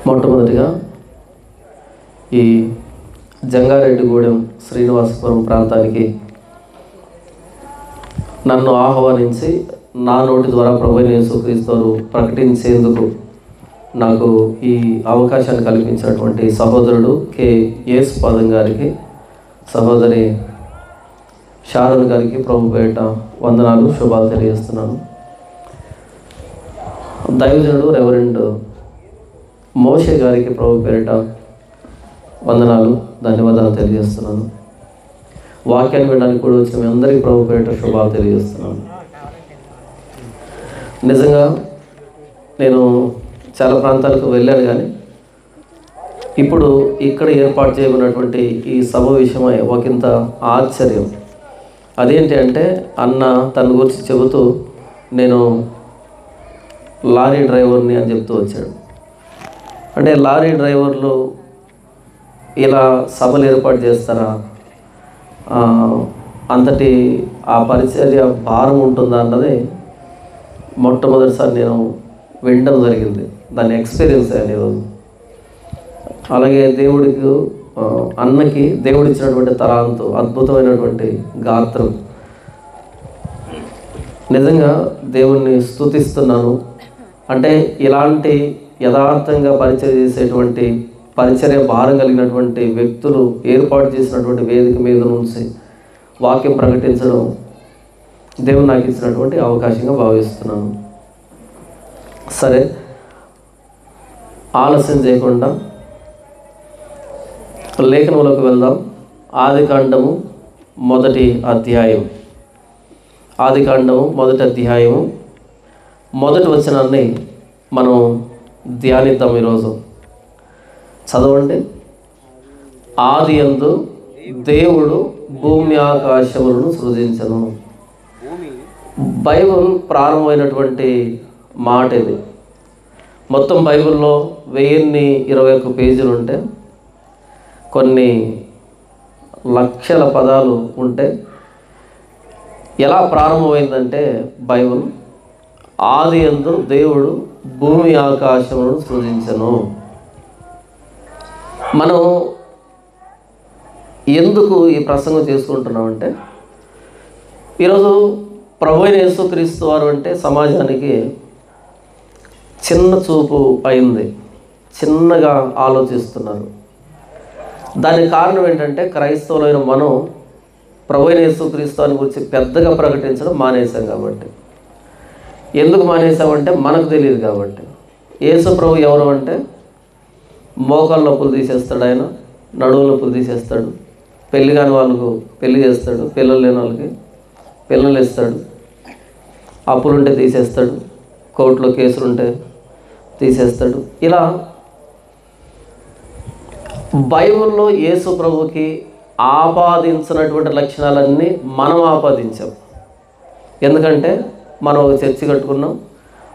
మొట్టమొదటిగా ఈ జంగారెడ్డిగూడెం శ్రీనివాసపురం ప్రాంతానికి నన్ను ఆహ్వానించి నా నోటి ద్వారా ప్రభువైన యేసుక్రీస్తు ప్రకటించేందుకు నాకు ఈ అవకాశాన్ని కల్పించినటువంటి సహోదరుడు కె యేసుపాదం గారికి, సహోదరి షారోన్ గారికి ప్రభు పేరిట వందనాలు, శుభాలు తెలియజేస్తున్నాను. దైవజనుడు రెవరెండ్ మోషే గారికి ప్రభు పేరిట వందనాలు, ధన్యవాదాలు తెలియజేస్తున్నాను. వాక్యాన్ని వినడానికి కూడా వచ్చిన మీ అందరికీ ప్రభు పేరిట శుభాలు తెలియజేస్తున్నాను. నిజంగా నేను చాలా ప్రాంతాలకు వెళ్ళాను, కానీ ఇప్పుడు ఇక్కడ ఏర్పాటు చేయబడినటువంటి ఈ సభ విషయమై ఒకంత ఆశ్చర్యం. అదేంటి అంటే, అన్న తన గురించి చెబుతూ నేను లారీ డ్రైవర్ని అని చెప్తూ వచ్చాడు. అంటే లారీ డ్రైవర్లు ఇలా సభలు ఏర్పాటు చేస్తారా, అంతటి ఆ పరిచర్య భారం ఉంటుందా అన్నది మొట్టమొదటిసారి నేను వినడం జరిగింది. దాన్ని ఎక్స్పీరియన్స్ అయ్యాను ఈరోజు. అలాగే దేవుడికి, అన్నకి దేవుడిచ్చినటువంటి తలాంతు, అద్భుతమైనటువంటి గాత్రం. నిజంగా దేవుణ్ణి స్తుతిస్తున్నాను. అంటే ఇలాంటి యథార్థంగా పరిచర్య చేసేటువంటి, పరిచర్య భారం కలిగినటువంటి వ్యక్తులు ఏర్పాటు చేసినటువంటి వేదిక మీద నుంచి వాక్యం ప్రకటించడం దేవుడు నాకు ఇచ్చినటువంటి అవకాశంగా భావిస్తున్నాను. సరే, ఆలస్యం చేయకుండా లేఖనంలోకి వెళ్దాం. ఆదికాండము మొదటి అధ్యాయం, ఆదికాండము మొదటి అధ్యాయము మొదటి వచనాన్ని మనం ధ్యానిద్దాం ఈరోజు. చదవండి. ఆదియందు దేవుడు భూమి ఆకాశములను సృజించెను. బైబిల్ ప్రారంభమైనటువంటి మాట ఇది. మొత్తం బైబిల్లో 1021 పేజీలు ఉంటే, కొన్ని లక్షల పదాలు ఉంటే, ఎలా ప్రారంభమైందంటే బైబిల్ ఆదియందు దేవుడు భూమి ఆకాశములను సృజించెను. మనం ఎందుకు ఈ ప్రసంగం చేసుకుంటున్నామంటే, ఈరోజు ప్రభువైన యేసుక్రీస్తు వారు అంటే సమాజానికి చిన్న చూపు అయింది, చిన్నగా ఆలోచిస్తున్నారు. దానికి కారణం ఏంటంటే, క్రైస్తవులైన మనం ప్రభువైన యేసుక్రీస్తు వారి గురించి పెద్దగా ప్రకటించడం మానేశాం కాబట్టి. ఎందుకు మానేశామంటే మనకు తెలియదు కాబట్టి. యేసు ప్రభు ఎవరు అంటే, మోకాళ్ళ నొప్పులు తీసేస్తాడు ఆయన, నడువు నొప్పులు తీసేస్తాడు, పెళ్లి కాని వాళ్ళకు పెళ్లి చేస్తాడు, పిల్లలు లేని వాళ్ళకి పిల్లలు ఇస్తాడు, అప్పులుంటే తీసేస్తాడు, కోర్టులో కేసులుంటే తీసేస్తాడు. ఇలా బైబిల్లో యేసు ప్రభుకి ఆపాదించినటువంటి లక్షణాలన్నీ మనం ఆపాదించాం. ఎందుకంటే మనం ఒక చర్చి కట్టుకున్నాం,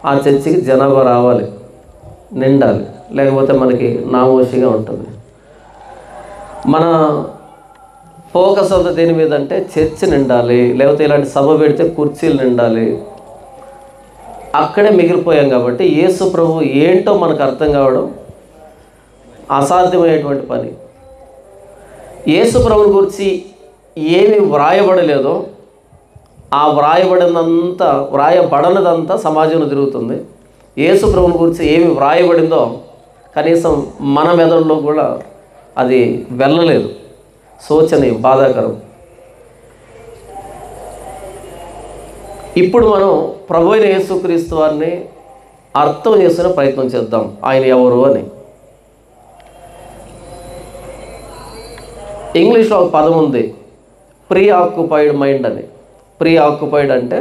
ఆ చర్చికి జనాభా రావాలి, నిండాలి, లేకపోతే మనకి నామోషిగా ఉంటుంది. మన ఫోకస్ అంతా దేని మీద అంటే చర్చి నిండాలి, లేకపోతే ఇలాంటి సభ పెడితే కుర్చీలు నిండాలి. అక్కడే మిగిలిపోయాం కాబట్టి యేసు ప్రభు ఏంటో మనకు అర్థం కావడం అసాధ్యమైనటువంటి పని. యేసు ప్రభుని గురించి ఏమి వ్రాయబడలేదో ఆ వ్రాయబడనదంతా సమాజంలో తిరుగుతుంది. యేసు ప్రభుని గురించి ఏమి వ్రాయబడిందో కనీసం మన మెదడులో కూడా అది వెళ్ళలేదు. శోచనీయం, బాధాకరం. ఇప్పుడు మనం ప్రభువైన యేసుక్రీస్తు వారిని అర్థం చేసుకునే ప్రయత్నం చేద్దాం. ఆయన ఎవరు అని. ఇంగ్లీష్లో ఒక పదం ఉంది, ప్రీ ఆక్యుపైడ్ మైండ్ అని. ప్రీ ఆక్యుపైడ్ అంటే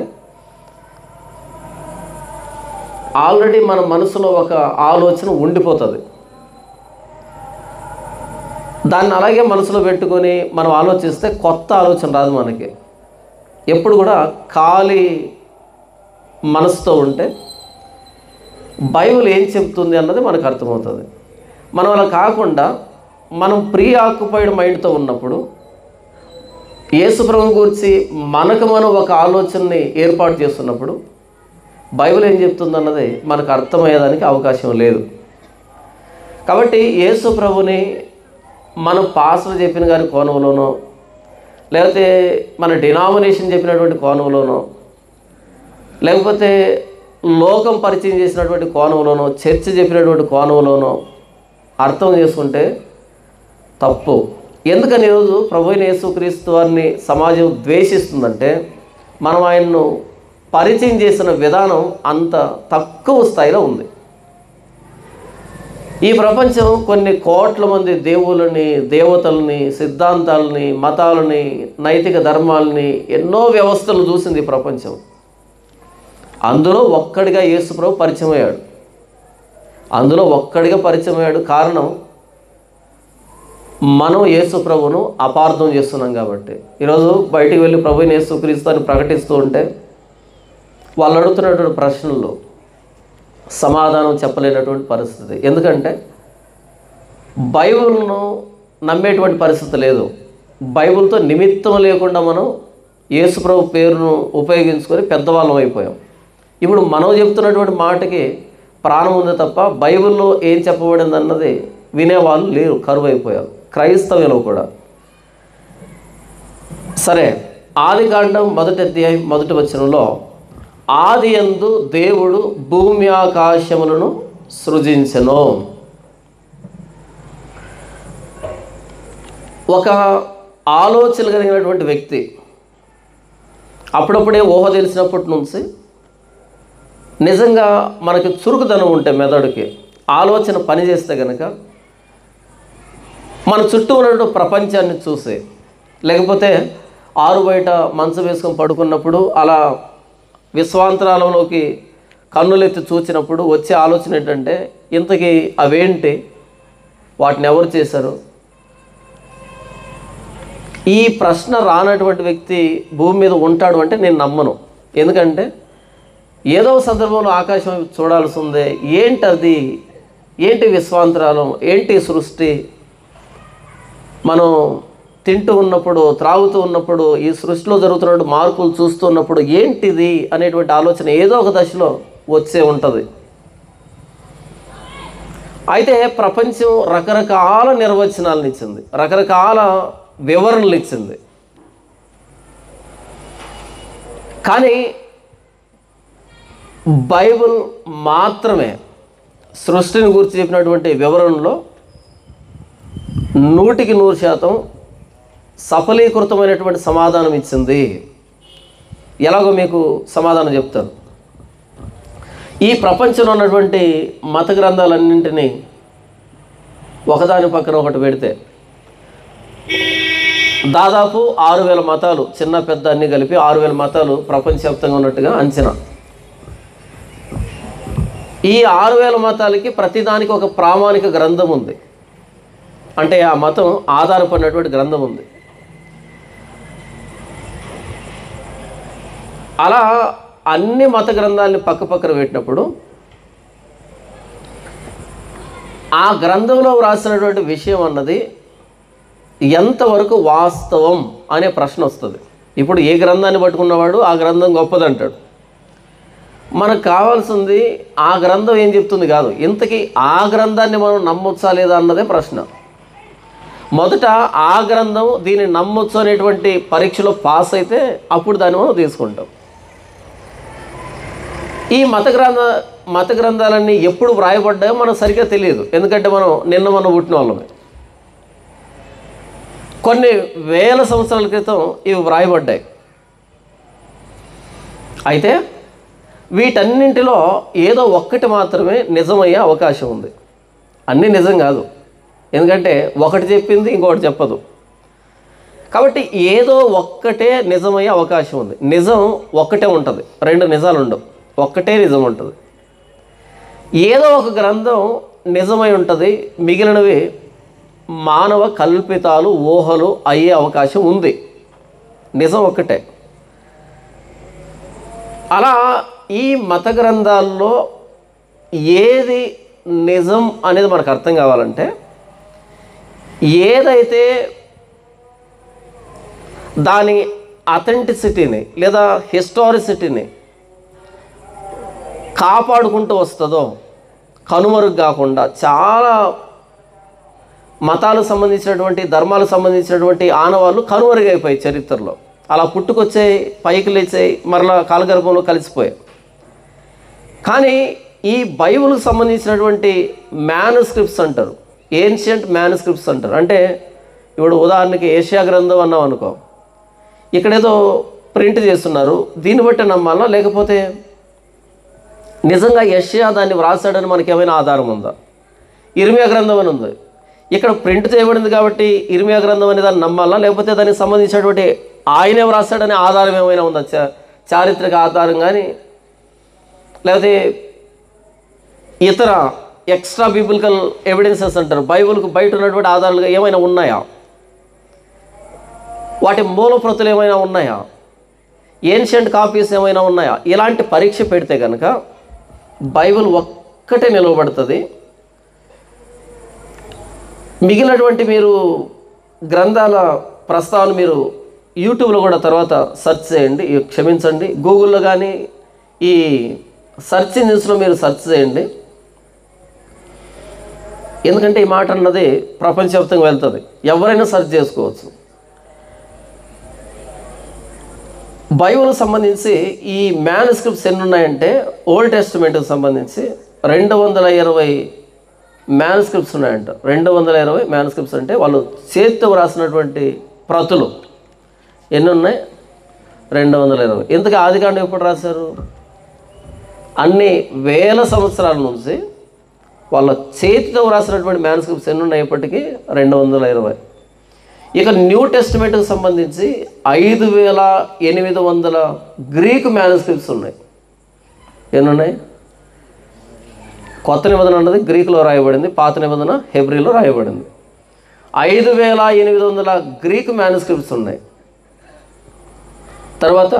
ఆల్రెడీ మన మనసులో ఒక ఆలోచన ఉండిపోతుంది. దాన్ని అలాగే మనసులో పెట్టుకొని మనం ఆలోచిస్తే కొత్త ఆలోచన రాదు మనకి. ఎప్పుడు కూడా ఖాళీ మనసుతో ఉంటే బైబిల్ ఏం చెప్తుంది అన్నది మనకు అర్థమవుతుంది. మనం అలా కాకుండా మనం ప్రీ ఆక్యుపైడ్ మైండ్తో ఉన్నప్పుడు యేసు ప్రభువు గురించి మనకు మనం ఒక ఆలోచనని ఏర్పాటు చేస్తున్నప్పుడు బైబిల్ ఏం చెప్తుందన్నది మనకు అర్థమయ్యేదానికి అవకాశం లేదు. కాబట్టి యేసు ప్రభుని మనం పాస్టర్ చెప్పిన గారి కోణంలోనో, లేకపోతే మన డినామినేషన్ చెప్పినటువంటి కోణంలోనో, లేకపోతే లోకం పరిచయం చేసినటువంటి కోణంలోనో, చర్చ్ చెప్పినటువంటి కోణంలోనో అర్థం చేసుకుంటే తప్పు. ఎందుకని ఈరోజు ప్రభువైన యేసుక్రీస్తు వారిని సమాజం ద్వేషిస్తుందంటే మనం ఆయన్ను పరిచయం చేసిన విధానం అంత తక్కువ స్థాయిలో ఉంది. ఈ ప్రపంచం కొన్ని కోట్ల మంది దేవుళ్ళని, దేవతల్ని, సిద్ధాంతాలని, మతాలని, నైతిక ధర్మాలని, ఎన్నో వ్యవస్థలు చూసింది ఈ ప్రపంచం. అందులో ఒక్కడిగా యేసు ప్రభు పరిచయం అయ్యాడు. కారణం మనం యేసు ప్రభును అపార్థం చేస్తున్నాం కాబట్టి. ఈరోజు బయటికి వెళ్ళి ప్రభువుని యేసుక్రీస్తు అని ప్రకటిస్తూ ఉంటే వాళ్ళు అడుగుతున్నటువంటి ప్రశ్నల్లో సమాధానం చెప్పలేనటువంటి పరిస్థితి. ఎందుకంటే బైబిల్ను నమ్మేటువంటి పరిస్థితి లేదు. బైబిల్తో నిమిత్తం లేకుండా మనం యేసు ప్రభు పేరును ఉపయోగించుకొని పెద్దవాళ్ళం అయిపోయాం. ఇప్పుడు మనం చెప్తున్నటువంటి మాటకి ప్రాణం ఉంది తప్ప బైబిల్లో ఏం చెప్పబడింది అన్నది వినేవాళ్ళు లేరు, కరువైపోయారు, క్రైస్తవులు కూడా. సరే, ఆదికాండం 1వ అధ్యాయం 1వ వచనంలో ఆదియందు దేవుడు భూమి ఆకాశములను సృజించెను. ఒక ఆలోచన కలిగినటువంటి వ్యక్తి అప్పుడప్పుడే ఊహ తెలిసినప్పటి నుంచి నిజంగా మనకి చురుకుదనం ఉంటే మెదడుకి ఆలోచన పనిచేస్తే కనుక మన చుట్టూ ఉన్నటువంటి ప్రపంచాన్ని చూసి, లేకపోతే ఆరు బయట మంచం వేసుకొని పడుకున్నప్పుడు అలా విశ్వాంతరాలంలోకి కన్నులెత్తి చూచినప్పుడు వచ్చే ఆలోచన ఏంటంటే ఇంతకీ అవేంటి, వాటిని ఎవరు చేశారు? ఈ ప్రశ్న రానటువంటి వ్యక్తి భూమి మీద ఉంటాడు అంటే నేను నమ్మను. ఎందుకంటే ఏదో సందర్భంలో ఆకాశం చూడాల్సి ఉంది. ఏంటది? ఏంటి విశ్వాంతరాలం? ఏంటి సృష్టి? మనం తింటూ ఉన్నప్పుడు, త్రాగుతూ ఉన్నప్పుడు, ఈ సృష్టిలో జరుగుతున్న మార్పులు చూస్తున్నప్పుడు ఏంటిది అనేటువంటి ఆలోచన ఏదో ఒక దశలో వచ్చే ఉంటుంది. అయితే ప్రపంచం రకరకాల నిర్వచనాలను ఇచ్చింది, రకరకాల వివరణలు ఇచ్చింది. కానీ బైబిల్ మాత్రమే సృష్టిని గురించి చెప్పినటువంటి వివరణలో 100% సఫలీకృతమైనటువంటి సమాధానం ఇచ్చింది. ఎలాగో మీకు సమాధానం చెప్తాను. ఈ ప్రపంచంలో ఉన్నటువంటి మత గ్రంథాలన్నింటినీ ఒకదాని పక్కన ఒకటి పెడితే దాదాపు 6000 మతాలు, చిన్న పెద్ద అన్నీ కలిపి 6000 మతాలు ప్రపంచవ్యాప్తంగా ఉన్నట్టుగా అంచనా. ఈ 6000 మతాలకి ప్రతిదానికి ఒక ప్రామాణిక గ్రంథం ఉంది, అంటే ఆ మతం ఆధారపడినటువంటి గ్రంథం ఉంది. అలా అన్ని మత గ్రంథాలని పక్కపక్కన పెట్టినప్పుడు ఆ గ్రంథంలో వ్రాసినటువంటి విషయం అన్నది ఎంతవరకు వాస్తవం అనే ప్రశ్న వస్తుంది. ఇప్పుడు ఏ గ్రంథాన్ని పట్టుకున్నవాడు ఆ గ్రంథం గొప్పదంటాడు. మనకు కావాల్సింది ఆ గ్రంథం ఏం చెప్తుంది కాదు, ఇంతకీ ఆ గ్రంథాన్ని మనం నమ్మొచ్చా లేదా అన్నదే ప్రశ్న. మొదట ఆ గ్రంథం దీన్ని నమ్మొచ్చు అనేటువంటి పరీక్షలో పాస్ అయితే అప్పుడు దాన్ని మనం తీసుకుంటాం. ఈ మత గ్రంథాలన్నీ ఎప్పుడు వ్రాయబడ్డాయో మనకు సరిగ్గా తెలియదు. ఎందుకంటే మనం పుట్టిన వాళ్ళమే. కొన్ని వేల సంవత్సరాల క్రితం ఇవి వ్రాయబడ్డాయి. అయితే వీటన్నింటిలో ఏదో ఒక్కటి మాత్రమే నిజమయ్యే అవకాశం ఉంది. అన్నీ నిజం కాదు, ఎందుకంటే ఒకటి చెప్పింది ఇంకొకటి చెప్పదు. కాబట్టి ఏదో ఒక్కటే నిజమయ్యే అవకాశం ఉంది. నిజం ఒక్కటే ఉంటుంది, 2 నిజాలు ఉండవు, ఒక్కటే నిజం ఉంటుంది. ఏదో ఒక గ్రంథం నిజమై ఉంటుంది, మిగిలినవి మానవ కల్పితాలు, ఊహలు అయ్యే అవకాశం ఉంది. నిజం ఒక్కటే. అలా ఈ మత గ్రంథాల్లో ఏది నిజం అనేది మనకు అర్థం కావాలంటే ఏదైతే దాని అథెంటిసిటీని లేదా హిస్టారిసిటీని కాపాడుకుంటూ వస్తుందో, కనుమరుగు కాకుండా చాలా మతాలకు సంబంధించినటువంటి ధర్మాలకు సంబంధించినటువంటి ఆనవాళ్ళు కనుమరుగైపోయాయి చరిత్రలో. అలా పుట్టుకొచ్చాయి, పైకి లేచాయి, మరలా కాలగర్భంలో కలిసిపోయాయి. కానీ ఈ బైబిల్కి సంబంధించినటువంటి మ్యానుస్క్రిప్ట్స్ అంటారు, ఏన్షియంట్ మ్యానుస్క్రిప్ట్స్ అంటారు. అంటే ఇప్పుడు ఉదాహరణకి ఏషియా గ్రంథం అన్నాం అనుకో, ఇక్కడేదో ప్రింట్ చేస్తున్నారు, దీన్ని బట్టి నమ్మాలా లేకపోతే నిజంగా యెషయా దాన్ని వ్రాసాడని మనకి ఏమైనా ఆధారం ఉందా? ఇర్మియా గ్రంథం అని ఉంది, ఇక్కడ ప్రింట్ చేయబడింది కాబట్టి ఇర్మియా గ్రంథం అనే దాన్ని నమ్మాలా లేకపోతే దానికి సంబంధించినటువంటి ఆయనే వ్రాసాడనే ఆధారం ఏమైనా ఉందా? చారిత్రక ఆధారం కానీ లేకపోతే ఇతర ఎక్స్ట్రా బిబ్లికల్ ఎవిడెన్సెస్ అంటారు, బైబిల్కు బయట ఉన్నటువంటి ఆధారాలుగా ఏమైనా ఉన్నాయా? వాటి మూల ప్రతులు ఏమైనా ఉన్నాయా? ఏన్షియంట్ కాపీస్ ఏమైనా ఉన్నాయా? ఇలాంటి పరీక్ష పెడితే కనుక బైబిల్ ఒక్కటే నిలవబడుతుంది. మిగిలినటువంటి మీరు గ్రంథాల ప్రస్తావన మీరు యూట్యూబ్లో కూడా తర్వాత సెర్చ్ చేయండి, క్షమించండి గూగుల్లో కానీ ఈ సెర్చ్ ఇంజిన్స్లో మీరు సెర్చ్ చేయండి. ఎందుకంటే ఈ మాట అన్నది ప్రపంచవ్యాప్తంగా వెళ్తుంది, ఎవరైనా సెర్చ్ చేసుకోవచ్చు. బైబిల్కి సంబంధించి ఈ మ్యానుస్క్రిప్ట్స్ ఎన్ని ఉన్నాయంటే ఓల్డ్ టెస్టిమెంట్కి సంబంధించి 220 మ్యానుస్క్రిప్ట్స్ ఉన్నాయంట. 220 మ్యానుస్క్రిప్ట్స్ అంటే వాళ్ళు చేతితో వ్రాసినటువంటి ప్రతులు ఎన్ని ఉన్నాయి? 220. ఎందుకు ఆదికాండం ఎప్పుడు రాశారు? అన్ని వేల సంవత్సరాల నుంచి వాళ్ళ చేతితో వ్రాసినటువంటి మ్యానుస్క్రిప్ట్స్ ఎన్ని ఉన్నాయి? ఇప్పటికీ 220. ఇక న్యూ టెస్టిమెంట్కి సంబంధించి 5800 గ్రీకు మ్యానుస్క్రిప్ట్స్ ఉన్నాయి. ఎన్ని ఉన్నాయి? కొత్త నిబంధన అన్నది గ్రీకులో రాయబడింది, పాత నిబంధన హెబ్రీలో రాయబడింది. 5800 గ్రీకు మ్యానుస్క్రిప్ట్స్ ఉన్నాయి. తర్వాత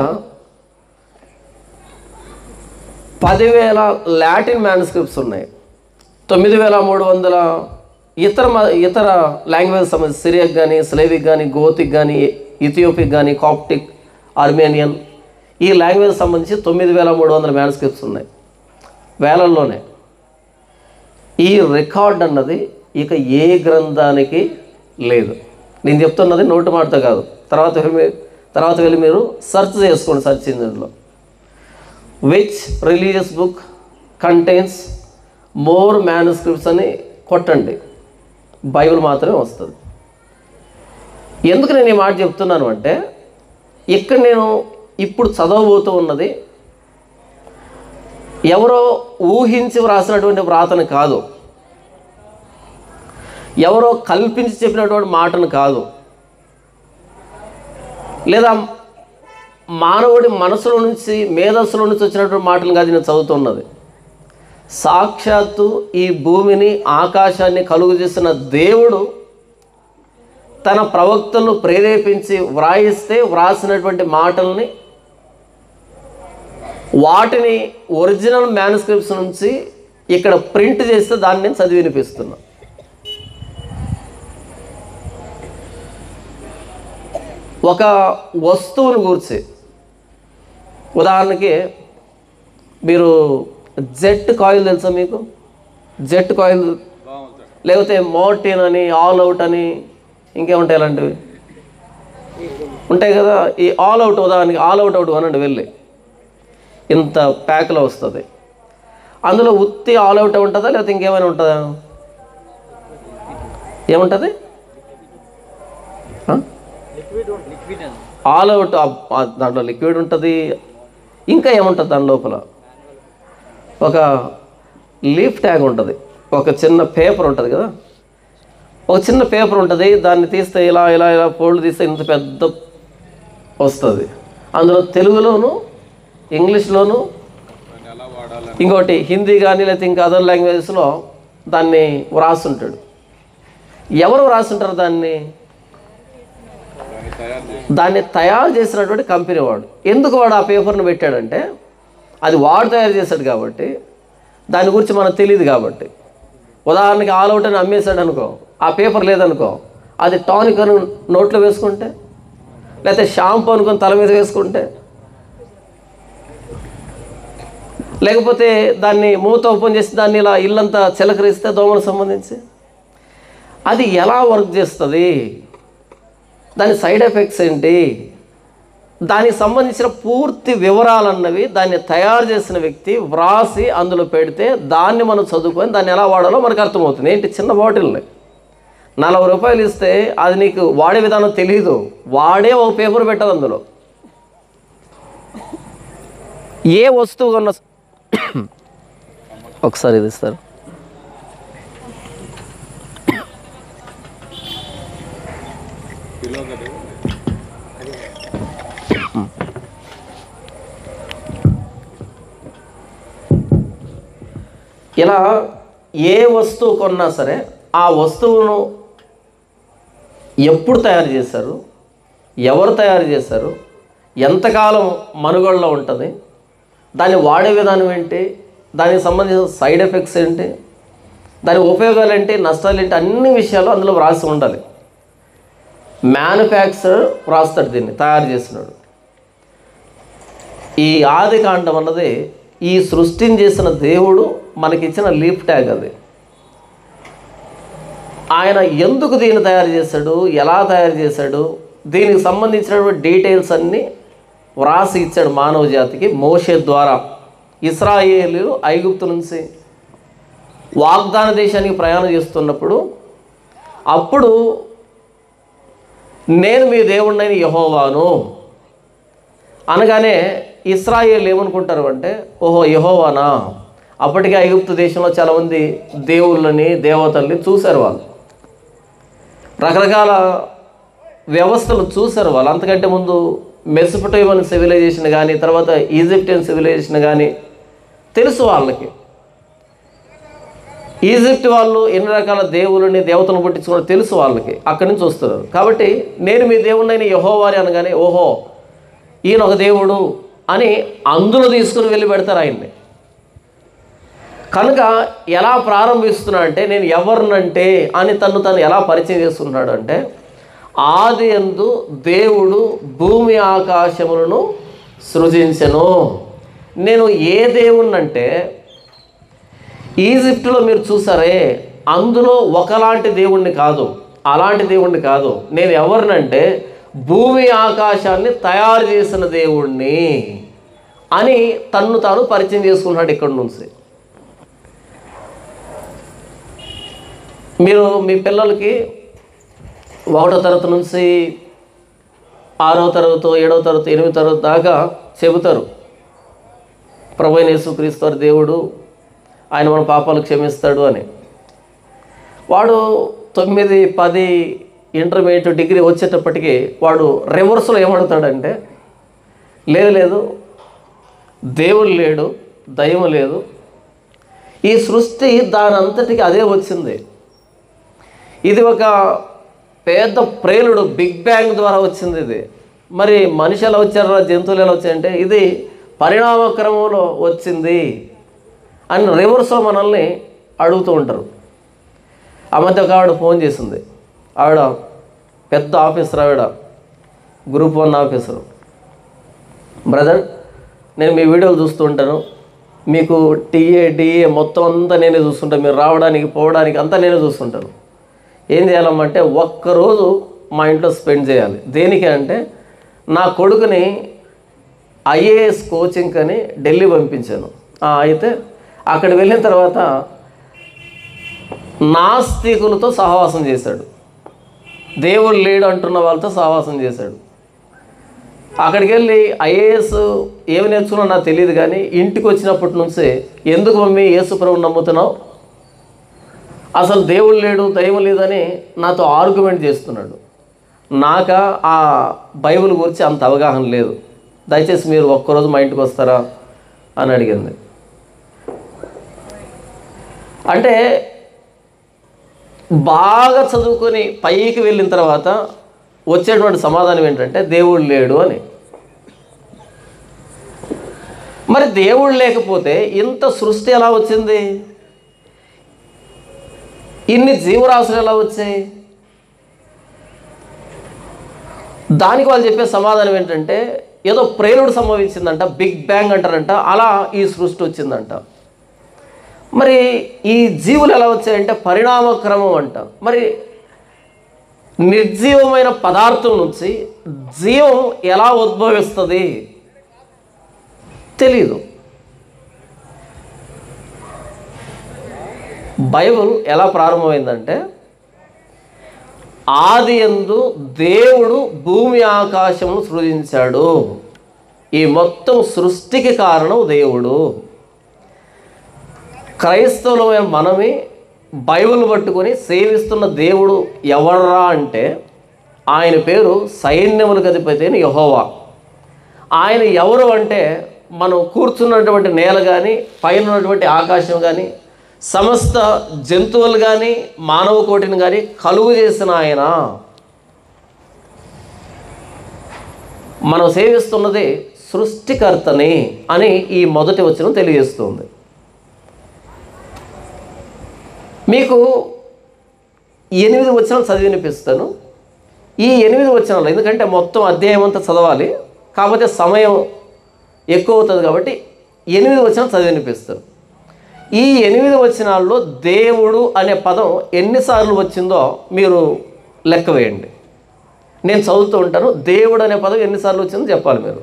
10,000 లాటిన్ మ్యానుస్క్రిప్ట్స్ ఉన్నాయి. 9,300 ఇతర లాంగ్వేజ్ సంబంధించి సిరియక్ కానీ, స్లేవిక్ కానీ, గోతిక్ కానీ, ఇథియోపిక్ కానీ, కాప్టిక్, ఆర్మేనియన్ ఈ లాంగ్వేజ్ సంబంధించి 9,300 మ్యానుస్క్రిప్ట్స్ ఉన్నాయి, వేలల్లోనే. ఈ రికార్డ్ అన్నది ఇక ఏ గ్రంథానికి లేదు. నేను చెప్తున్నది నోటి మాటతో కాదు, తర్వాత వెళ్ళి మీరు సెర్చ్ చేసుకోండి సెర్చ్ ఇంజిన్లో. Which religious book contains more manuscripts అని కొట్టండి, బైబిల్ మాత్రమే వస్తుంది. ఎందుకు నేను ఈ మాట చెప్తున్నాను అంటే, ఇక్కడ నేను ఇప్పుడు చదవబోతూ ఉన్నది ఎవరో ఊహించి వ్రాసినటువంటి వ్రాతను కాదు, ఎవరో కల్పించి చెప్పినటువంటి మాటను కాదు, లేదా మానవుడి మనసులో నుంచి మేధస్సులో నుంచి వచ్చినటువంటి మాటలు కాదు నేను చదువుతున్నది. సాక్షాత్తు ఈ భూమిని ఆకాశాన్ని కలుగు చేసిన దేవుడు తన ప్రవక్తలను ప్రేరేపించి వ్రాసినటువంటి మాటల్ని, వాటిని ఒరిజినల్ మ్యానుస్క్రిప్ట్స్ నుంచి ఇక్కడ ప్రింట్ చేస్తే దాన్ని నేను చదివి వినిపిస్తున్నా. ఒక వస్తువును గూర్చి ఉదాహరణకి మీరు జెట్ కాయిల్ తెలుసా మీకు? జెట్ కాయిల్ లేకపోతే మోర్టిన్ అని, ఆల్ అవుట్ అని, ఇంకేముంటాయి ఇలాంటివి ఉంటాయి కదా. ఈ ఆల్ అవుట్ ఉదాహరణకి ఆల్ అవుట్ అనండి వెళ్ళి, ఇంత ప్యాక్లో వస్తుంది. అందులో ఉత్తి ఆల్ అవుట్ ఉంటుందా లేకపోతే ఇంకేమైనా ఉంటుందా? ఏముంటుంది? ఆల్ అవుట్ దాంట్లో లిక్విడ్ ఉంటుంది. ఇంకా ఏముంటుంది దాని లోపల? ఒక లీఫ్ ట్యాగ్ ఉంటుంది, ఒక చిన్న పేపర్ ఉంటుంది కదా, ఒక చిన్న పేపర్ ఉంటుంది. దాన్ని తీస్తే ఇలా ఇలా ఇలా ఫోల్డ్ తీస్తే ఇంత పెద్ద వస్తుంది. అందులో తెలుగులోను, ఇంగ్లీష్లోను, ఇంకోటి హిందీ కానీ లేకపోతే ఇంకా అదర్ లాంగ్వేజెస్లో దాన్ని వ్రాస్తుంటాడు. ఎవరు వ్రాస్తుంటారు దాన్ని? దాన్ని తయారు చేసినటువంటి కంపెనీ వాడు. ఎందుకు వాడు ఆ పేపర్ను పెట్టాడంటే అది వాడు తయారు చేశాడు కాబట్టి, దాని గురించి మనకు తెలియదు కాబట్టి. ఉదాహరణకి ఆల్ అవుట్ అని అమ్మేశాడు అనుకో, ఆ పేపర్ లేదనుకో, అది టానిక్ అని నోట్లో వేసుకుంటే, లేకపోతే షాంపూ అనుకొని తల మీద వేసుకుంటే, లేకపోతే దాన్ని మూత ఓపెన్ చేసి దాన్ని ఇలా ఇల్లంతా చిలకరిస్తే దోమలకు సంబంధించి, అది ఎలా వర్క్ చేస్తుంది, దాని సైడ్ ఎఫెక్ట్స్ ఏంటి, దానికి సంబంధించిన పూర్తి వివరాలన్నవి దాన్ని తయారు చేసిన వ్యక్తి వ్రాసి అందులో పెడితే దాన్ని మనం చదువుకొని దాన్ని ఎలా వాడాలో మనకు అర్థమవుతుంది. ఏంటి, చిన్న బాటిల్ని 40 రూపాయలు ఇస్తే అది నీకు వాడే విధానం తెలియదు, వాడే ఒక పేపర్ పెట్టదు అందులో. ఏ వస్తువు కొన్న ఒకసారి ఇది ఇస్తారు. ఇలా ఏ వస్తువు కొన్నా సరే ఆ వస్తువును ఎప్పుడు తయారు చేశారు, ఎవరు తయారు చేశారు, ఎంతకాలం మనుగడలో ఉంటుంది, దాన్ని వాడే విధానం ఏంటి, దానికి సంబంధించిన సైడ్ ఎఫెక్ట్స్ ఏంటి, దాని ఉపయోగాలు ఏంటి, నష్టాలు ఏంటి, అన్ని విషయాలు అందులో వ్రాసి ఉండాలి. మ్యానుఫ్యాక్చరర్ వ్రాస్తాడు, దీన్ని తయారు చేసినాడు. ఈ ఆది కాండం అన్నది ఈ సృష్టిని చేసిన దేవుడు మనకిచ్చిన లీఫ్ ట్యాగ్. అది ఆయన ఎందుకు దీన్ని తయారు చేశాడు, ఎలా తయారు చేశాడు, దీనికి సంబంధించినటువంటి డీటెయిల్స్ అన్నీ వ్రాసి ఇచ్చాడు మానవ జాతికి మోషే ద్వారా. ఇశ్రాయేలీయులు ఐగుప్తు నుంచి వాగ్దాన దేశానికి ప్రయాణం చేస్తున్నప్పుడు అప్పుడు నేను మీ దేవుడినైన యెహోవాను అనగానే ఇశ్రాయేలీయులు ఏమనుకుంటారు అంటే, ఓహో యెహోవానా. అప్పటికే ఐగుప్తు దేశంలో చాలామంది దేవుళ్ళని దేవతల్ని చూశారు, వాళ్ళు రకరకాల వ్యవస్థలు చూశారు వాళ్ళు. అంతకంటే ముందు మెసొపొటేమియన్ సివిలైజేషన్ కానీ తర్వాత ఈజిప్టియన్ సివిలైజేషన్ కానీ తెలుసు వాళ్ళకి. ఈజిప్ట్ వాళ్ళు ఎన్ని రకాల దేవుళ్ళని దేవతలను పుట్టించుకోవడం తెలుసు వాళ్ళకి, అక్కడి నుంచి వస్తున్నారు. కాబట్టి నేను మీ దేవుడినైన యెహోవాని అనగానే ఓహో ఈయన ఒక దేవుడు అని అందులో తీసుకుని వెళ్ళి పెడతారు ఆయన్ని. కనుక ఎలా ప్రారంభిస్తున్నాడంటే, నేను ఎవరినంటే అని తను ఎలా పరిచయం చేస్తున్నాడు అంటే, ఆది యందు దేవుడు భూమి ఆకాశములను సృజించెను. నేను ఏ దేవుణ్ణంటే, ఈజిప్టులో మీరు చూసారే అందులో ఒకలాంటి దేవుణ్ణి కాదు, అలాంటి దేవుణ్ణి కాదు. నేను ఎవరినంటే భూమి ఆకాశాన్ని తయారు చేసిన దేవుణ్ణి అని తన్ను తాను పరిచయం చేసుకున్నాడు ఇక్కడి నుంచి. మీరు మీ పిల్లలకి 1వ తరగతి నుంచి 6వ తరగతి 7వ తరగతి 8వ తరగతి దాకా చెబుతారు, ప్రభువైన యేసుక్రీస్తు వారి దేవుడు, ఆయన మన పాపాలు క్షమిస్తాడు అని. వాడు 9, 10 ఇంటర్మీడియట్ డిగ్రీ వచ్చేటప్పటికి వాడు రివర్స్లో ఏమడుగుతాడంటే, లేదు దేవుడు లేడు, దైవం లేదు, ఈ సృష్టి దాని అంతటికి అదే వచ్చింది, ఇది ఒక పెద్ద ప్రేలుడు బిగ్ బ్యాంగ్ ద్వారా వచ్చింది, ఇది మరి మనిషి ఎలా వచ్చారా, జంతువులు ఎలా వచ్చాయంటే ఇది పరిణామక్రమంలో వచ్చింది అని రివర్స్లో మనల్ని అడుగుతూ ఉంటారు. ఆ మధ్య ఒక ఆవిడ ఫోన్ చేసింది, ఆవిడ పెద్ద ఆఫీసర్, ఆవిడ గ్రూప్ 1 ఆఫీసరు. బ్రదర్, నేను మీ వీడియోలు చూస్తూ ఉంటాను, మీకు టీఏ డిఏ మొత్తం అంతా నేనే చూస్తుంటాను, మీరు రావడానికి పోవడానికి అంతా నేనే చూస్తుంటాను. ఏం చేయాలమ్మంటే ఒక్కరోజు మా ఇంట్లో స్పెండ్ చేయాలి. దేనికి అంటే, నా కొడుకుని ఐఏఎస్ కోచింగ్ అని ఢిల్లీ పంపించాను. అయితే అక్కడ వెళ్ళిన తర్వాత నాస్తికులతో సహవాసం చేశాడు, దేవుడు లేడు అంటున్న వాళ్ళతో సహవాసం చేశాడు. అక్కడికి వెళ్ళి ఐఏఎస్ ఏమి నేర్చుకున్నా నాకు తెలియదు, కానీ ఇంటికి వచ్చినప్పటి నుంచి ఎందుకు మమ్మీ యేసు ప్రభువుని నమ్ముతున్నావు, అసలు దేవుడు లేడు దైవం లేదని నాతో ఆర్గ్యుమెంట్ చేస్తున్నాడు. నాక ఆ బైబిల్ గురించి అంత అవగాహన లేదు, దయచేసి మీరు ఒక్కరోజు మా ఇంటికి వస్తారా అని అడిగింది. అంటే బాగా చదువుకొని పైకి వెళ్ళిన తర్వాత వచ్చేటువంటి సమాధానం ఏంటంటే దేవుడు లేడు అని. మరి దేవుడు లేకపోతే ఇంత సృష్టి ఎలా వచ్చింది, ఇన్ని జీవరాశులు ఎలా వచ్చాయి? దానికి వాళ్ళు చెప్పే సమాధానం ఏంటంటే, ఏదో ప్రేలుడు సంభవించిందంట, బిగ్ బ్యాంగ్ అంటారంట, అలా ఈ సృష్టి వచ్చిందంట. మరి ఈ జీవులు ఎలా వచ్చాయంటే పరిణామక్రమం అంట. మరి నిర్జీవమైన పదార్థం నుంచి జీవం ఎలా ఉద్భవిస్తుంది తెలీదు. బైబిల్ ఎలా ప్రారంభమైందంటే, ఆదియందు దేవుడు భూమి ఆకాశమును సృజించాడు. ఈ మొత్తం సృష్టికి కారణం దేవుడు. క్రైస్తవులమైన మనమే బైబిల్ పట్టుకొని సేవిస్తున్న దేవుడు ఎవరా అంటే, ఆయన పేరు సైన్యములకు అధిపతి అయిన యెహోవా. ఆయన ఎవరు అంటే, మనం కూర్చున్నటువంటి నేల కానీ, పైన ఉన్నటువంటి ఆకాశం కానీ, సమస్త జంతువులు కానీ, మానవ కోటిని కానీ కలుగు చేసిన ఆయన. మనం సేవిస్తున్నది సృష్టికర్తని అని ఈ మొదటి వచనం తెలియజేస్తుంది. మీకు 8 వచనాలు చదివి వినిపిస్తాను. ఈ 8 వచనాలు, ఎందుకంటే మొత్తం అధ్యాయం అంతా చదవాలి, కాకపోతే సమయం ఎక్కువ అవుతుంది కాబట్టి 8 వచనాలు చదివి వినిపిస్తాను. ఈ 8 వచనాల్లో దేవుడు అనే పదం ఎన్నిసార్లు వచ్చిందో మీరు లెక్క వేయండి. నేను చదువుతూ ఉంటాను, దేవుడు అనే పదం ఎన్నిసార్లు వచ్చిందో చెప్పాలి మీరు.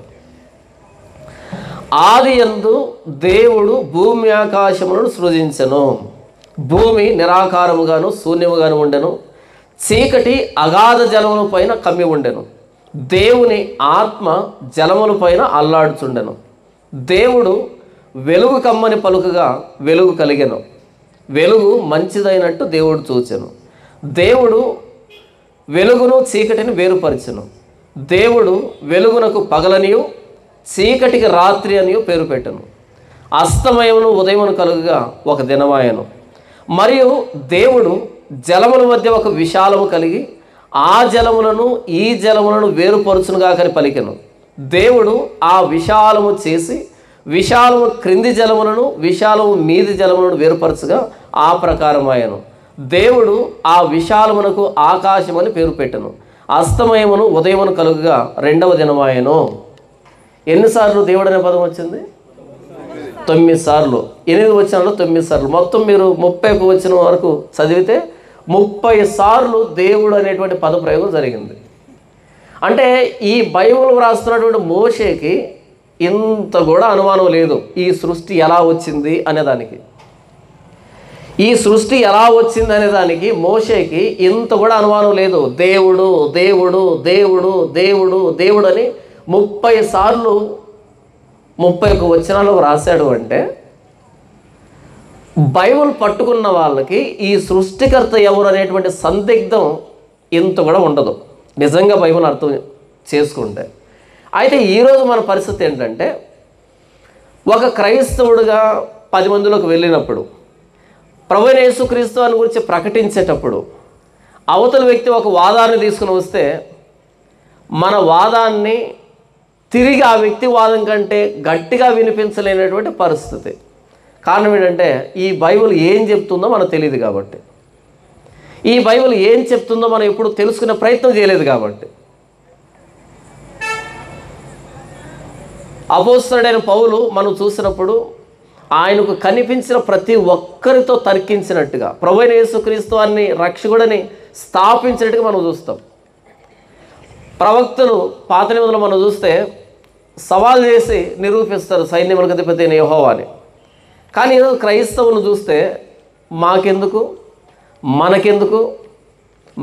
ఆదియందు దేవుడు భూమి ఆకాశములను సృజించెను. భూమి నిరాకారముగాను శూన్యముగాను ఉండెను. చీకటి అగాధ జలముల పైన కమ్మి ఉండెను. దేవుని ఆత్మ జలముల పైన అల్లాడుచుండెను. దేవుడు వెలుగు కమ్మని పలుకగా వెలుగు కలిగెను. వెలుగు మంచిదైనట్టు దేవుడు చూచెను. దేవుడు వెలుగును చీకటిని వేరుపరచెను. దేవుడు వెలుగునకు పగలనియు చీకటికి రాత్రి అనియు పేరు పెట్టెను. అస్తమయమును ఉదయమును కలుగుగా ఒక దినమాయను. మరియు దేవుడు జలముల మధ్య ఒక విశాలము కలిగి ఆ జలములను ఈ జలములను వేరుపరుచునుగాకని పలికెను. దేవుడు ఆ విశాలము చేసి విశాలము క్రింది జలములను విశాలము మీది జలములను వేరుపరచుగా ఆ ప్రకారమాయను. దేవుడు ఆ విశాలమునకు ఆకాశమని పేరు పెట్టెను. అస్తమయమును ఉదయమును కలుగుగా రెండవ దినమాయను. ఎన్నిసార్లు దేవుడు అనే పదం వచ్చింది? 9 సార్లు. 8 వచనాలు 9 సార్లు. మొత్తం మీరు 30 వచనం వరకు చదివితే 30 సార్లు దేవుడు అనేటువంటి పదప్రయోగం జరిగింది. అంటే ఈ బైబిల్ వ్రాస్తున్నటువంటి మోషేకి ఇంత కూడా అనుమానం లేదు ఈ సృష్టి ఎలా వచ్చింది అనేదానికి. ఈ సృష్టి ఎలా వచ్చింది అనేదానికి మోషేకి ఇంత కూడా అనుమానం లేదు. దేవుడు దేవుడు దేవుడు దేవుడు దేవుడు అని 30 సార్లు 31 వచనాలు రాశాడు. అంటే బైబిల్ పట్టుకున్న వాళ్ళకి ఈ సృష్టికర్త ఎవరు అనేటువంటి సందిగ్ధం ఇంత కూడా ఉండదు నిజంగా బైబిల్ అర్థం చేసుకుంటే. అయితే ఈరోజు మన పరిస్థితి ఏంటంటే, ఒక క్రైస్తవుడిగా 10 మందిలోకి వెళ్ళినప్పుడు, ప్రభువైన యేసుక్రీస్తు అని గురించి ప్రకటించేటప్పుడు అవతల వ్యక్తి ఒక వాదాన్ని తీసుకుని వస్తే మన వాదాన్ని తిరిగి ఆ వ్యక్తి వాదం కంటే గట్టిగా వినిపించలేనటువంటి పరిస్థితి. కారణం ఏంటంటే, ఈ బైబిల్ ఏం చెప్తుందో మనకు తెలియదు కాబట్టి, ఈ బైబిల్ ఏం చెప్తుందో మనం ఎప్పుడు తెలుసుకునే ప్రయత్నం చేయలేదు కాబట్టి. అపోస్తలుడైన పౌలు మనం చూసినప్పుడు ఆయనకు కనిపించిన ప్రతి ఒక్కరితో తర్కించినట్టుగా ప్రభువైన యేసుక్రీస్తు వారిని రక్షకుడని స్థాపించినట్టుగా మనం చూస్తాం. ప్రవక్తలు పాత నిబంధనలు మనం చూస్తే సవాల్ చేసి నిరూపిస్తారు సైన్యములకు అధిపతి అయిన యెహోవా అని. కానీ ఈరోజు క్రైస్తవులను చూస్తే మాకెందుకు, మనకెందుకు,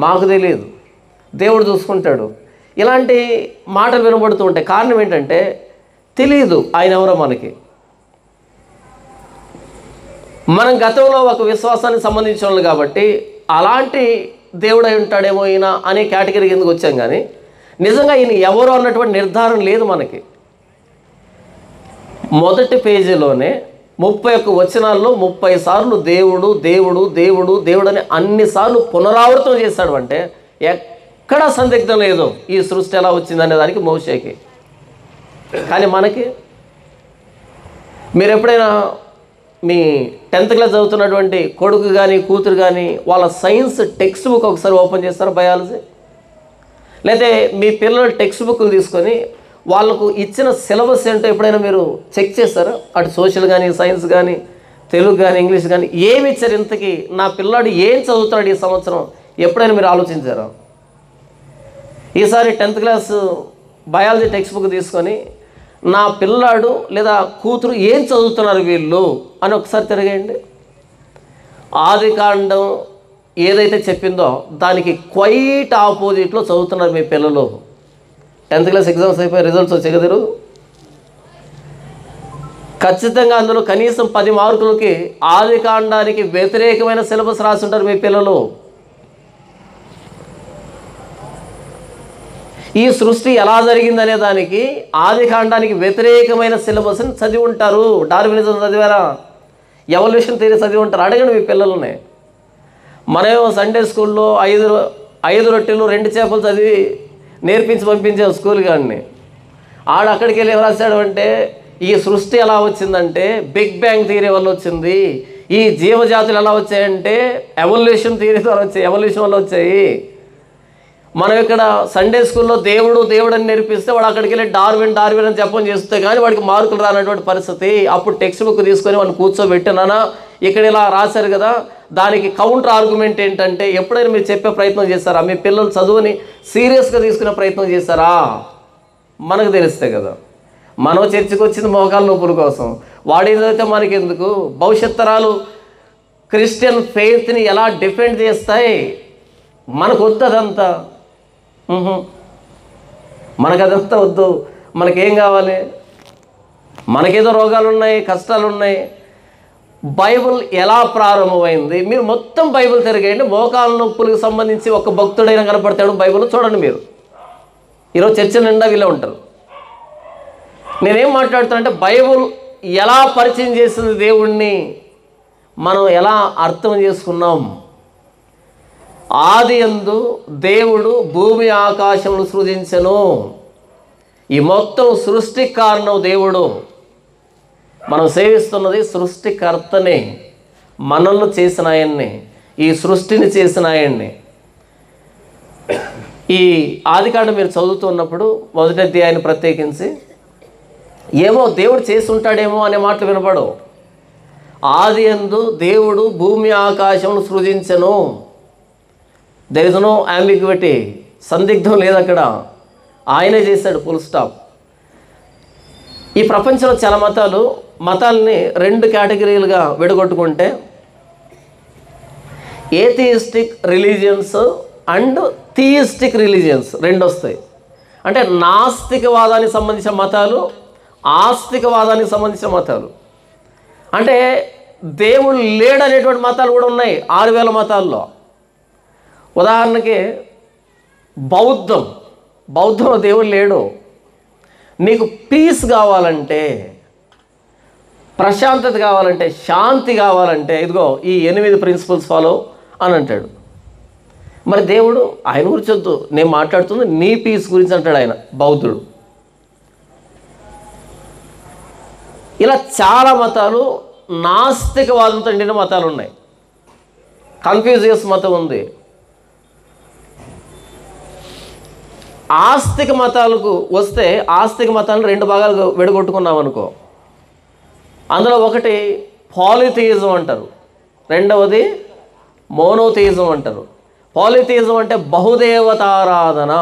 మాకు తెలియదు, దేవుడు చూసుకుంటాడు, ఇలాంటి మాటలు వినబడుతూ ఉంటాయి. కారణం ఏంటంటే తెలియదు ఆయన ఎవరో మనకి. మనం గతంలో ఒక విశ్వాసానికి సంబంధించిన వాళ్ళు కాబట్టి అలాంటి దేవుడు అయి ఉంటాడేమో ఈయన అనే కేటగిరీ కిందకు వచ్చాం. కానీ నిజంగా ఈయన ఎవరు అన్నటువంటి నిర్ధారణ లేదు మనకి. మొదటి పేజీలోనే 31 వచనాల్లో 30 సార్లు దేవుడు దేవుడు దేవుడు దేవుడు అని అన్నిసార్లు పునరావృతం చేశాడు. అంటే ఎక్కడా సందిగ్ధం లేదు ఈ సృష్టి ఎలా వచ్చిందనే దానికి మోషేకి. కానీ మనకి, మీరు ఎప్పుడైనా మీ 10th క్లాస్ చదువుతున్నటువంటి కొడుకు కానీ కూతురు కానీ వాళ్ళ సైన్స్ టెక్స్ట్ బుక్ ఒకసారి ఓపెన్ చేస్తారా, బయాలజీ? లేకపోతే మీ పిల్లల టెక్స్ట్ బుక్లు తీసుకొని వాళ్ళకు ఇచ్చిన సిలబస్ ఏంటో ఎప్పుడైనా మీరు చెక్ చేస్తారా? అటు సోషల్ కానీ సైన్స్ కానీ తెలుగు కానీ ఇంగ్లీష్ కానీ ఏమి ఇచ్చారు ఇంతకీ? నా పిల్లాడు ఏం చదువుతున్నాడు ఈ సంవత్సరం? ఎప్పుడైనా మీరు ఆలోచించారా? ఈసారి 10th class biology text book తీసుకొని నా పిల్లాడు లేదా కూతురు ఏం చదువుతున్నారు వీళ్ళు అని ఒకసారి తిరగేయండి. ఆదికాండం ఏదైతే చెప్పిందో దానికి క్వైట్ ఆపోజిట్లో చదువుతున్నారు మీ పిల్లలు. 10th క్లాస్ ఎగ్జామ్స్ అయిపోయి రిజల్ట్స్ వచ్చాయి కదా, ఖచ్చితంగా అందులో కనీసం 10 మార్కులకి ఆదికాండానికి వ్యతిరేకమైన సిలబస్ రాసి ఉంటారు మీ పిల్లలు. ఈ సృష్టి ఎలా జరిగిందనే దానికి ఆదికాండానికి వ్యతిరేకమైన సిలబస్ని చదివి ఉంటారు. డార్వినిజం చదివారా? ఎవల్యూషన్ థియరీ చదివి ఉంటారు. అడగండి మీ పిల్లల్ని. మనమేమో సండే స్కూల్లో 5 రొట్టెలు 2 చేపలు చదివి నేర్పించి పంపించాం స్కూల్ గాడిని. అక్కడికి వెళ్ళి ఏం రాశాడు అంటే, ఈ సృష్టి ఎలా వచ్చిందంటే బిగ్ బ్యాంగ్ థియరీ వల్ల వచ్చింది, ఈ జీవజాతులు ఎలా వచ్చాయంటే ఎవల్యూషన్ థియరీ ద్వారా వచ్చాయి, ఎవల్యూషన్ వల్ల వచ్చాయి. మనం ఇక్కడ సండే స్కూల్లో దేవుడు అని నేర్పిస్తే వాడు అక్కడికి వెళ్ళి డార్విన్ అని జపం చేస్తే కానీ వాడికి మార్కులు రానటువంటి పరిస్థితి. అప్పుడు టెక్స్ట్ బుక్ తీసుకొని వాడిని కూర్చోబెట్టినానా, ఇక్కడ ఇలా రాశారు కదా, దానికి కౌంటర్ ఆర్గ్యుమెంట్ ఏంటంటే, ఎప్పుడైనా మీరు చెప్పే ప్రయత్నం చేస్తారా? మీ పిల్లలు చదువుని సీరియస్గా తీసుకునే ప్రయత్నం చేస్తారా? మనకు తెలిస్తే కదా. మనం చర్చకు వచ్చింది మోకాళ్ళ నొప్పుల కోసం, వాడేదైతే మనకెందుకు? భవిష్యత్ తరాలు క్రిస్టియన్ ఫెయిత్ని ఎలా డిఫెండ్ చేస్తాయి? మనకు వద్దు అదంతా, మనకదంతా వద్దు. మనకేం కావాలి? మనకేదో రోగాలు ఉన్నాయి, కష్టాలు ఉన్నాయి. బైబిల్ ఎలా ప్రారంభమైంది? మీరు మొత్తం బైబిల్ తిరిగేయండి. మోకాళ్ళ నొప్పులకు సంబంధించి ఒక భక్తుడైనా కనపడతాడు బైబిల్ చూడండి మీరు. ఈరోజు చర్చ నిండా వీళ్ళే ఉంటారు. నేనేం మాట్లాడుతానంటే, బైబిల్ ఎలా పరిచయం చేసింది దేవుణ్ణి, మనం ఎలా అర్థం చేసుకున్నాం. ఆదియందు దేవుడు భూమి ఆకాశములు సృజించెను. ఈ మొత్తం సృష్టి కారణం దేవుడు. మనం సేవిస్తున్నది సృష్టికర్తనే, మనల్ని చేసిన ఆయన్ని, ఈ సృష్టిని చేసిన ఆయన్ని. ఈ ఆదికాండం మీరు చదువుతున్నప్పుడు 1వ అధ్యాయాన్ని ప్రత్యేకించి ఏమో దేవుడు చేసి ఉంటాడేమో అనే మాటలు వినపడవు. ఆదియందు దేవుడు భూమి ఆకాశములు సృజించెను. దెర్ ఇస్ నో అంబిగ్విటీ, సందిగ్ధం లేదు అక్కడ. ఆయనే చేశాడు, ఫుల్ స్టాప్. ఈ ప్రపంచంలో చాలా మతాల్ని 2 కేటగిరీలుగా విడగొట్టుకుంటే ఏథియిస్టిక్ రిలీజియన్స్ అండ్ థియిస్టిక్ రిలీజియన్స్ 2 వస్తాయి. అంటే నాస్తికవాదానికి సంబంధించిన మతాలు, ఆస్తికవాదానికి సంబంధించిన మతాలు. అంటే దేవుడు లేడు అనేటువంటి మతాలు కూడా ఉన్నాయి 6000 మతాల్లో. ఉదాహరణకి బౌద్ధంలో దేవుడు లేడు. నీకు పీస్ కావాలంటే, ప్రశాంతత కావాలంటే, శాంతి కావాలంటే ఇదిగో ఈ 8 ప్రిన్సిపల్స్ ఫాలో అని అంటాడు. మరి దేవుడు ఆయన గురించి వద్దు, నేను మాట్లాడుతుంది నీ పీస్ గురించి అంటాడు ఆయన, బౌద్ధుడు. ఇలా చాలా మతాలు నాస్తికవాదంతో నిండిన మతాలు ఉన్నాయి. కన్ఫ్యూజియస్ మతం ఉంది. ఆస్తిక మతాలకు వస్తే, ఆస్తిక మతాలను 2 భాగాలుగా విడగొట్టుకున్నాం అనుకో. అందులో ఒకటి పాలిథియిజం అంటారు, రెండవది మోనోథియిజం అంటారు. పాలిథియిజం అంటే బహుదేవతారాధన.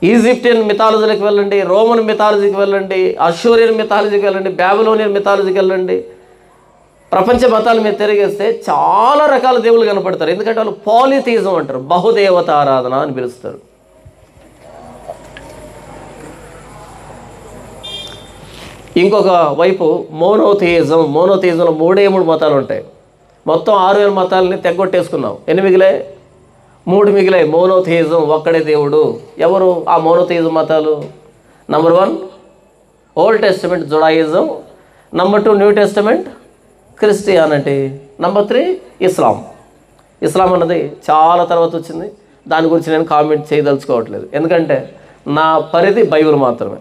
ఈజిప్టియన్ మిథాలజీకి వెళ్ళండి, రోమన్ మిథాలజీకి వెళ్ళండి, అష్యూరియన్ మిథాలజీకి వెళ్ళండి, బ్యాబిలోనియన్ మిథాలజీకి వెళ్ళండి. ప్రపంచ మతాల మీద తిరిగేస్తే చాలా రకాల దేవుళ్ళు కనపడతారు. ఎందుకంటే వాళ్ళు పాలిథియిజం అంటారు, బహుదేవతారాధన అని పిలుస్తారు. ఇంకొక వైపు మోనోథియిజంలో 3 మతాలు ఉంటాయి. మొత్తం 6000 మతాలని తెగొట్టేసుకున్నాం. 8 మిగిలాయి, 3 మిగిలాయి. మోనోథియిజం, ఒక్కడే దేవుడు. ఎవరు ఆ మోనోథియిజం మతాలు? Number 1 old testament Judaism, number 2 new testament Christianity, number 3 ఇస్లాం అన్నది చాలా తర్వాత వచ్చింది. దాని గురించి నేను కామెంట్ చేయదలుచుకోవట్లేదు, ఎందుకంటే నా పరిధి బైబిల్ మాత్రమే.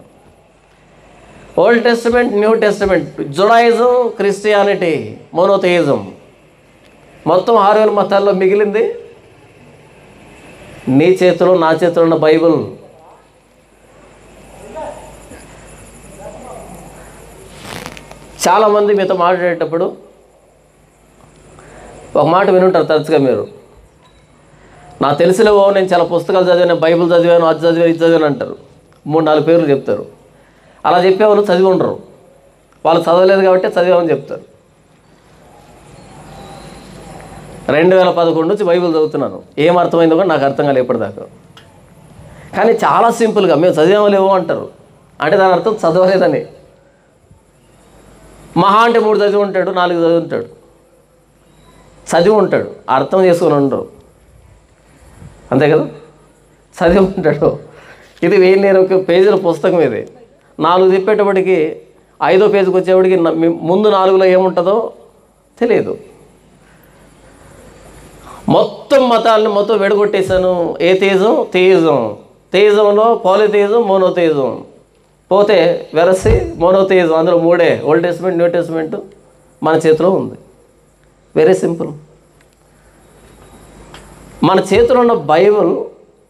Old testament, new testament, Judaism, Christianity, monotheism, మొత్తం 6000 మతాల్లో మిగిలింది నీ చేతిలో నా చేతిలో ఉన్న బైబిల్. చాలామంది మీతో మాట్లాడేటప్పుడు ఒక మాట వినుంటారు తరచుగా మీరు, నాకు తెలిసిలేవో నేను చాలా పుస్తకాలు చదివాను, బైబిల్ చదివాను, అది చదివాను, ఇది చదివాను అంటారు. 3-4 పేర్లు చెప్తారు. అలా చెప్పేవాళ్ళు చదివి ఉండరు. వాళ్ళు చదవలేదు కాబట్టి చదివామని చెప్తారు. 2011 నుంచి బైబిల్ చదువుతున్నాను. ఏం అర్థమైందో కూడా నాకు అర్థం కాలేదు ఇప్పటిదాకా. కానీ చాలా సింపుల్గా మేము చదివామలేవో అంటారు. అంటే దాని అర్థం చదవలేదని. మహా అంటే 3 చదివి ఉంటాడు, 4 చదివి ఉంటాడు, చదివి ఉంటాడు, అర్థం చేసుకుని ఉండరు. అంతే కదా, చదివి ఉంటాడు. ఇది 1000 పేజీల పుస్తకం. ఇది 4 చెప్పేటప్పటికి 5వ పేజీకి వచ్చేప్పటికి ముందు 4లో ఏముంటుందో తెలియదు. మొత్తం మతాలని మొత్తం వెడగొట్టేశాను. తేజంలో పాలిథియిజం, మోనోథియిజం, పోతే వెరసి మోనోథియిజం. అందులో 3 ఓల్డ్ టెస్ట్మెంట్, న్యూ టెస్ట్మెంట్ మన చేతిలో ఉంది. Very simple. మన చేతిలో ఉన్న బైబిల్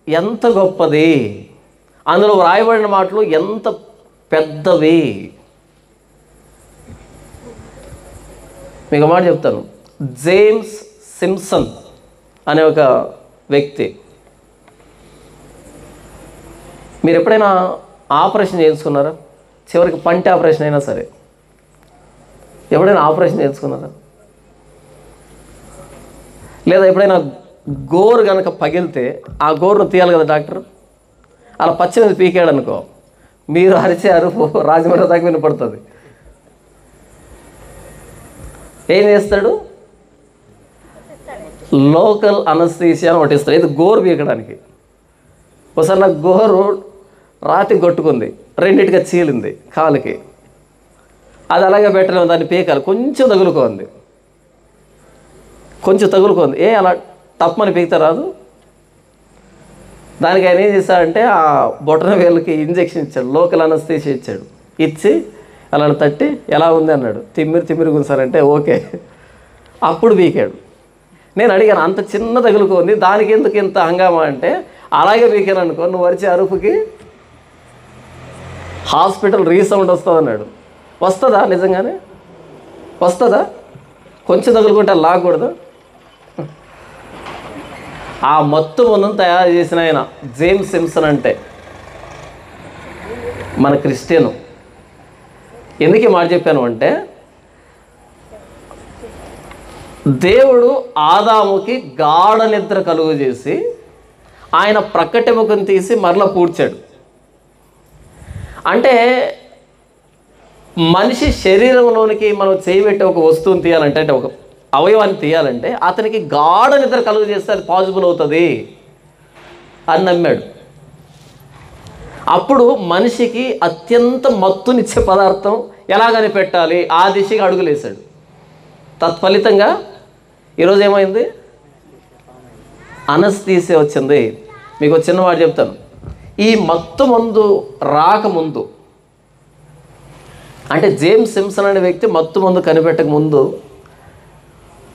ఎంత గొప్పది, అందులో వ్రాయబడిన మాటలు ఎంత పెద్దవి. మీకు మాట చెప్తాను. జేమ్స్ సింప్సన్ అనే ఒక వ్యక్తి, మీరు ఎప్పుడైనా ఆపరేషన్ చేయించుకున్నారా? చివరికి పంటి ఆపరేషన్ అయినా సరే ఎప్పుడైనా ఆపరేషన్ చేయించుకున్నారా? లేదా ఎప్పుడైనా గోరు కనుక పగిలితే ఆ గోరును తీయాలి కదా డాక్టర్. అలా పచ్చినది పీకాడు అనుకో, మీరు అరిచే అరుపు రాజమండ్రి దాకా వినపడుతుంది. ఏం చేస్తాడు? లోకల్ అనస్థీసియా అని ఒకటి ఇస్తాడు. ఇది గోరు పీకడానికి. ఒకసారి నాకు గోరు రాతి కొట్టుకుంది, రెండింటిగా చీలింది కాలుకి. అది అలాగే పెట్టలేము, దాన్ని పీకాలి. కొంచెం తగులుకోండి, అలా తప్పని పీకుతా రాదు. దానికి ఆయన ఏం చేశాడంటే ఆ బొటన వేళ్ళకి ఇంజెక్షన్ ఇచ్చాడు, లోకల్ అనస్థీసియా ఇచ్చాడు. ఇచ్చి అలా తట్టి ఎలా ఉంది అన్నాడు. తిమ్మిరి గుంసారంటే ఓకే. అప్పుడు పీకాడు. నేను అడిగాను, అంత చిన్న తగులుకోంది దానికి ఎందుకు ఇంత హంగామా అంటే, అలాగే పీకాను అనుకో, నువ్వు వరిచే అరుపుకి హాస్పిటల్ రీసౌండ్ వస్తుంది అన్నాడు. వస్తుందా? నిజంగానే వస్తుందా? కొంచెం తగులుకుంటే లాగకూడదు. ఆ మొత్తం మనం తయారు చేసిన ఆయన జేమ్స్ సింప్సన్ అంటే మన క్రిస్టియను. ఎందుకు ఈ మాట చెప్పాను అంటే, దేవుడు ఆదాముకి గాఢ నిద్ర కలుగు చేసి ఆయన ప్రక్కటెముకను తీసి మరలా పూడ్చాడు. అంటే మనిషి శరీరంలోనికి మనం చేయబెట్టే ఒక వస్తువుని తీయాలంటే, అంటే ఒక అవయవాన్ని తీయాలంటే అతనికి గాఢ నిద్ర కలుగు చేస్తే అది పాసిబుల్ అవుతుంది అని నమ్మాడు. అప్పుడు మనిషికి అత్యంత మత్తునిచ్చే పదార్థం ఎలాగని పెట్టాలి, ఆ దిశగా అడుగులేశాడు. తత్ఫలితంగా ఈరోజు ఏమైంది? అనస్థీసియా వచ్చింది. మీకు ఒక చిన్న మాట చెప్తాను. ఈ మత్తు మందు రాకముందు, అంటే జేమ్స్ సింప్సన్ అనే వ్యక్తి మత్తు మందు కనిపెట్టక ముందు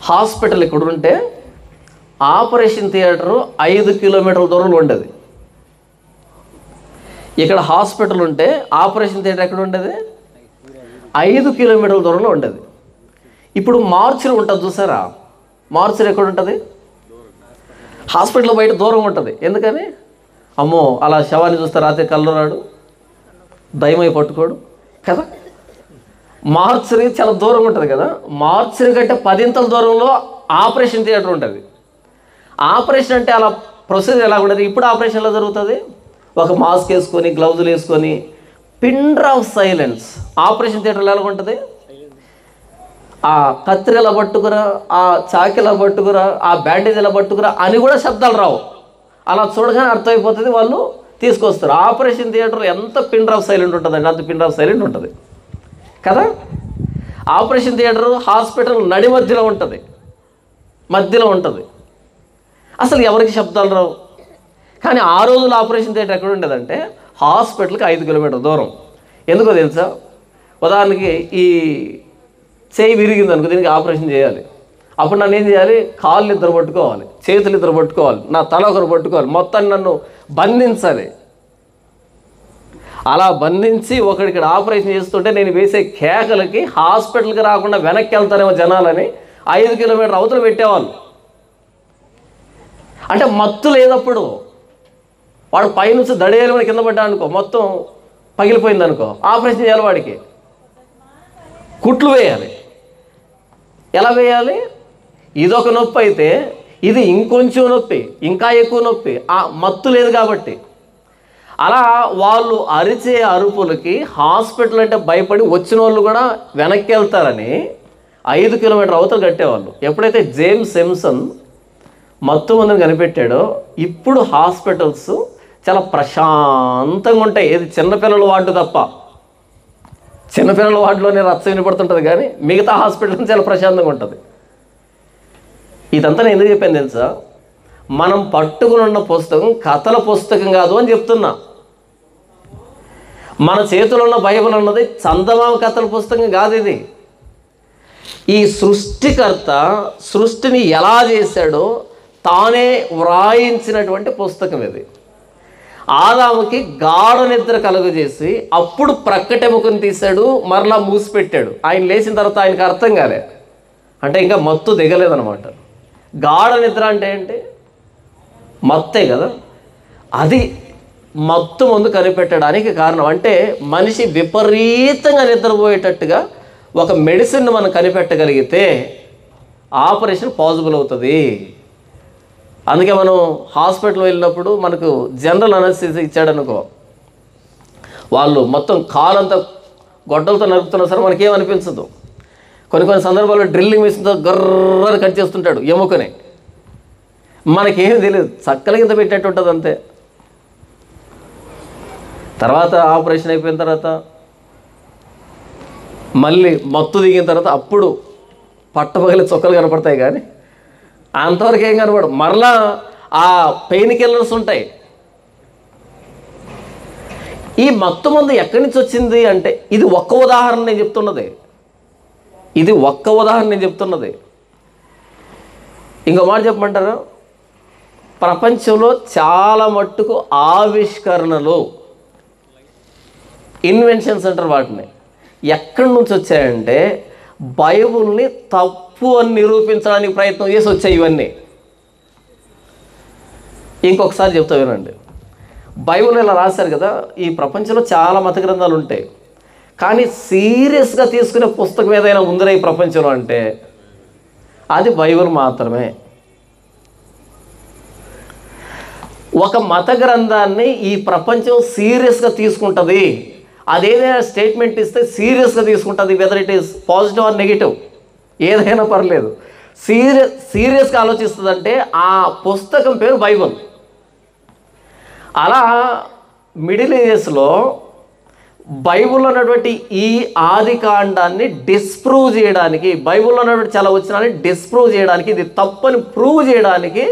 హాస్పిటల్ ఇక్కడ ఉంటే ఆపరేషన్ థియేటరు 5 కిలోమీటర్ల దూరంలో ఉండేది. ఇక్కడ హాస్పిటల్ ఉంటే ఆపరేషన్ థియేటర్ ఎక్కడ ఉండేది? 5 కిలోమీటర్ల దూరంలో ఉండేది. ఇప్పుడు మార్చురీ ఉంటుంది చూసారా? మార్చురీ ఎక్కడ ఉంటుంది? హాస్పిటల్ బయట దూరం ఉంటుంది. ఎందుకని? అమ్మో, అలా శవాన్ని చూస్తే రాత్రి కళ్ళు రాడు, దయమై పట్టుకోడు కదా. మార్చురీ చాలా దూరం ఉంటుంది కదా. మార్చురీ కంటే 10 దూరంలో ఆపరేషన్ థియేటర్ ఉంటుంది. ఆపరేషన్ అంటే అలా ప్రొసీజర్ ఎలా ఉండదు. ఇప్పుడు ఆపరేషన్ ఎలా జరుగుతుంది? ఒక మాస్క్ వేసుకొని, గ్లౌజులు వేసుకొని, పిన్ డ్రాప్ సైలెన్స్. ఆపరేషన్ థియేటర్లో ఎలా ఉంటుంది? ఆ కత్తిరి ఎలా పట్టుకురా, ఆ చాకి ఎలా పట్టుకురా, ఆ బ్యాండేజ్ ఎలా పట్టుకురా అని కూడా శబ్దాలు రావు. అలా చూడగానే అర్థమైపోతుంది, వాళ్ళు తీసుకొస్తారు. ఆపరేషన్ థియేటర్ ఎంత పిన్ డ్రాప్ సైలెంట్ ఉంటుందండి, అంత పిన్ డ్రాప్ సైలెంట్ ఉంటుంది కదా. ఆపరేషన్ థియేటర్ హాస్పిటల్ నడి మధ్యలో ఉంటుంది. అసలు ఎవరికి శబ్దాలు రావు. కానీ ఆ రోజుల్లో ఆపరేషన్ థియేటర్ ఎక్కడ ఉండేదంటే హాస్పిటల్కి 5 కిలోమీటర్ల దూరం. ఎందుకో తెలుసా? ఉదాహరణకి ఈ చేయి విరిగింది అనుకో, దీనికి ఆపరేషన్ చేయాలి. అప్పుడు నన్ను ఏం చేయాలి? కాళ్ళు 2 పట్టుకోవాలి, చేతులు 2 పట్టుకోవాలి, నా తల ఒకరు పట్టుకోవాలి, మొత్తాన్ని నన్ను బంధించాలి. అలా బంధించి ఒకడికి ఆపరేషన్ చేస్తుంటే నేను వేసే కేకలకి హాస్పిటల్కి రాకుండా వెనక్కి వెళ్తారేమో జనాలని 5 కిలోమీటర్ అవతల పెట్టేవాళ్ళు. అంటే మత్తు లేదప్పుడు. వాడు పైనుంచి దడేలు కింద పడ్డా అనుకో, మొత్తం పగిలిపోయింది అనుకో, ఆపరేషన్ చేయాలి, వాడికి కుట్లు వేయాలి. ఎలా వేయాలి? ఇదొక నొప్పి అయితే ఇది ఇంకొంచెం నొప్పి, ఇంకా ఎక్కువ నొప్పి, ఆ మత్తు లేదు కాబట్టి. అలా వాళ్ళు అరిచే అరుపులకి హాస్పిటల్ అంటే భయపడి వచ్చిన వాళ్ళు కూడా వెనక్కి వెళ్తారని 5 కిలోమీటర్ అవతల కట్టేవాళ్ళు. ఎప్పుడైతే జేమ్స్ సెమ్సన్ మత్తు మందుని కనిపెట్టాడో ఇప్పుడు హాస్పిటల్స్ చాలా ప్రశాంతంగా ఉంటాయి. ఏది చిన్నపిల్లల వార్డు తప్ప, చిన్నపిల్లల వార్డులోనే రచ్చ వినపడుతుంటుంది, కానీ మిగతా హాస్పిటల్ చాలా ప్రశాంతంగా ఉంటుంది. ఇదంతా నేను ఎందుకు చెప్పాను తెలుసా? మనం పట్టుకుని ఉన్న పుస్తకం కథల పుస్తకం కాదు అని చెప్తున్నా. మన చేతిలో ఉన్న బైబిల్ అన్నది చందమామ కథల పుస్తకం కాదు. ఇది ఈ సృష్టికర్త సృష్టిని ఎలా చేశాడో తానే వ్రాయించినటువంటి పుస్తకం ఇది. ఆదాముకి గాఢ నిద్ర కలుగజేసి అప్పుడు ప్రక్కటెముకను తీశాడు, మరలా మూసిపెట్టాడు. ఆయన లేచిన తర్వాత ఆయనకు అర్థం కాలే, అంటే ఇంకా మత్తు దిగలేదనమాట. గాఢ నిద్ర అంటే ఏంటి? మత్తే కదా. అది మత్తు ముందు కనిపెట్టడానికి కారణం. అంటే మనిషి విపరీతంగా నిద్రపోయేటట్టుగా ఒక మెడిసిన్ మనం కనిపెట్టగలిగితే ఆపరేషన్ పాసిబుల్ అవుతుంది. అందుకే మనం హాస్పిటల్ వెళ్ళినప్పుడు మనకు జనరల్ అనస్థీసియా ఇచ్చాడనుకో, వాళ్ళు మొత్తం కాలంతా గొడ్డలతో నరుకుతున్నా సరే మనకేమనిపించదు. కొన్ని సందర్భాల్లో డ్రిల్లింగ్ మిషన్తో గర్రని కట్ చేస్తుంటాడు ఎముకని, మనకేమీ తెలియదు, చక్కల కింద పెట్టేట్టు ఉంటుంది అంతే. తర్వాత ఆపరేషన్ అయిపోయిన తర్వాత మళ్ళీ మత్తు దిగిన తర్వాత అప్పుడు పట్టపగలి చొక్కలు కనపడతాయి, కానీ అంతవరకు ఏం కనపడదు. మరలా ఆ పెయిన్ కిల్లర్స్ ఉంటాయి. ఈ మత్తు మందు ఎక్కడి నుంచి వచ్చింది అంటే ఇది ఒక్క ఉదాహరణ నేను చెప్తున్నది. ఇంకో మాట చెప్పమంటారా? ప్రపంచంలో చాలా మట్టుకు ఆవిష్కరణలు, ఇన్వెన్షన్స్ అంటారు వాటిని, ఎక్కడి నుంచి వచ్చాయంటే బైబుల్ని తప్పు అని నిరూపించడానికి ప్రయత్నం చేసి వచ్చాయి ఇవన్నీ. ఇంకొకసారి చెప్తా వినండి. బైబుల్ ఇలా రాశారు కదా, ఈ ప్రపంచంలో చాలా మత గ్రంథాలు ఉంటాయి, కానీ సీరియస్గా తీసుకునే పుస్తకం ఏదైనా ఉందిరా ఈ ప్రపంచంలో అంటే అది బైబిల్ మాత్రమే. ఒక మత గ్రంథాన్ని ఈ ప్రపంచం సీరియస్గా తీసుకుంటుంది, అదేదైనా స్టేట్మెంట్ ఇస్తే సీరియస్గా తీసుకుంటుంది, whether it is positive or negative, ఏదైనా పర్లేదు, సీరియస్గా ఆలోచిస్తుందంటే ఆ పుస్తకం పేరు బైబిల్. అలా మిడిల్ ఏజెస్లో బైబిల్లో ఉన్నటువంటి ఈ ఆది కాండాన్ని డిస్ప్రూవ్ చేయడానికి, బైబిల్లో ఉన్నటువంటి చాలా వచ్చినాన్ని డిస్ప్రూవ్ చేయడానికి, ఇది తప్పని ప్రూవ్ చేయడానికి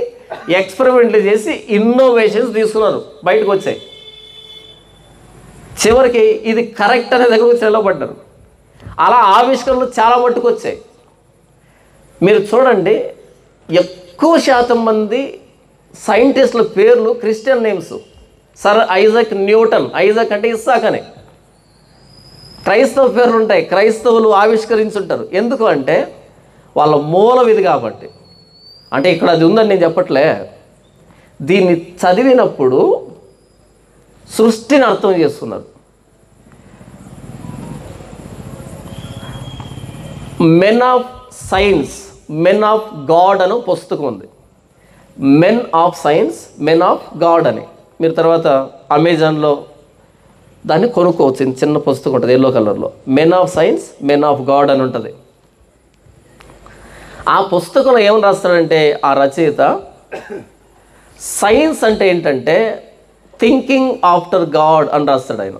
ఎక్స్పెరిమెంట్లు చేసి ఇన్నోవేషన్స్ తీసుకున్నారు, బయటకు వచ్చాయి. చివరికి ఇది కరెక్ట్ అనే దగ్గర వచ్చి నిలబడ్డారు. అలా ఆవిష్కరణలు చాలా మట్టుకు వచ్చాయి. మీరు చూడండి, ఎక్కువ శాతం మంది సైంటిస్టుల పేర్లు Christian names. Sir Isaac Newton, Isaac అంటే ఇస్సాక్ అని. క్రైస్తవ పేర్లు ఉంటాయి, క్రైస్తవులు ఆవిష్కరించుంటారు. ఎందుకు అంటే వాళ్ళ మూలం ఇది కాబట్టి. అంటే ఇక్కడ అది ఉందని నేను చెప్పట్లే, దీన్ని చదివినప్పుడు సృష్టిని అర్థం చేసుకున్నారు. Men of science, men of God అని పుస్తకం ఉంది. Men of science, men of God అని. మీరు తర్వాత అమెజాన్లో దాన్ని కొనుక్కోవచ్చు, చిన్న పుస్తకం ఉంటుంది ఎల్లో కలర్లో, men of science, men of God అని ఉంటుంది. ఆ పుస్తకంలో ఏమని రాస్తాడంటే ఆ రచయిత, సైన్స్ అంటే ఏంటంటే థింకింగ్ ఆఫ్టర్ గాడ్ అని రాస్తాడు ఆయన.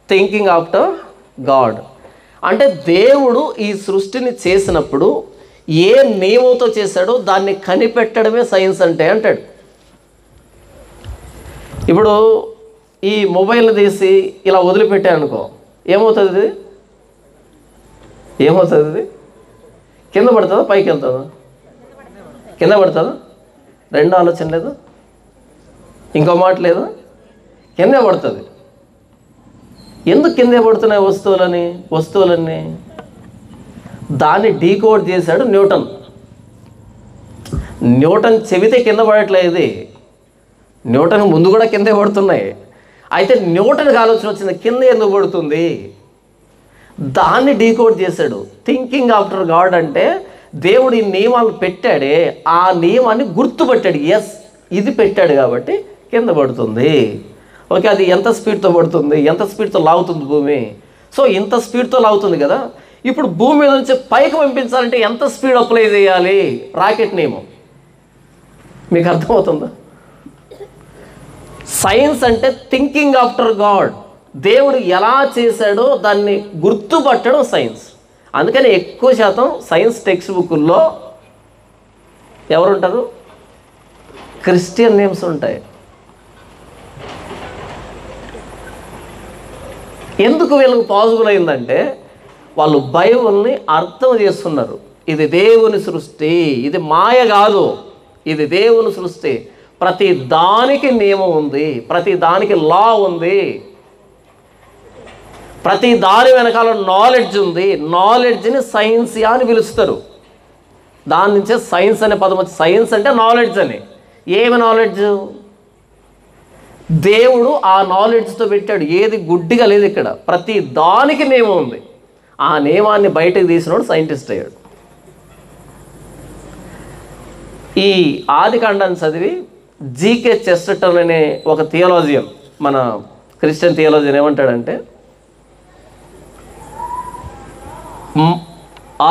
థింకింగ్ ఆఫ్టర్ గాడ్ అంటే దేవుడు ఈ సృష్టిని చేసినప్పుడు ఏ నియమంతో చేశాడో దాన్ని కనిపెట్టడమే సైన్స్ అంటే అంటాడు. ఇప్పుడు ఈ మొబైల్ని తీసి ఇలా వదిలిపెట్టానుకో, ఏమవుతుంది? ఏమవుతుంది? కింద పడుతుందా, పైకి వెళ్తుందా? కింద పడుతుందా? రెండో ఆలోచన లేదు, ఇంకో మాట లేదు, కిందే పడుతుంది. ఎందుకు కింద పడుతున్నాయి వస్తువులన్నీ? దాన్ని డీకోడ్ చేశాడు న్యూటన్. న్యూటన్ చెబితే కింద పడట్లేదు, న్యూటన్ ముందు కూడా కిందే పడుతున్నాయి. అయితే న్యూటన్కి ఆలోచన వచ్చింది, కింద ఎందుకు పడుతుంది, దాన్ని డీకోడ్ చేశాడు. థింకింగ్ ఆఫ్టర్ గాడ్ అంటే దేవుడు ఈ నియమాలు పెట్టాడే, ఆ నియమాన్ని గుర్తుపట్టాడు. ఎస్, ఇది పెట్టాడు కాబట్టి కింద పడుతుంది. ఓకే, అది ఎంత స్పీడ్తో పడుతుంది, ఎంత స్పీడ్తో లాగుతుంది భూమి? సో ఇంత స్పీడ్తో లాగుతుంది కదా, ఇప్పుడు భూమి మీద నుంచి పైకి పంపించాలంటే ఎంత స్పీడ్ అప్లై చేయాలి? రాకెట్ నియమం. మీకు అర్థమవుతుందా? సైన్స్ అంటే థింకింగ్ ఆఫ్టర్ గాడ్. దేవుడు ఎలా చేశాడో దాన్ని గుర్తుపట్టడం సైన్స్. అందుకని ఎక్కువ శాతం సైన్స్ టెక్స్ట్ బుక్కుల్లో ఎవరుంటారు? క్రిస్టియన్ నేమ్స్ ఉంటాయి. ఎందుకు వీళ్ళకి పాసిబుల్ అయిందంటే వాళ్ళు బైబిల్ని అర్థం చేస్తున్నారు. ఇది దేవుని సృష్టి, ఇది మాయ కాదు, ఇది దేవుని సృష్టి. ప్రతి దానికి నియమం ఉంది, ప్రతి దానికి లా ఉంది, ప్రతి దాని వెనకాల నాలెడ్జ్ ఉంది. నాలెడ్జ్ని సైన్స్ అని పిలుస్తారు. దాని నుంచే సైన్స్ అనే పదం వచ్చి, సైన్స్ అంటే నాలెడ్జ్ అని. ఏమి నాలెడ్జ్? దేవుడు ఆ నాలెడ్జ్తో పెట్టాడు. ఏది గుడ్డిగా లేదు ఇక్కడ, ప్రతి దానికి నియమం ఉంది. ఆ నియమాన్ని బయటకు తీసినోడు సైంటిస్ట్ అయ్యాడు. ఈ ఆదికాండాన్ని చదివి జీకే చెస్టర్టన్ అనే ఒక థియాలజియన్, మన క్రిస్టియన్ థియాలజియన్ ఏమంటాడంటే,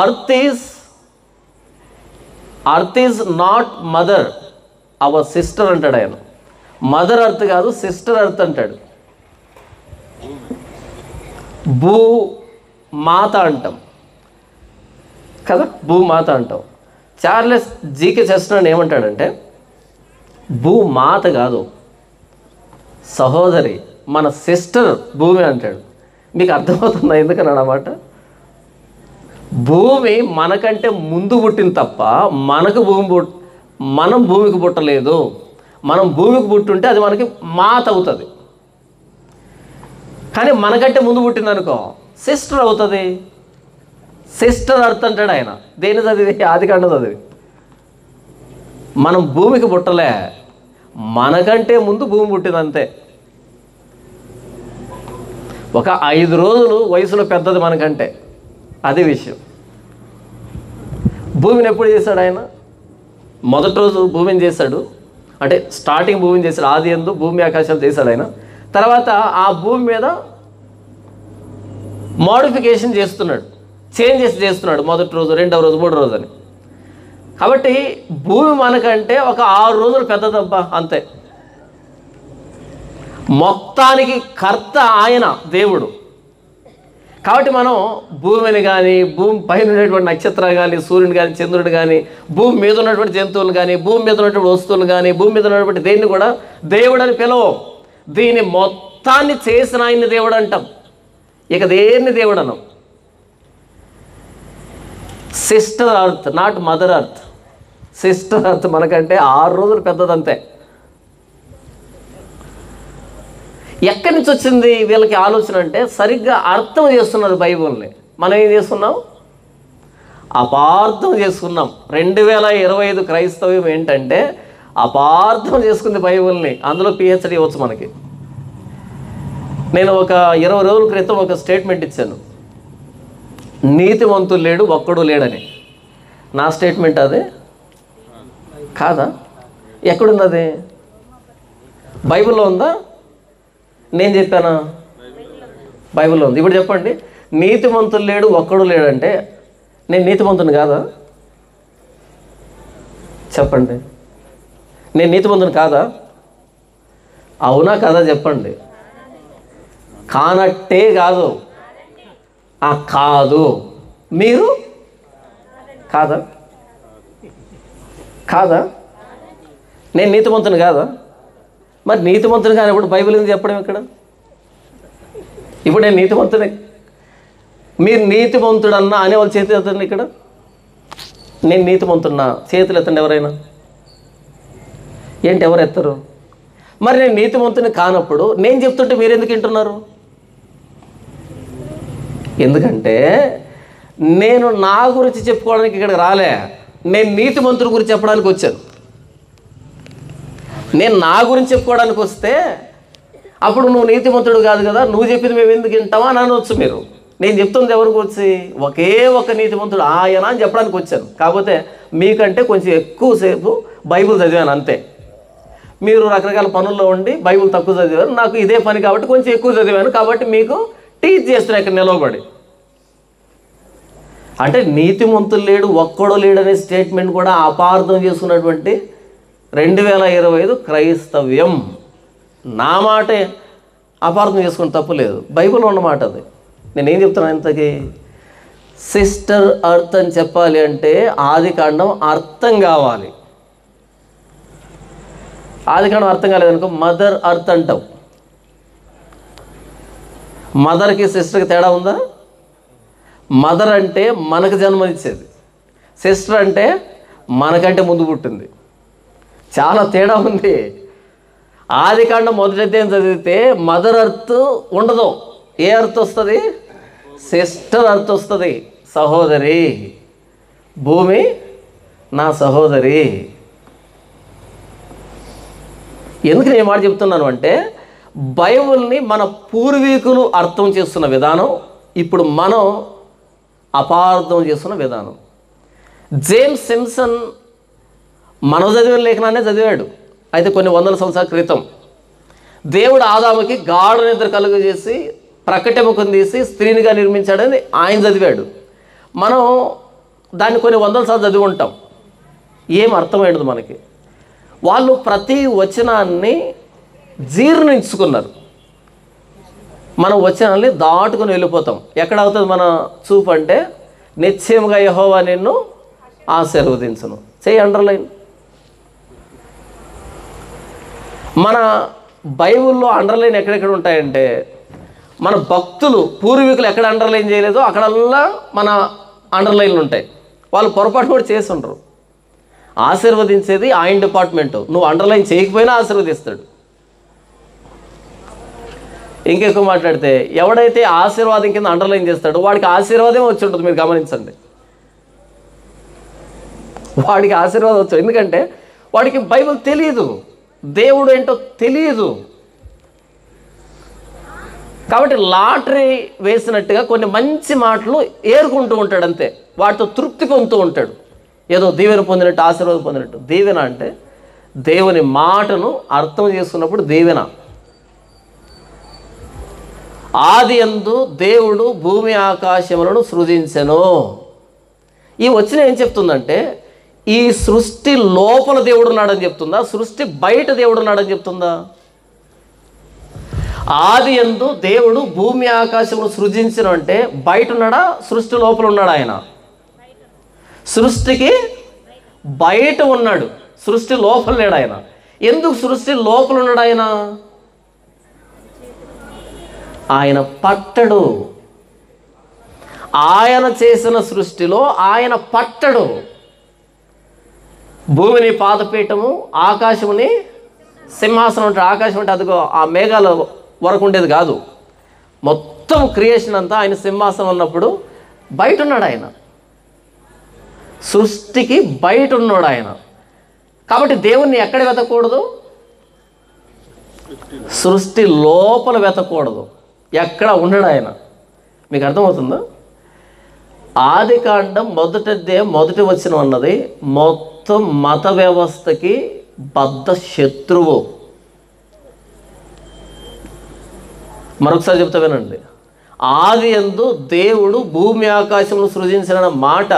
earth is not mother, hour sister అంటాడు ఆయన. మదర్ అర్త్ కాదు, సిస్టర్ అర్త్ అంటాడు. భూ మాత అంటాం కదా, భూమాత అంటాం. చార్లెస్ జీకే చెస్టర్టన్ ఏమంటాడంటే, భూమాత కాదు, సహోదరి, మన సిస్టర్ భూమి అంటాడు. మీకు అర్థమవుతుందా ఎందుకని అన్నమాట? భూమి మనకంటే ముందు పుట్టింది తప్ప మనం భూమికి పుట్టలేదు. మనం భూమికి పుట్టుంటే అది మనకి మాత అవుతుంది. కానీ మనకంటే ముందు పుట్టింది అనుకో, సిస్టర్ అవుతుంది. సిస్టర్ అర్త్ అంటాడు ఆయన. దేని చదివి? ఆదికాండం చదివి. మనం భూమికి పుట్టలే, మనకంటే ముందు భూమి పుట్టింది అంతే. ఒక 5 రోజులు వయసులో పెద్దది మనకంటే, అది విషయం. భూమిని ఎప్పుడు చేశాడు ఆయన? మొదటి రోజు భూమిని చేశాడు, అంటే స్టార్టింగ్ భూమిని చేశాడు. ఆది యందు భూమి ఆకాశాలు చేశాడు ఆయన. తర్వాత ఆ భూమి మీద మోడిఫికేషన్ చేస్తున్నాడు, చేంజెస్ చేస్తున్నాడు. మొదటి రోజు, రెండవ రోజు, మూడో రోజు అని. కాబట్టి భూమి మనకంటే ఒక 6 రోజులు పెద్దదబ్బా అంతే. మొత్తానికి కర్త ఆయన దేవుడు. కాబట్టి మనం భూమిని కానీ, భూమి పైన ఉన్నటువంటి నక్షత్రాలు కానీ, సూర్యుని కానీ, చంద్రుడు కానీ, భూమి మీద ఉన్నటువంటి జంతువులు కానీ, భూమి మీద ఉన్నటువంటి వస్తువులు కానీ, భూమి మీద ఉన్నటువంటి దేన్ని కూడా దేవుడు అని పిలవం. దీని మొత్తాన్ని చేసిన ఆయన్ని దేవుడు అంటాం. ఇక దేన్ని దేవుడు అనం. Sister earth, not mother earth. Sister earth మనకంటే 6 రోజులు పెద్దదంతే. ఎక్కడి నుంచి వచ్చింది వీళ్ళకి ఆలోచన అంటే, సరిగ్గా అర్థం చేస్తున్నారు బైబిల్ని. మనం ఏం చేస్తున్నాం? అపార్థం చేసుకున్నాం. 2025 క్రైస్తవ్యం ఏంటంటే అపార్థం చేసుకుంది బైబిల్ని. అందులో పిహెచ్డి ఇవ్వచ్చు మనకి. నేను ఒక 20 రోజుల క్రితం ఒక స్టేట్మెంట్ ఇచ్చాను, నీతిమంతుడు లేడు, ఒక్కడు లేడని. నా స్టేట్మెంట్ అదే కాదా? ఎక్కడుంది అది? బైబిల్లో ఉందా? నేను చెప్పానా? బైబిల్లో ఉంది. ఇప్పుడు చెప్పండి, నీతిమంతుడు లేడు, ఒక్కడు లేడంటే నేను నీతిమంతుని కాదా? చెప్పండి, నేను నీతిమంతుని కాదా? అవునా కాదా చెప్పండి. కానట్టే కాదు, కాదు. మీరు కాదా? కాదా? నేను నీతిమంతుని కాదా? మరి నీతిమంతుని కానీ ఇప్పుడు బైబిల్ ఎందుకు చెప్పడం ఇక్కడ? ఇప్పుడు నేను నీతిమంతుని, మీరు నీతిమంతుడన్నా అనేవాళ్ళు చేతులు ఎత్తండి. ఇక్కడ నేను నీతిమంతున్నా చేతులు ఎత్తండి ఎవరైనా. ఏంటి ఎవరు ఎత్తరు? మరి నేను నీతిమంతుని కానప్పుడు నేను చెప్తుంటే మీరు ఎందుకు వింటున్నారు? ఎందుకంటే నేను నా గురించి చెప్పుకోవడానికి ఇక్కడికి రాలే, నేను నీతిమంతుడి గురించి చెప్పడానికి వచ్చాను. నేను నా గురించి చెప్పుకోవడానికి వస్తే అప్పుడు నువ్వు నీతిమంతుడు కాదు కదా, నువ్వు చెప్పింది మేము ఎందుకు వింటామా అని అనవచ్చు మీరు. నేను చెప్తుంది ఎవరికి వచ్చి ఒకే ఒక నీతిమంతుడు ఆయన అని చెప్పడానికి వచ్చాను. కాకపోతే మీకంటే కొంచెం ఎక్కువసేపు బైబిల్ చదివాను అంతే. మీరు రకరకాల పనుల్లో ఉండి బైబిల్ తక్కువ చదివారు, నాకు ఇదే పని కాబట్టి కొంచెం ఎక్కువ చదివాను, కాబట్టి మీకు టీచ్ చేస్తున్నాను ఇక్కడ నిలవబడి. అంటే నీతిమంతులు లేడు, ఒక్కడో లేడు అనే స్టేట్మెంట్ కూడా అపార్థం చేసుకున్నటువంటి 2025 క్రైస్తవ్యం. నా మాటే అపార్థం చేసుకుని తప్పులేదు, బైబిల్లో ఉన్నమాట అది. నేనేం చెప్తున్నాను ఇంతకీ, సిస్టర్ అర్త్ అని చెప్పాలి అంటే ఆదికాండం అర్థం కావాలి. ఆదికాండం అర్థం కాలేదనుకో మదర్ అర్త్ అంటావు. మదర్కి సిస్టర్కి తేడా ఉందా? మదర్ అంటే మనకు జన్మనిచ్చేది, సిస్టర్ అంటే మనకంటే ముందు పుట్టింది. చాలా తేడా ఉంది. ఆదికాండం మొదటి అధ్యాయం చదివితే మదర్ అర్త్ ఉండదు. ఏ అర్త్ వస్తుంది? సిస్టర్ అర్త్ వస్తుంది. సహోదరి, భూమి నా సహోదరి. ఎందుకు నేను మాట చెప్తున్నాను అంటే, బైబిల్ని మన పూర్వీకులు అర్థం చేస్తున్న విధానం ఇప్పుడు మనం అపార్థం చేస్తున్న విధానం. జేమ్స్ సింప్సన్ మనం చదివిన లేఖనాన్ని చదివాడు. అయితే కొన్ని వందల సంవత్సరాల క్రితం దేవుడు ఆదాముకి గాఢ నిద్ర కలుగజేసి ప్రకటెముకను తీసి స్త్రీనిగా నిర్మించాడని ఆయన చదివాడు. మనం దాన్ని కొన్ని వందల సార్లు చదివి ఉంటాం, ఏం అర్థమైనది మనకి. వాళ్ళు ప్రతి వచనాన్ని జీర్ణించుకున్నారు. మనం వచనాన్ని దాటుకుని వెళ్ళిపోతాం. ఎక్కడ అవుతుంది మన చూపు అంటే, నిశ్చయముగా యెహోవా నిన్ను ఆశీర్వదించును. చెయ్యి అండర్లైన్. మన బైబిల్లో అండర్లైన్ ఎక్కడెక్కడ ఉంటాయంటే, మన భక్తులు పూర్వీకులు ఎక్కడ అండర్లైన్ చేయలేదో అక్కడల్లా మన అండర్లైన్లు ఉంటాయి. వాళ్ళు పొరపాటు కూడా చేసి ఉండరు. ఆశీర్వదించేది ఆయన డిపార్ట్మెంట్. నువ్వు అండర్లైన్ చేయకపోయినా ఆశీర్వదిస్తాడు. ఇంకెక్కువ మాట్లాడితే, ఎవడైతే ఆశీర్వాదం కింద అండర్లైన్ చేస్తాడో వాడికి ఆశీర్వాదం వచ్చి ఉంటుంది. మీరు గమనించండి, వాడికి ఆశీర్వాదం వచ్చు. ఎందుకంటే వాడికి బైబిల్ తెలియదు, దేవుడు ఏంటో తెలియదు. కాబట్టి లాటరీ వేసినట్టుగా కొన్ని మంచి మాటలు ఏరుకుంటూ ఉంటాడు అంతే. వాటితో తృప్తి పొందుతూ ఉంటాడు. ఏదో దీవెన పొందినట్టు, ఆశీర్వాదం పొందినట్టు. దీవెన అంటే దేవుని మాటను అర్థం చేసుకున్నప్పుడు దీవెన. ఆది యందు దేవుడు భూమి ఆకాశములను సృజించెను. ఈ వచ్చిన ఏం చెప్తుందంటే, ఈ సృష్టి లోపల దేవుడు ఉన్నాడని చెప్తుందా, సృష్టి బయట దేవుడు ఉన్నాడని చెప్తుందా? ఆది యందు దేవుడు భూమి ఆకాశములు సృజించిన అంటే బయట ఉన్నాడా, సృష్టి లోపల ఉన్నాడు? ఆయన సృష్టికి బయట ఉన్నాడు, సృష్టి లోపల లేడు ఆయన. ఎందుకు సృష్టి లోపల ఉన్నాడు ఆయన? ఆయన పట్టడు. ఆయన చేసిన సృష్టిలో ఆయన పట్టడు. భూమిని పాదపీఠము, ఆకాశముని సింహాసనం అంటే, ఆకాశం అంటే అదిగో ఆ మేఘాల వరకు ఉండేది కాదు. మొత్తం క్రియేషన్ అంతా ఆయన సింహాసనం ఉన్నప్పుడు బయట ఉన్నాడు ఆయన. సృష్టికి బయట ఉన్నాడు ఆయన. కాబట్టి దేవుణ్ణి ఎక్కడ వెతకూడదు? సృష్టి లోపల వెతకూడదు. ఎక్కడ ఉండడు ఆయన. మీకు అర్థమవుతుందా? ఆదికాండం మొదటి వచనం అన్నది మొత్తం మత వ్యవస్థకి బద్ధ శత్రువు. మరొకసారి చెప్తా వినండి. ఆది యందు దేవుడు భూమి ఆకాశమును సృజించిన మాట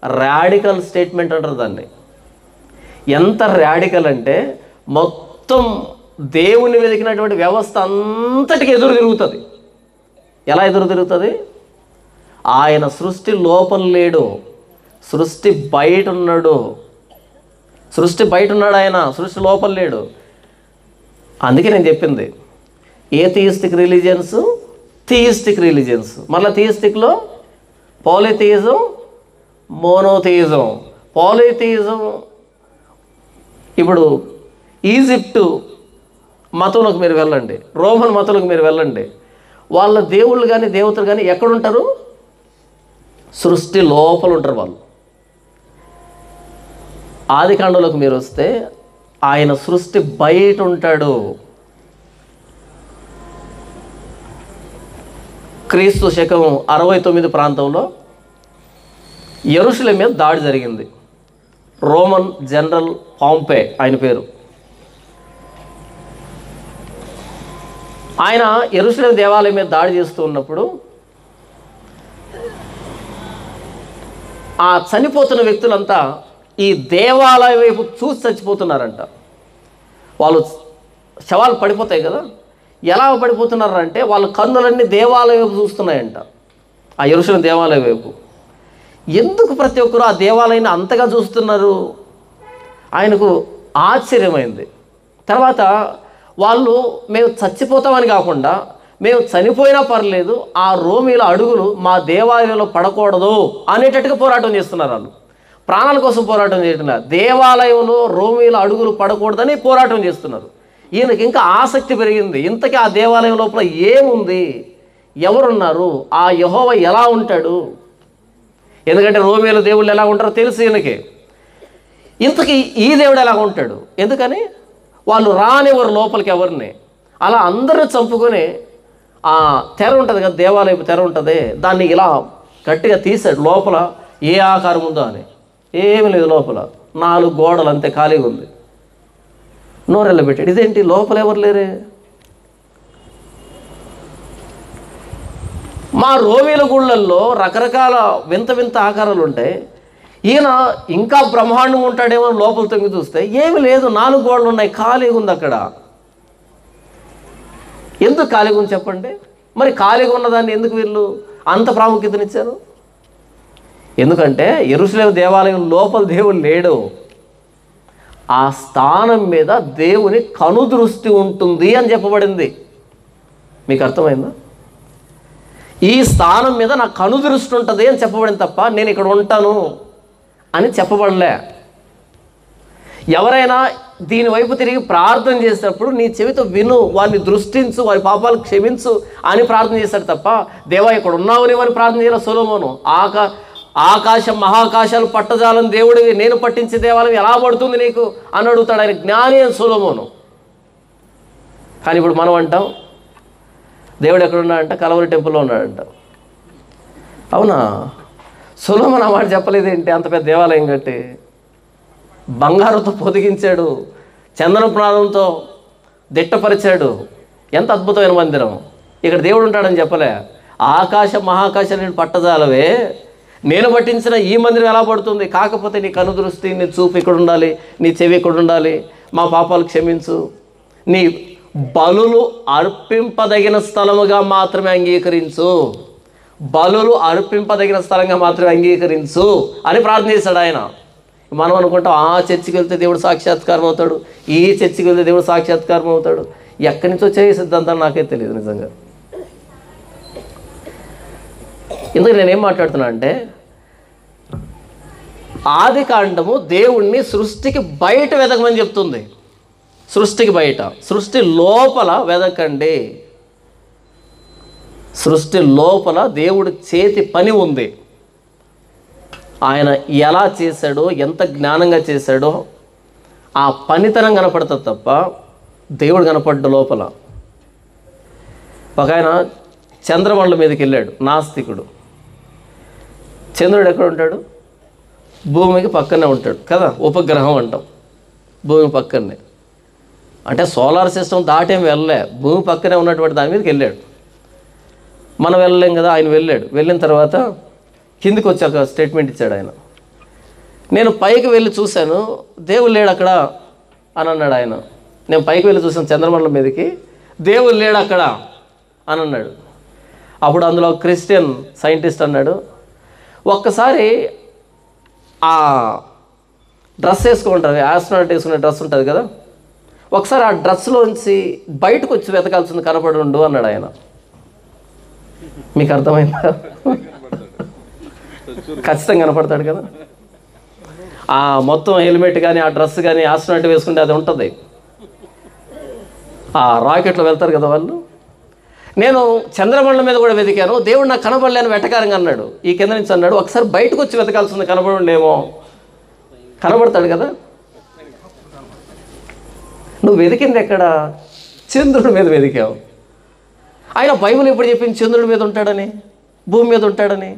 రాడికల్ స్టేట్మెంట్ అంటారు దాన్ని. ఎంత రాడికల్ అంటే, మొత్తం దేవుని వెతికినటువంటి వ్యవస్థ అంతటికి ఎదురు తిరుగుతుంది. ఎలా ఎదురు తిరుగుతుంది? ఆయన సృష్టి లోపల లేడు, సృష్టి బయట ఉన్నాడు. సృష్టి బయట ఉన్నాడు ఆయన, సృష్టి లోపల లేడు. అందుకే నేను చెప్పింది, ఏథియిస్టిక్ రిలీజియన్స్, థియిస్టిక్ రిలీజియన్స్. మళ్ళీ థియిస్టిక్లో పాలిథియిజం, మోనోథియిజం. పాలిథియిజం ఇప్పుడు ఈజిప్టు మతంలోకి మీరు వెళ్ళండి, రోమన్ మతంలోకి మీరు వెళ్ళండి. వాళ్ళ దేవుళ్ళు కానీ దేవతలు కానీ ఎక్కడుంటారు? సృష్టి లోపల ఉంటారు వాళ్ళు. ఆదికాండంలోకి మీరు వస్తే ఆయన సృష్టి బయట ఉంటాడు. క్రీస్తు శకం 69 ప్రాంతంలో యెరూషలేము మీద దాడి జరిగింది. రోమన్ జనరల్ పాంపే ఆయన పేరు. ఆయన యెరూషలేము దేవాలయం మీద దాడి చేస్తూ ఉన్నప్పుడు ఆ చనిపోతున్న వ్యక్తులంతా ఈ దేవాలయం వైపు చూసి చచ్చిపోతున్నారంట. వాళ్ళు శవాలు పడిపోతాయి కదా, ఎలా పడిపోతున్నారంటే వాళ్ళ కన్నులన్నీ దేవాలయం వైపు చూస్తున్నాయంట, ఆ యెరూషలేము దేవాలయం వైపు. ఎందుకు ప్రతి ఒక్కరు ఆ దేవాలయాన్ని అంతగా చూస్తున్నారు? ఆయనకు ఆశ్చర్యమైంది. తర్వాత వాళ్ళు మేము చచ్చిపోతామని కాకుండా మేము చనిపోయినా పర్లేదు, ఆ రోమీల అడుగులు మా దేవాలయంలో పడకూడదు అనేటట్టుగా పోరాటం చేస్తున్నారు. వాళ్ళు ప్రాణాల కోసం పోరాటం చేయట్లేదు, దేవాలయంలో రోమీల అడుగులు పడకూడదని పోరాటం చేస్తున్నారు. ఈయనకి ఇంకా ఆసక్తి పెరిగింది. ఇంతకీ ఆ దేవాలయం లోపల ఏముంది, ఎవరున్నారు, ఆ యెహోవా ఎలా ఉంటాడు? ఎందుకంటే రోమీల దేవుళ్ళు ఎలా ఉంటారో తెలుసు ఈయనకి. ఇంతకీ ఈ దేవుడు ఎలా ఉంటాడు? ఎందుకని వాళ్ళు రానివ్వరు లోపలికి ఎవరిని. అలా అందరూ చంపుకొని ఆ తెర ఉంటుంది కదా, దేవాలయం తెర ఉంటుంది, దాన్ని ఇలా గట్టిగా తీసాడు. లోపల ఏ ఆకారం ఉందో అని ఏమీ లేదు, లోపల 4 గోడలు అంతే, ఖాళీగా ఉంది. నోరెళ్ళ పెట్టాడు. ఇదేంటి, లోపల ఎవరు లేరే? మా రోమీల గుళ్ళల్లో రకరకాల వింత వింత ఆకారాలు ఉంటాయి, ఈయన ఇంకా బ్రహ్మాండంగా ఉంటాడేమో లోపల తొంగి చూస్తే ఏమి లేదు, 4 గోడలు ఉన్నాయి, ఖాళీగా ఉంది అక్కడ. ఎందుకు ఖాళీగా ఉంది చెప్పండి? మరి ఖాళీగా ఉన్నదాన్ని ఎందుకు వీళ్ళు అంత ప్రాముఖ్యతనిచ్చారు? ఎందుకంటే యెరూషలేము దేవాలయం లోపల దేవుడు లేడు. ఆ స్థానం మీద దేవుని కనుదృష్టి ఉంటుంది అని చెప్పబడింది. మీకు అర్థమైందా? ఈ స్థానం మీద నా కనుదృష్టి ఉంటుంది అని చెప్పబడింది తప్ప నేను ఇక్కడ ఉంటాను అని చెప్పబడలే. ఎవరైనా దీనివైపు తిరిగి ప్రార్థన చేసేటప్పుడు నీ చెవితో విను, వారిని దృష్టించు, వారి పాపాలు క్షమించు అని ప్రార్థన చేశాడు తప్ప దేవా ఇక్కడ ఉన్నావు అని ప్రార్థన చేయాలి. సొలొమోను ఆకాశం మహాకాశాలు పట్టజాలని దేవుడివి, నేను పట్టించే దేవాలయం ఎలా పడుతుంది నీకు అని అడుగుతాడు. ఆయన జ్ఞాని అని సొలొమోను. కానీ ఇప్పుడు మనం అంటాం దేవుడు ఎక్కడున్నాడంట, కలవరి టెంపుల్లో ఉన్నాడంట. అవునా? సొలొమోను ఆ మాట చెప్పలేదేంటి? అంత పెద్ద దేవాలయం కట్టి బంగారుతో పొదిగించాడు, చందనప్రాణంతో దిట్టపరిచాడు, ఎంత అద్భుతమైన మందిరం. ఇక్కడ దేవుడు ఉంటాడని చెప్పలే. ఆకాశం మహాకాశాలు నేను పట్టజాలవే, నేను పట్టించిన ఈ మందిరం ఎలా పడుతుంది? కాకపోతే నీ కనుదృష్టి, నీ చూపు ఇక్కడ ఉండాలి, నీ చెవి ఇక్కడ ఉండాలి, మా పాపాలు క్షమించు, నీ బలులు అర్పింపదగిన స్థలముగా మాత్రమే అంగీకరించు, బలులు అర్పింపదగిన స్థలంగా మాత్రమే అంగీకరించు అని ప్రార్థన చేశాడు ఆయన. మనం అనుకుంటాం ఆ చర్చికి వెళ్తే దేవుడు సాక్షాత్కారం అవుతాడు, ఈ చర్చికి వెళ్తే దేవుడు సాక్షాత్కారం అవుతాడు. ఎక్కడి నుంచి వచ్చే సిద్ధాంతాలు నాకే తెలియదు నిజంగా. ఇందుకు నేనేం మాట్లాడుతున్నా అంటే, ఆది కాండము దేవుణ్ణి సృష్టికి బయట వెతకమని చెప్తుంది. సృష్టికి బయట, సృష్టి లోపల వెతకండి. సృష్టి లోపల దేవుడి చేతి పని ఉంది. ఆయన ఎలా చేశాడో, ఎంత జ్ఞానంగా చేశాడో ఆ పనితనం కనపడుతుంది తప్ప దేవుడు కనపడ్డ లోపల. ఒక ఆయన చంద్రమండలం మీదకి వెళ్ళాడు, నాస్తికుడు. చంద్రుడు ఎక్కడ ఉంటాడు? భూమికి పక్కనే ఉంటాడు కదా, ఉపగ్రహం అంటాం. భూమి పక్కనే అంటే సోలార్ సిస్టమ్ దాటేం వెళ్ళలే, భూమి పక్కనే ఉన్నటువంటి దాని మీదకి వెళ్ళాడు. మనం వెళ్ళలేం కదా, ఆయన వెళ్ళాడు. వెళ్ళిన తర్వాత కిందికి వచ్చాక స్టేట్మెంట్ ఇచ్చాడు ఆయన. నేను పైకి వెళ్ళి చూశాను, దేవుడు లేడు అక్కడ అని అన్నాడు ఆయన. నేను పైకి వెళ్ళి చూసాను చంద్రమండలం మీదకి, దేవుడు లేడు అక్కడ అని అన్నాడు. అప్పుడు అందులో క్రిస్టియన్ సైంటిస్ట్ అన్నాడు, ఒక్కసారి ఆ డ్రెస్ వేసుకుంటారు, ఆస్ట్రోనాట్ వేసుకునే డ్రెస్ ఉంటుంది కదా, ఒకసారి ఆ డ్రెస్లోంచి బయటకు వచ్చి వెతకాల్సింది, కనపడి ఉండు అన్నాడు ఆయన. మీకు అర్థమైందా? ఖచ్చితంగా కనపడతాడు కదా. ఆ మొత్తం హెల్మెట్ కానీ, ఆ డ్రెస్ కానీ ఆస్ట్రోనాట్ వేసుకుంటే అది ఉంటుంది. ఆ రాకెట్లో వెళ్తారు కదా వాళ్ళు. నేను చంద్రమండలం మీద కూడా వెతికాను, దేవుడు నాకు కనబడలేని వెటకారంగా అన్నాడు. ఈ కింద నుంచి అన్నాడు, ఒకసారి బయటకు వచ్చి వెతకాల్సింది, కనబడుండేమో. కనబడతాడు కదా. నువ్వు వెతికింది ఎక్కడ? చంద్రుడి మీద వెతికావు. ఆయన బైబిల్ ఎప్పుడు చెప్పింది చంద్రుడి మీద ఉంటాడని, భూమి మీద ఉంటాడని?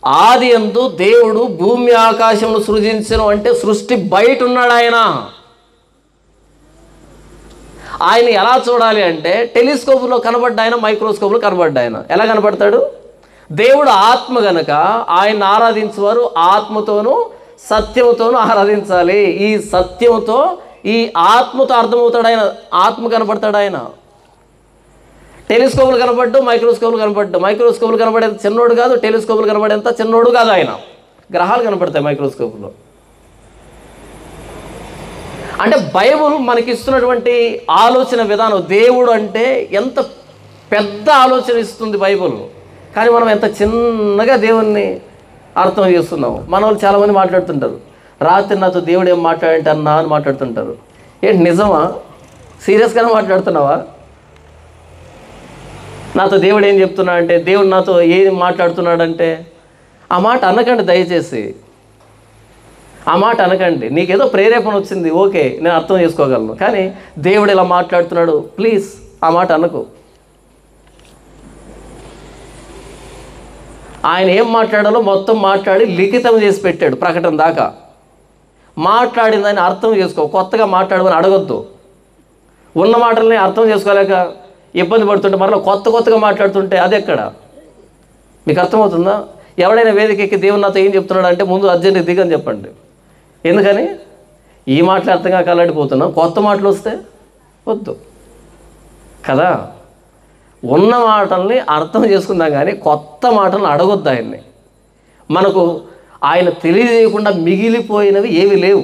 ఆది యందు దేవుడు భూమి ఆకాశమును సృజించను అంటే సృష్టి బయట ఉన్నాడు ఆయన. ఆయన ఎలా చూడాలి అంటే టెలిస్కోప్లో కనబడ్డ ఆయన, మైక్రోస్కోప్లో కనబడ్డ ఆయన. ఎలా కనబడతాడు? దేవుడు ఆత్మ గనక ఆయన ఆరాధించేవారు ఆత్మతోనూ సత్యముతోనూ ఆరాధించాలి. ఈ సత్యముతో, ఈ ఆత్మతో అర్థమవుతాడు ఆయన, ఆత్మ కనబడతాడు ఆయన. టెలిస్కోపులు కనబడ్డు, మైక్రోస్కోపులు కనబడ్డు. మైక్రోస్కోపులు కనబడేంత చిన్నోడు కాదు, టెలిస్కోపులు కనబడేంత చిన్నోడు కాదు ఆయన. గ్రహాలు కనబడతాయి మైక్రోస్కోపులో. అంటే బైబుల్ మనకిస్తున్నటువంటి ఆలోచన విధానం, దేవుడు అంటే ఎంత పెద్ద ఆలోచన ఇస్తుంది బైబుల్. కానీ మనం ఎంత చిన్నగా దేవుణ్ణి అర్థం చేస్తున్నాం. మన వాళ్ళు చాలామంది మాట్లాడుతుంటారు, రాత్రి నాతో దేవుడు ఏం మాట్లాడంటే అన్నా అని మాట్లాడుతుంటారు. ఏంటి నిజమా? సీరియస్గానే మాట్లాడుతున్నావా? నాతో దేవుడు ఏం చెప్తున్నా అంటే, దేవుడు నాతో ఏం మాట్లాడుతున్నాడంటే, ఆ మాట అనకండి దయచేసి. ఆ మాట అనకండి. నీకేదో ప్రేరేపణ వచ్చింది, ఓకే, నేను అర్థం చేసుకోగలను. కానీ దేవుడు ఇలా మాట్లాడుతున్నాడు, ప్లీజ్ ఆ మాట అనకు. ఆయన ఏం మాట్లాడాలో మొత్తం మాట్లాడి లిఖితం చేసి పెట్టాడు ప్రకటన దాకా. మాట్లాడిందని అర్థం చేసుకో, కొత్తగా మాట్లాడమని అడగొద్దు. ఉన్న మాటల్ని అర్థం చేసుకోలేక ఇబ్బంది పడుతుంటే మరలా కొత్తగా మాట్లాడుతుంటే అది ఎక్కడ? మీకు అర్థమవుతుందా? ఎవడైనా వేదిక ఎక్కి దేవుడు నాతో ఏం చెప్తున్నాడు అంటే ముందు అర్జెంట్ దిగని చెప్పండి. ఎందుకని? ఈ మాటలు అర్థం కాక అల్లాడిపోతున్నాం, కొత్త మాటలు వస్తే వద్దు కదా. ఉన్న మాటల్ని అర్థం చేసుకుందాం కానీ కొత్త మాటలను అడగొద్దు ఆయన్ని. మనకు ఆయన తెలియజేయకుండా మిగిలిపోయినవి ఏవి లేవు.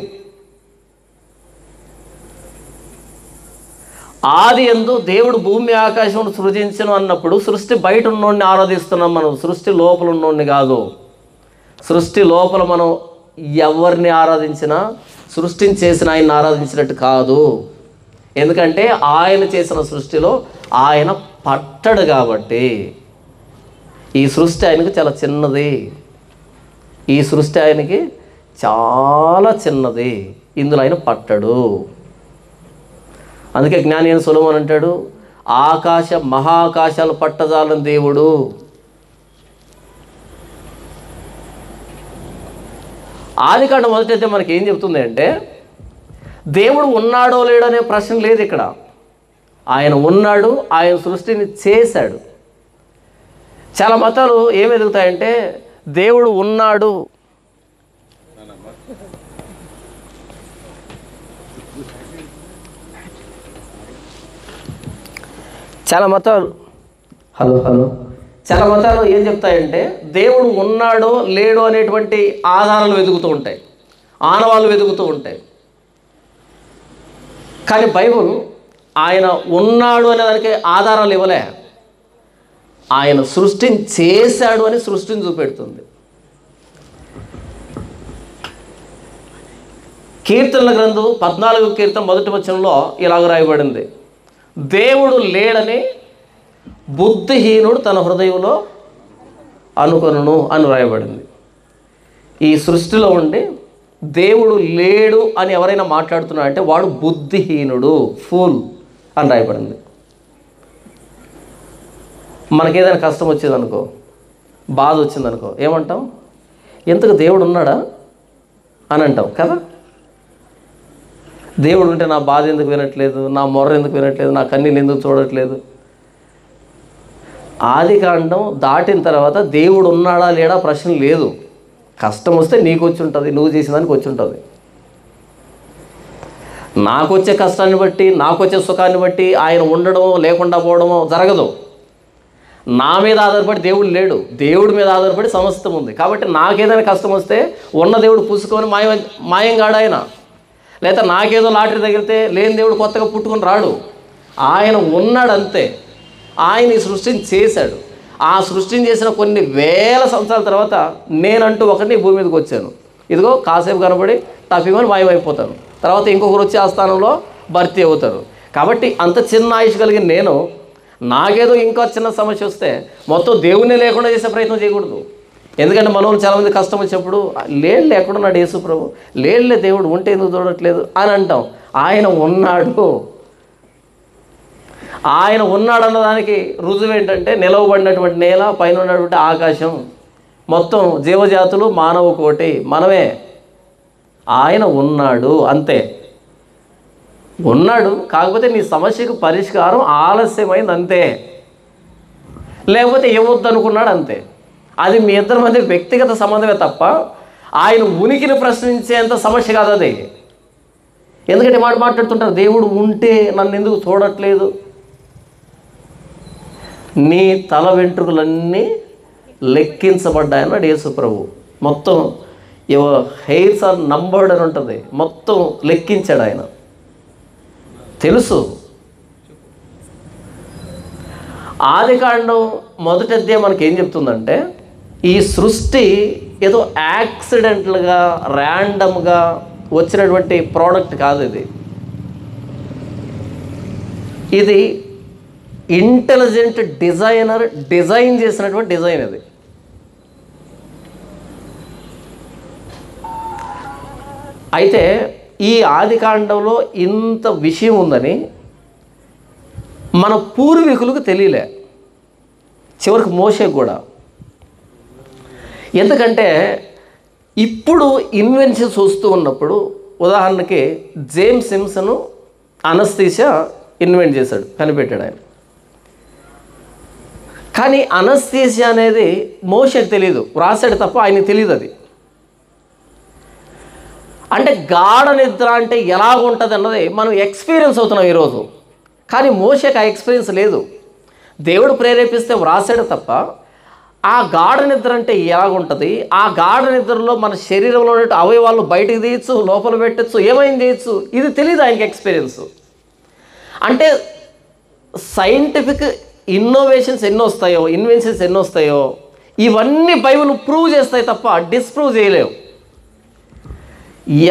ఆది యందు దేవుడు భూమి ఆకాశం సృజించను అన్నప్పుడు సృష్టి బయట ఉన్నోడిని ఆరాధిస్తున్నాం మనం, సృష్టి లోపల ఉన్నోడిని కాదు. సృష్టి లోపల మనం ఎవరిని ఆరాధించినా సృష్టించేసిన ఆయన్ని ఆరాధించినట్టు కాదు. ఎందుకంటే ఆయన చేసిన సృష్టిలో ఆయన పట్టడు కాబట్టి. ఈ సృష్టి ఆయనకి చాలా చిన్నది, ఈ సృష్టి ఆయనకి చాలా చిన్నది, ఇందులో ఆయన పట్టడు. అందుకే జ్ఞాని అయిన సొలొమోను అంటాడు, ఆకాశ మహాకాశాలు పట్టజాలని దేవుడు. ఆదికాండం మొదటైతే మనకి ఏం చెప్తుంది అంటే, దేవుడు ఉన్నాడో లేడో అనే ప్రశ్న లేదు ఇక్కడ. ఆయన ఉన్నాడు, ఆయన సృష్టిని చేశాడు. చాలా మతాలు ఏమి ఎదుగుతాయంటే దేవుడు ఉన్నాడు, చాలా మతాలు ఏం చెప్తాయంటే దేవుడు ఉన్నాడో లేడో అనేటువంటి ఆధారాలు వెతుకుతూ ఉంటాయి, ఆనవాళ్ళు వెతుకుతూ ఉంటాయి. కానీ బైబుల్ ఆయన ఉన్నాడు అనే దానికి ఆధారాలు ఇవ్వలే, ఆయన సృష్టిని చేశాడు అని సృష్టిని చూపెడుతుంది. కీర్తనల గ్రంథం 14వ కీర్తన 1వ వచనంలో ఇలాగ రాయబడింది, దేవుడు లేడని బుద్ధిహీనుడు తన హృదయంలో అనుకొనును అని రాయబడింది. ఈ సృష్టిలో ఉండి దేవుడు లేడు అని ఎవరైనా మాట్లాడుతున్నారంటే వాడు బుద్ధిహీనుడు, ఫూల్ అని రాయబడింది. మనకేదైనా కష్టం వచ్చిందనుకో, బాధ వచ్చిందనుకో, ఏమంటాం? ఎంతకు దేవుడు ఉన్నాడా అని అంటాం కదా. దేవుడు ఉంటే నా బాధ ఎందుకు వినట్లేదు, నా మొర్ర ఎందుకు వినట్లేదు, నా కన్నీళ్ళు ఎందుకు చూడట్లేదు? ఆదికాండం దాటిన తర్వాత దేవుడు ఉన్నాడా లేడా ప్రశ్న లేదు. కష్టం వస్తే నీకు వచ్చి ఉంటుంది, నువ్వు చేసిన దానికి వచ్చి ఉంటుంది. నాకు వచ్చే కష్టాన్ని బట్టి, నాకు వచ్చే సుఖాన్ని బట్టి ఆయన ఉండడమో లేకుండా పోవడమో జరగదు. నా మీద ఆధారపడి దేవుడు లేడు, దేవుడి మీద ఆధారపడి సమస్తం ఉంది. కాబట్టి నాకేదైనా కష్టం వస్తే ఉన్న దేవుడు పుసుకొని మాయంగాడు ఆయన. లేదా నాకేదో లాటరీ తగిలితే లేని దేవుడు కొత్తగా పుట్టుకొని రాడు. ఆయన ఉన్నాడు అంతే. ఆయన ఈ సృష్టిని చేశాడు. ఆ సృష్టిని చేసిన కొన్ని వేల సంవత్సరాల తర్వాత నేనంటూ ఒకరిని భూమి మీదకి వచ్చాను. ఇదిగో కాసేపు కనబడి టఫీమని మాయమైపోతాను, తర్వాత ఇంకొకరు వచ్చి ఆ స్థానంలో భర్తీ అవుతారు. కాబట్టి అంత చిన్న ఆయుష్ కలిగిన నేను నాకేదో ఇంకా చిన్న సమస్య వస్తే మొత్తం దేవుణ్ణి లేకుండా చేసే ప్రయత్నం చేయకూడదు. ఎందుకంటే మనోళ్ళు చాలామంది కష్టం వచ్చినప్పుడు లేడులే ఎక్కడున్నాడు యేసు ప్రభు, లేడులే దేవుడు ఉంటే ఎందుకు చూడట్లేదు అని అంటాం. ఆయన ఉన్నాడు. ఆయన ఉన్నాడన్న దానికి రుజువు ఏంటంటే నిలవబడినటువంటి నేల, పైన ఉన్నటువంటి ఆకాశం, మొత్తం జీవజాతులు, మానవ కోటి మనమే. ఆయన ఉన్నాడు, అంతే. ఉన్నాడు, కాకపోతే నీ సమస్యకు పరిష్కారం ఆలస్యమైంది అంతే, లేకపోతే ఇవ్వద్దు అనుకున్నాడు అంతే. అది మీ ఇద్దరి మధ్య వ్యక్తిగత సంబంధమే తప్ప ఆయన ఉనికిని ప్రశ్నించేంత సమస్య కాదు అది. ఎందుకంటే మాట మాట్లాడుతుంటారు, దేవుడు ఉంటే నన్ను ఎందుకు చూడట్లేదు. నీ తల వెంట్రుకలన్నీ లెక్కించబడ్డాయన్నాడు యేసు ప్రభు. మొత్తం యువర్ హెయిర్స్ ఆర్ నంబర్డ్ అని ఉంటుంది, మొత్తం లెక్కించాడు ఆయన. తెలుసు. ఆదికాండం 1వ అధ్యాయం మనకి ఏం చెప్తుందంటే, ఈ సృష్టి ఏదో యాక్సిడెంటల్గా ర్యాండమ్గా వచ్చినటువంటి ప్రోడక్ట్ కాదు ఇది. ఇది ఇంటెలిజెంట్ డిజైనర్ డిజైన్ చేసినటువంటి డిజైన్ ఇది. అయితే ఈ ఆదికాండంలో ఇంత విషయం ఉందని మన పూర్వీకులకు తెలియలే, చివరికి మోషే కూడా. ఎందుకంటే ఇప్పుడు ఇన్వెన్షన్స్ వస్తూ ఉన్నప్పుడు, ఉదాహరణకి జేమ్స్ సిమ్సన్ అనస్థీషియా ఇన్వెంట్ చేశాడు, కనిపెట్టాడు ఆయన. కానీ అనస్థీషియా అనేది మోషేకి తెలియదు, రాశాడు తప్ప ఆయనకి తెలియదు అది. అంటే గాఢ నిద్ర అంటే ఎలాగుంటుంది అన్నది మనం ఎక్స్పీరియన్స్ అవుతున్నాం ఈరోజు. కానీ మోషేకి ఆ ఎక్స్పీరియన్స్ లేదు. దేవుడు ప్రేరేపిస్తే వ్రాసాడు తప్ప ఆ గాఢ నిద్ర అంటే ఎలాగుంటుంది, ఆ గాఢ నిద్రలో మన శరీరంలో ఉన్న అవయవాళ్ళు బయటకు తీయచ్చు, లోపల పెట్టచ్చు, ఏమైంది చేయొచ్చు, ఇది తెలియదు ఆయనకి ఎక్స్పీరియన్స్. అంటే సైంటిఫిక్ ఇన్నోవేషన్స్ ఎన్ని వస్తాయో, ఇన్వెన్షన్స్ ఎన్ని వస్తాయో, ఇవన్నీ బైబిల్ ప్రూవ్ చేస్తాయి తప్ప డిస్ప్రూవ్ చేయలేవు.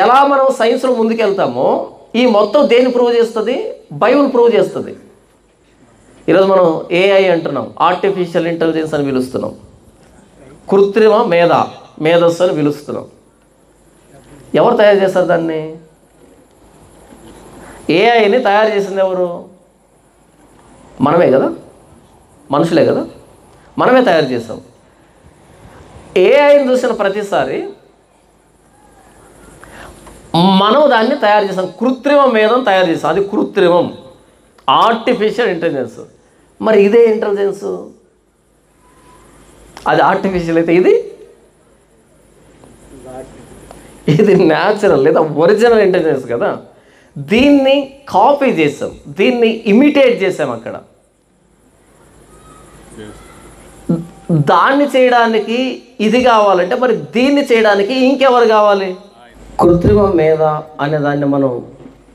ఎలా మనం సైన్స్లో ముందుకెళ్తామో ఈ మొత్తం దేన్ని ప్రూవ్ చేస్తుంది, బైబిల్ ప్రూవ్ చేస్తుంది. ఈరోజు మనం ఏఐ అంటున్నాం, ఆర్టిఫిషియల్ ఇంటెలిజెన్స్ అని పిలుస్తున్నాం, కృత్రిమ మేధస్సు అని పిలుస్తున్నాం. ఎవరు తయారు చేస్తారు దాన్ని? ఏఐని తయారు చేసింది ఎవరు? మనమే కదా, మనుషులే కదా, మనమే తయారు చేసాం. ఏఐని చూసిన ప్రతిసారి మనం దాన్ని తయారు చేసాం, కృత్రిమ మేధం తయారు చేసాం. అది కృత్రిమం, ఆర్టిఫిషియల్ ఇంటెలిజెన్స్. మరి ఇదే ఇంటెలిజెన్స్, అది ఆర్టిఫిషియల్ అయితే ఇది న్యాచురల్ లేదా ఒరిజినల్ ఇంటెలిజెన్స్ కదా. దీన్ని కాపీ చేసాం, దీన్ని ఇమిటేట్ చేసాం. అక్కడ దాన్ని చేయడానికి ఇది కావాలంటే మరి దీన్ని చేయడానికి ఇంకెవరు కావాలి? కృత్రిమ మేధ అనే దాన్ని మనం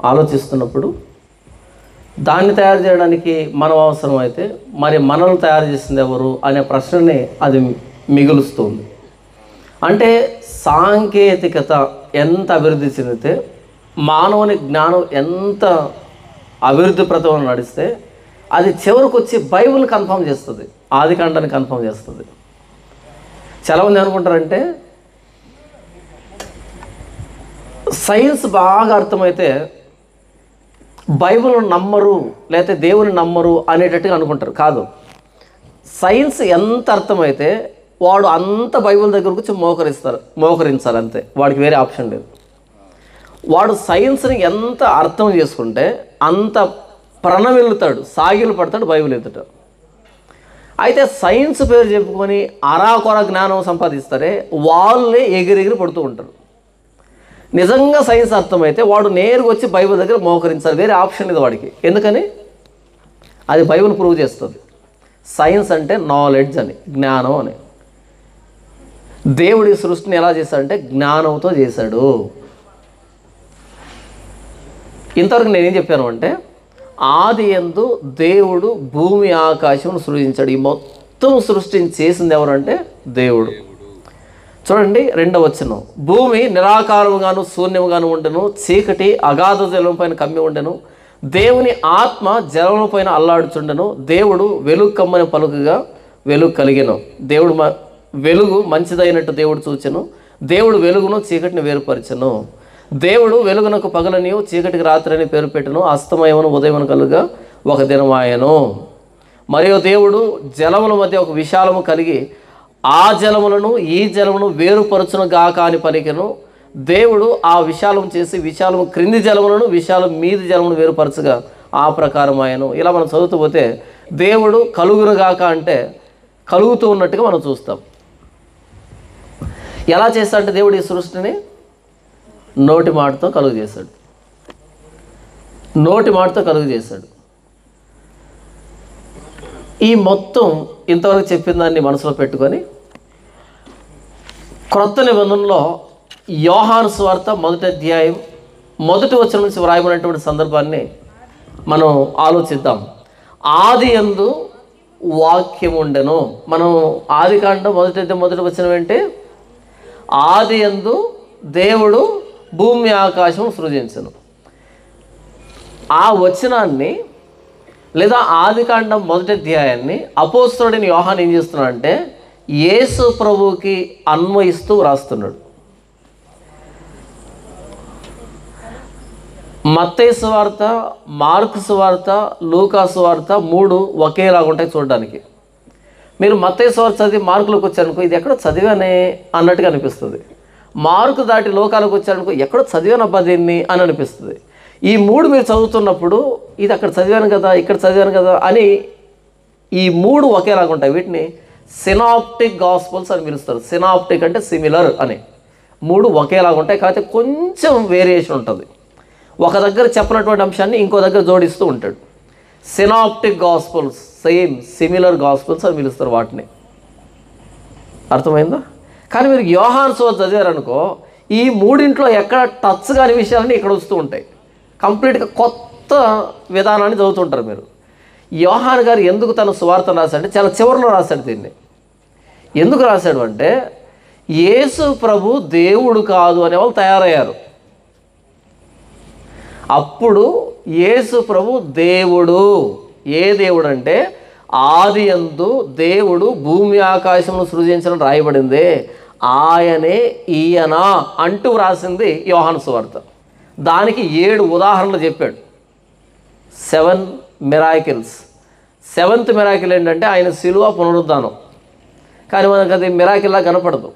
ఆలోచిస్తున్నప్పుడు దాన్ని తయారు చేయడానికి మనం అవసరం అయితే మరి మనల్ని తయారు చేసింది ఎవరు అనే ప్రశ్నని అది మిగులుస్తుంది. అంటే సాంకేతికత ఎంత అభివృద్ధి చెందితే, మానవుని జ్ఞానం ఎంత అభివృద్ధి ప్రతమని నడిస్తే అది చివరికి వచ్చి బైబిల్ని కన్ఫర్మ్ చేస్తుంది, ఆదికాండాన్ని కన్ఫర్మ్ చేస్తుంది. చాలామంది అనుకుంటారంటే సైన్స్ బాగా అర్థమైతే బైబిల్ నమ్మరు లేకపోతే దేవుని నమ్మరు అనేటట్టుగా అనుకుంటారు. కాదు, సైన్స్ ఎంత అర్థమైతే వాడు అంత బైబిల్ దగ్గరకు వచ్చి మోకరించాలి అంతే, వాడికి వేరే ఆప్షన్ లేదు. వాడు సైన్స్ని ఎంత అర్థం చేసుకుంటే అంత ప్రణమిల్లుతాడు, సాగిలు పడతాడు బైబిల్ ఎదుట. అయితే సైన్స్ పేరు చెప్పుకొని అరాకొర జ్ఞానం సంపాదిస్తారే వాళ్ళే ఎగిరెగిరి పడుతూ ఉంటారు. నిజంగా సైన్స్ అర్థమైతే వాడు నేరుగా వచ్చి బైబిల్ దగ్గర మోకరించాలి, వేరే ఆప్షన్ లేదు వాడికి. ఎందుకని? అది బైబిల్ ప్రూవ్ చేస్తుంది. సైన్స్ అంటే నాలెడ్జ్ అని, జ్ఞానం అని. దేవుడి సృష్టిని ఎలా చేశాడంటే జ్ఞానంతో చేశాడు. ఇంతవరకు నేనేం చెప్పాను అంటే, ఆది యందు దేవుడు భూమి ఆకాశం సృజించాడు. ఈ మొత్తం సృష్టిని చేసింది ఎవరంటే దేవుడు. చూడండి 2వ వచనం, భూమి నిరాకారముగాను శూన్యముగాను ఉండెను, చీకటి అగాధ జలం పైన కమ్మి ఉండెను, దేవుని ఆత్మ జలముల పైన అల్లాడుచుండెను. దేవుడు వెలుగు కమ్మని పలుకుగా వెలుగు కలిగెను. దేవుడు వెలుగు మంచిదైనట్టు దేవుడు చూచెను. దేవుడు వెలుగును చీకటిని వేరుపరచెను. దేవుడు వెలుగునకు పగలనియు చీకటికి రాత్రి అని పేరు పెట్టెను. అస్తమయమును ఉదయమును కలుగా ఒక దినమాయెను. మరియు దేవుడు జలముల మధ్య ఒక విశాలము కలిగి ఆ జలములను ఈ జలమును వేరుపరచును గాక అని పలికెను. దేవుడు ఆ విశాలం చేసి విశాలము క్రింది జలములను విశాలం మీది జలమును వేరుపరచుగా ఆ ప్రకారం ఆయను. ఇలా మనం చదువుతూ పోతే దేవుడు కలుగును గాక అంటే కలుగుతూ ఉన్నట్టుగా మనం చూస్తాం. ఎలా చేస్తాడంటే దేవుడు ఈ సృష్టిని నోటి మాటతో కలుగు చేశాడు. నోటి మాటతో కలుగు చేశాడు. ఈ మొత్తం ఇంతవరకు చెప్పిన దాన్ని మనసులో పెట్టుకొని క్రొత్త నిబంధనలో యోహాను సువార్త 1వ అధ్యాయం 1వ వచనం నుంచి వ్రాయబడినటువంటి సందర్భాన్ని మనం ఆలోచిద్దాం. ఆది యందు వాక్యం ఉండెను. మనం ఆదికాండం 1వ అధ్యాయం 1వ వచనం ఏంటి? ఆది యందు దేవుడు భూమి ఆకాశం సృజించెను. ఆ వచనాన్ని లేదా ఆదికాండం 1వ అధ్యాయాన్ని అపోస్తలుడైన యోహాను ఏం చేస్తున్నాడంటే యేసు ప్రభువుకి అన్వయిస్తూ రాస్తున్నాడు. మత్తయి సువార్త, మార్కు సువార్త, లూకా సువార్త 3 ఒకేలాగా ఉంటాయి చూడడానికి. మీరు మత్తయి సువార్త చదివి మార్కులోకి వచ్చారనుకో ఇది ఎక్కడో చదివానే అన్నట్టుగా అనిపిస్తుంది. మార్కు దాటి లోకాలకు వచ్చారనుకో ఎక్కడో చదివానబ్బా దీన్ని అని అనిపిస్తుంది. ఈ 3 మీరు చదువుతున్నప్పుడు ఇది అక్కడ చదివాను కదా ఇక్కడ చదివాను కదా అని ఈ 3 ఒకేలాగా ఉంటాయి. వీటిని సినాప్టిక్ గాస్పల్స్ అని పిలుస్తారు. సినాప్టిక్ అంటే సిమిలర్ అని. 3 ఒకేలాగా ఉంటాయి, కాకపోతే కొంచెం వేరియేషన్ ఉంటుంది. ఒక దగ్గర చెప్పినటువంటి అంశాన్ని ఇంకో దగ్గర జోడిస్తూ ఉంటాడు. Synoptic gospels, same similar gospels అని పిలుస్తారు వాటిని. అర్థమైందా? కానీ మీరు యోహాను సువార్త చదివారనుకో ఈ 3 ఎక్కడ టచ్ కాని విషయాలన్నీ ఇక్కడ వస్తూ ఉంటాయి. కంప్లీట్గా కొత్త విధానాన్ని చదువుతుంటారు మీరు. యోహాను గారు ఎందుకు తన సువార్తను రాశాడంటే చాలా చివరిలో రాశాడు దీన్ని. ఎందుకు రాశాడు అంటే యేసు ప్రభు దేవుడు కాదు అనే వాళ్ళు తయారయ్యారు. అప్పుడు యేసు ప్రభు దేవుడు. ఏ దేవుడు అంటే ఆది యందు దేవుడు భూమి ఆకాశమును సృజించడం రాయబడిందే ఆయనే ఈయన అంటూ రాసింది యోహాను సువార్త. దానికి 7 ఉదాహరణలు చెప్పాడు. 7 మిరాకిల్స్. 7th మిరాకిల్ ఏంటంటే ఆయన శిలువ పునరుద్ధానం. కానీ మనకు అది మిరాకిల్లా కనపడదు.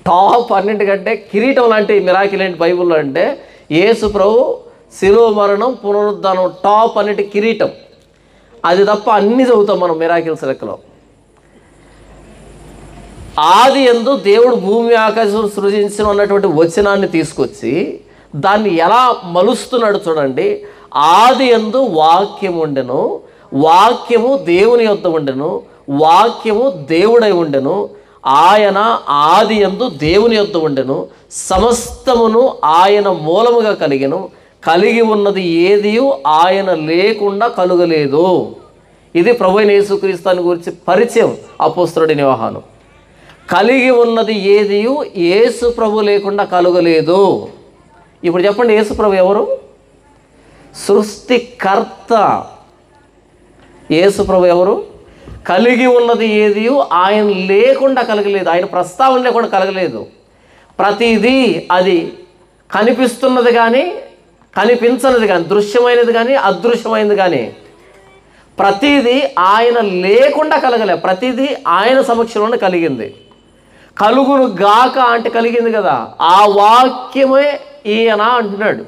టాప్ అన్నింటికంటే కిరీటం లాంటి మిరాకిల్ ఏంటి బైబిల్లో అంటే యేసు ప్రభు శిలువ మరణం పునరుద్ధానం టాప్ అన్నిటి కిరీటం. అది తప్ప అన్నీ చదువుతాం మనం మిరాకిల్స్ లెక్కలో. ఆది యందు దేవుడు భూమి ఆకాశం సృజించిన అన్నటువంటి వచనాన్ని తీసుకొచ్చి దాన్ని ఎలా మలుస్తున్నాడు చూడండి. ఆది యందు వాక్యం ఉండెను, వాక్యము దేవుని యొద్ద ఉండెను, వాక్యము దేవుడై ఉండెను, ఆయన ఆది యందు దేవుని యొద్ద ఉండెను, సమస్తమును ఆయన మూలముగా కలిగెను, కలిగి ఉన్నది ఏది ఆయన లేకుండా కలుగలేదు. ఇది ప్రభువైన యేసుక్రీస్తుని గురించి పరిచయం అపోస్తలుడైన యోహాను. కలిగి ఉన్నది ఏది యేసు ప్రభు లేకుండా కలుగలేదు. ఇప్పుడు చెప్పండి, యేసు ప్రభు ఎవరు? సృష్టికర్త. యేసు ప్రభు ఎవరు? కలిగి ఉన్నది ఏది ఆయన లేకుండా కలగలేదు, ఆయన ప్రస్తావన లేకుండా కలగలేదు. ప్రతిదీ అది కనిపిస్తున్నది కానీ కనిపించనిది కానీ దృశ్యమైనది కానీ అదృశ్యమైనది కానీ ప్రతిదీ ఆయన లేకుండా కలగలే. ప్రతిదీ ఆయన సమక్షంలోనే కలిగింది. కలుగును గాక అంటే కలిగింది కదా, ఆ వాక్యమే ఈయన అంటున్నాడు.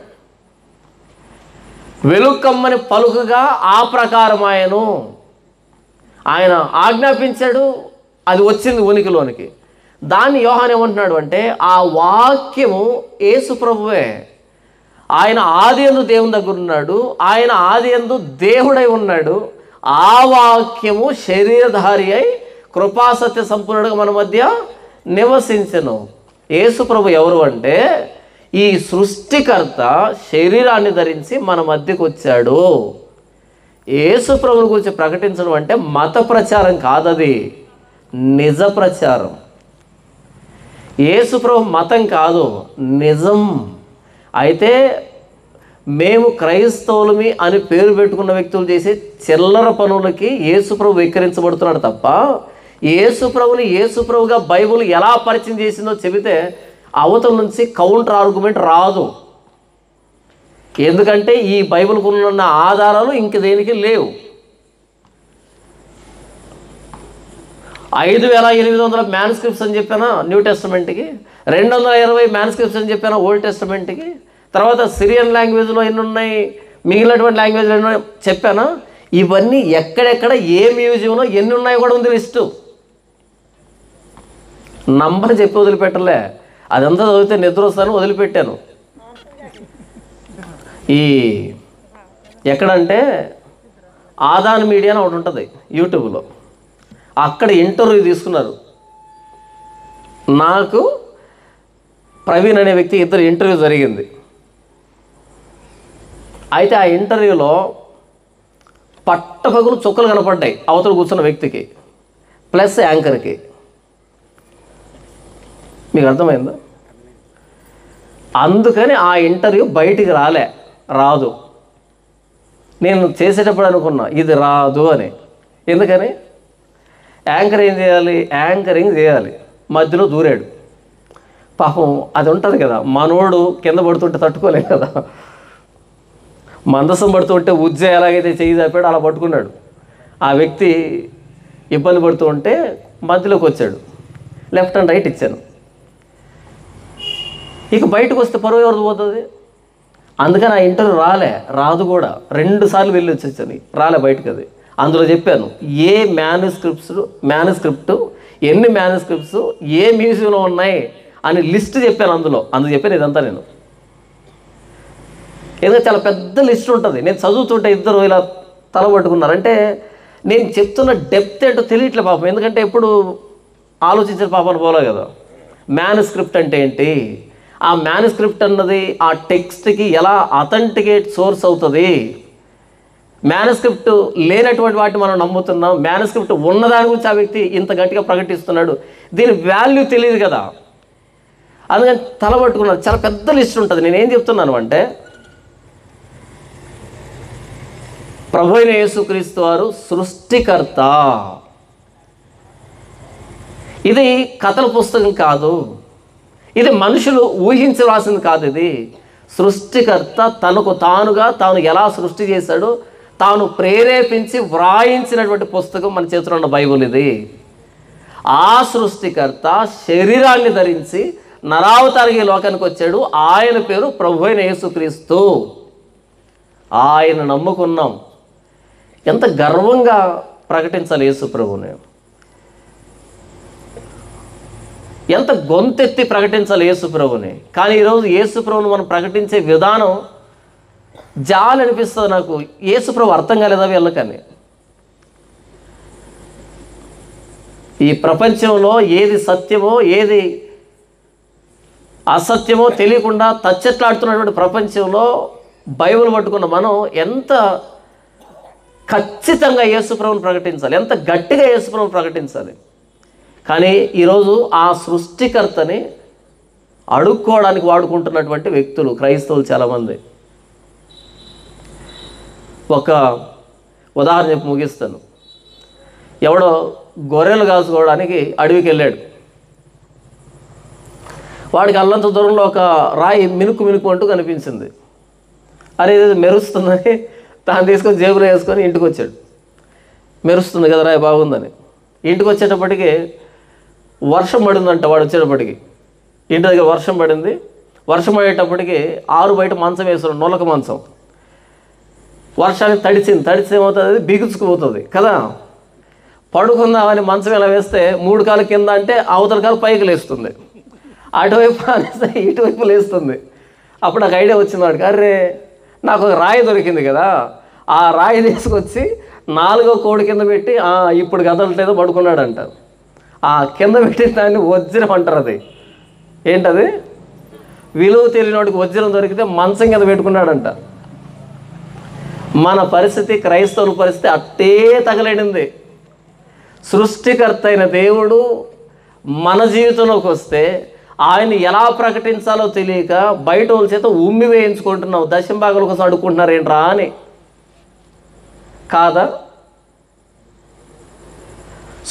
వెలుకమ్మని పలుకగా ఆ ప్రకారం ఆయన ఆజ్ఞాపించాడు, అది వచ్చింది ఉనికిలోనికి. దాన్ని యోహాను ఏమంటున్నాడు అంటే ఆ వాక్యము యేసు ప్రభువే. ఆయన ఆది యందు దేవుని దగ్గర ఉన్నాడు, ఆయన ఆది యందు దేవుడై ఉన్నాడు. ఆ వాక్యము శరీరధారి అయి కృపాసత్య సంపూర్ణుడుగా మన మధ్య నివసించెను. యేసు ప్రభు ఎవరు అంటే ఈ సృష్టికర్త శరీరాన్ని ధరించి మన మధ్యకు వచ్చాడు. యేసు ప్రభుని గురించి ప్రకటించడం అంటే మత ప్రచారం కాదది, నిజ ప్రచారం. యేసు ప్రభు మతం కాదు, నిజం. అయితే మేము క్రైస్తవులమి అని పేరు పెట్టుకున్న వ్యక్తులు చేసే చిల్లర పనులకి యేసుప్రభు వెక్కిరించబడుతున్నాడు తప్ప యేసుప్రభుని యేసుప్రభుగా బైబిల్ ఎలా పరిచయం చేసిందో చెబితే అవతల నుంచి కౌంటర్ ఆర్గ్యుమెంట్ రాదు. ఎందుకంటే ఈ బైబిల్కు ఉన్న ఆధారాలు ఇంక దేనికి లేవు. 5800 మ్యానుస్క్రిప్ట్స్ అని చెప్పానా న్యూ టెస్టమెంట్కి, 220 మ్యానుస్క్రిప్ట్స్ అని చెప్పానా ఓల్డ్ టెస్టమెంట్కి, తర్వాత సిరియన్ లాంగ్వేజ్లో ఎన్ని ఉన్నాయి, మిగిలినటువంటి లాంగ్వేజ్లో ఎన్ని ఉన్నాయి చెప్పానా. ఇవన్నీ ఎక్కడెక్కడ ఏ మ్యూజియంలో ఎన్ని ఉన్నాయో కూడా ఉంది లిస్టు. నంబర్ చెప్పి వదిలిపెట్టలే, అదంతా చదివితే నిద్ర వస్తాను వదిలిపెట్టాను. ఈ ఎక్కడంటే ఆదాన్ మీడియా అని ఒకటి ఉంటుంది యూట్యూబ్లో, అక్కడ ఇంటర్వ్యూ తీసుకున్నారు. నాకు ప్రవీణ్ అనే వ్యక్తి ఇద్దరు ఇంటర్వ్యూ జరిగింది. అయితే ఆ ఇంటర్వ్యూలో పట్టపగులు చుక్కలు కనపడ్డాయి అవతల కూర్చున్న వ్యక్తికి ప్లస్ యాంకర్కి. మీకు అర్థమైందా? అందుకని ఆ ఇంటర్వ్యూ బయటికి రాదు. నేను చేసేటప్పుడు అనుకున్నా ఇది రాదు అని. ఎందుకని? యాంకర్ ఏం చేయాలి, యాంకరింగ్ చేయాలి, మధ్యలో దూరాడు. పాపం అది ఉంటుంది కదా, మనోడు కింద పడుతుంటే తట్టుకోలేం కదా, మందసం పడుతుంటే ఉజ్జ ఎలాగైతే చేయి చాపాడు అలా పట్టుకున్నాడు. ఆ వ్యక్తి ఇబ్బంది పడుతూ ఉంటే మధ్యలోకి వచ్చాడు, లెఫ్ట్ అండ్ రైట్ ఇచ్చాను. ఇక బయటకు వస్తే పరువు ఎవరిది పోతుంది? అందుకని ఆ ఇంటర్వ్యూ రాదు కూడా. 2 సార్లు వెళ్ళి వచ్చాను, రాలే బయటకు. అది అందులో చెప్పాను ఏ మ్యానుస్క్రిప్ట్ ఎన్ని మ్యానుస్క్రిప్ట్స్ ఏ మ్యూజియంలో ఉన్నాయి అని లిస్ట్ చెప్పాను. అందులో చెప్పాను ఇదంతా నేను. ఎందుకంటే చాలా పెద్ద లిస్ట్ ఉంటుంది. నేను చదువుతుంటే ఇద్దరు ఇలా తల పట్టుకున్నారు. అంటే నేను చెప్తున్న డెప్త్ ఏంటో తెలియట్లే పాపం. ఎందుకంటే ఎప్పుడు ఆలోచించిన పాపను పోలే కదా. మ్యానుస్క్రిప్ట్ అంటే ఏంటి, ఆ మ్యానుస్క్రిప్ట్ అన్నది ఆ టెక్స్ట్కి ఎలా అథెంటికేట్ సోర్స్ అవుతుంది, మ్యానుస్క్రిప్ట్ లేనటువంటి వాటిని మనం నమ్ముతున్నాం, మ్యానుస్క్రిప్ట్ ఉన్నదాని గురించి ఆ వ్యక్తి ఇంత గట్టిగా ప్రకటిస్తున్నాడు, దీని వాల్యూ తెలియదు కదా. అందుకని తల పట్టుకున్నారు. చాలా పెద్ద లిస్ట్ ఉంటుంది. నేనేం చెప్తున్నాను అంటే ప్రభు అయిన యేసుక్రీస్తు వారు సృష్టికర్త. ఇది కథల పుస్తకం కాదు, ఇది మనుషులు ఊహించి రాసింది కాదు. ఇది సృష్టికర్త తనకు తానుగా తాను ఎలా సృష్టి చేశాడో తాను ప్రేరేపించి వ్రాయించినటువంటి పుస్తకం మన చేతిలో ఉన్న బైబిల్ ఇది. ఆ సృష్టికర్త శరీరాన్ని ధరించి నరావతారిగా లోకానికి వచ్చాడు. ఆయన పేరు ప్రభు అయిన యేసుక్రీస్తు. ఆయన నమ్ముకున్నాం. ఎంత గర్వంగా ప్రకటించాలి యేసు ప్రభువుని, ఎంత గొంతెత్తి ప్రకటించాలి యేసు ప్రభువుని. కానీ ఈరోజు యేసు ప్రభువుని మనం ప్రకటించే విధానం జాలి అనిపిస్తుంది నాకు. యేసు ప్రభు అర్థం కాలేదా వీళ్ళకని? ఈ ప్రపంచంలో ఏది సత్యమో ఏది అసత్యమో తెలియకుండా తచ్చెట్లాడుతున్నటువంటి ప్రపంచంలో బైబిల్ పట్టుకున్న మనం ఎంత ఖచ్చితంగా యేసు ప్రభువుని ప్రకటించాలి, ఎంత గట్టిగా యేసు ప్రభువుని ప్రకటించాలి. కానీ ఈరోజు ఆ సృష్టికర్తని అడుక్కోవడానికి వాడుకుంటున్నటువంటి వ్యక్తులు క్రైస్తవులు చాలామంది. ఒక ఉదాహరణ చెప్పి ముగిస్తాను. ఎవడో గొర్రెలు కాసుకోవడానికి అడవికి వెళ్ళాడు. వాడికి అల్లంత దూరంలో ఒక రాయి మినుకు అంటూ కనిపించింది. అరే ఇది మెరుస్తుందని తాను తీసుకొని జేబులో వేసుకొని ఇంటికి వచ్చాడు. మెరుస్తుంది కదా రాయి, బాగుందని. ఇంటికి వచ్చేటప్పటికి వర్షం పడిందంట. వాడు వచ్చేటప్పటికి ఇంటి దగ్గర వర్షం పడింది. వర్షం పడేటప్పటికి ఆరు బయట మంచం వేస్తున్నాడు, నొలక మంచం. వర్షానికి తడిస్తే ఏమవుతుంది, అది బిగుచుకుపోతుంది కదా. పడుకుందామని మంచం ఎలా వేస్తే 3 కాలు కింద అంటే అవతల కాలు పైకి లేస్తుంది, అటువైపు అనేస్తే ఇటువైపు లేస్తుంది. అప్పుడు నాకు ఐడియా వచ్చింది వాడికి, అరే నాకు ఒక రాయి దొరికింది కదా, ఆ రాయి తీసుకొచ్చి 4వ కోడి కింద పెట్టి ఇప్పుడు కదలట్లేదో పడుకున్నాడు అంటారు. ఆ కింద పెట్టి దాన్ని వజ్రం అంటారు. అది ఏంటది, విలువ తెలియనివాడికి వజ్రం దొరికితే మంచం కింద పెట్టుకున్నాడంట. మన పరిస్థితి, క్రైస్తవుల పరిస్థితి అట్టే తగలడింది. సృష్టికర్త అయిన దేవుడు మన జీవితంలోకి వస్తే ఆయన ఎలా ప్రకటించాలో తెలియక బయట వాళ్ళ చేత ఉమ్మి వేయించుకుంటున్నావు, దశంభాగాల కోసం అడుక్కుంటున్నారేంట్రా అని. కాదా?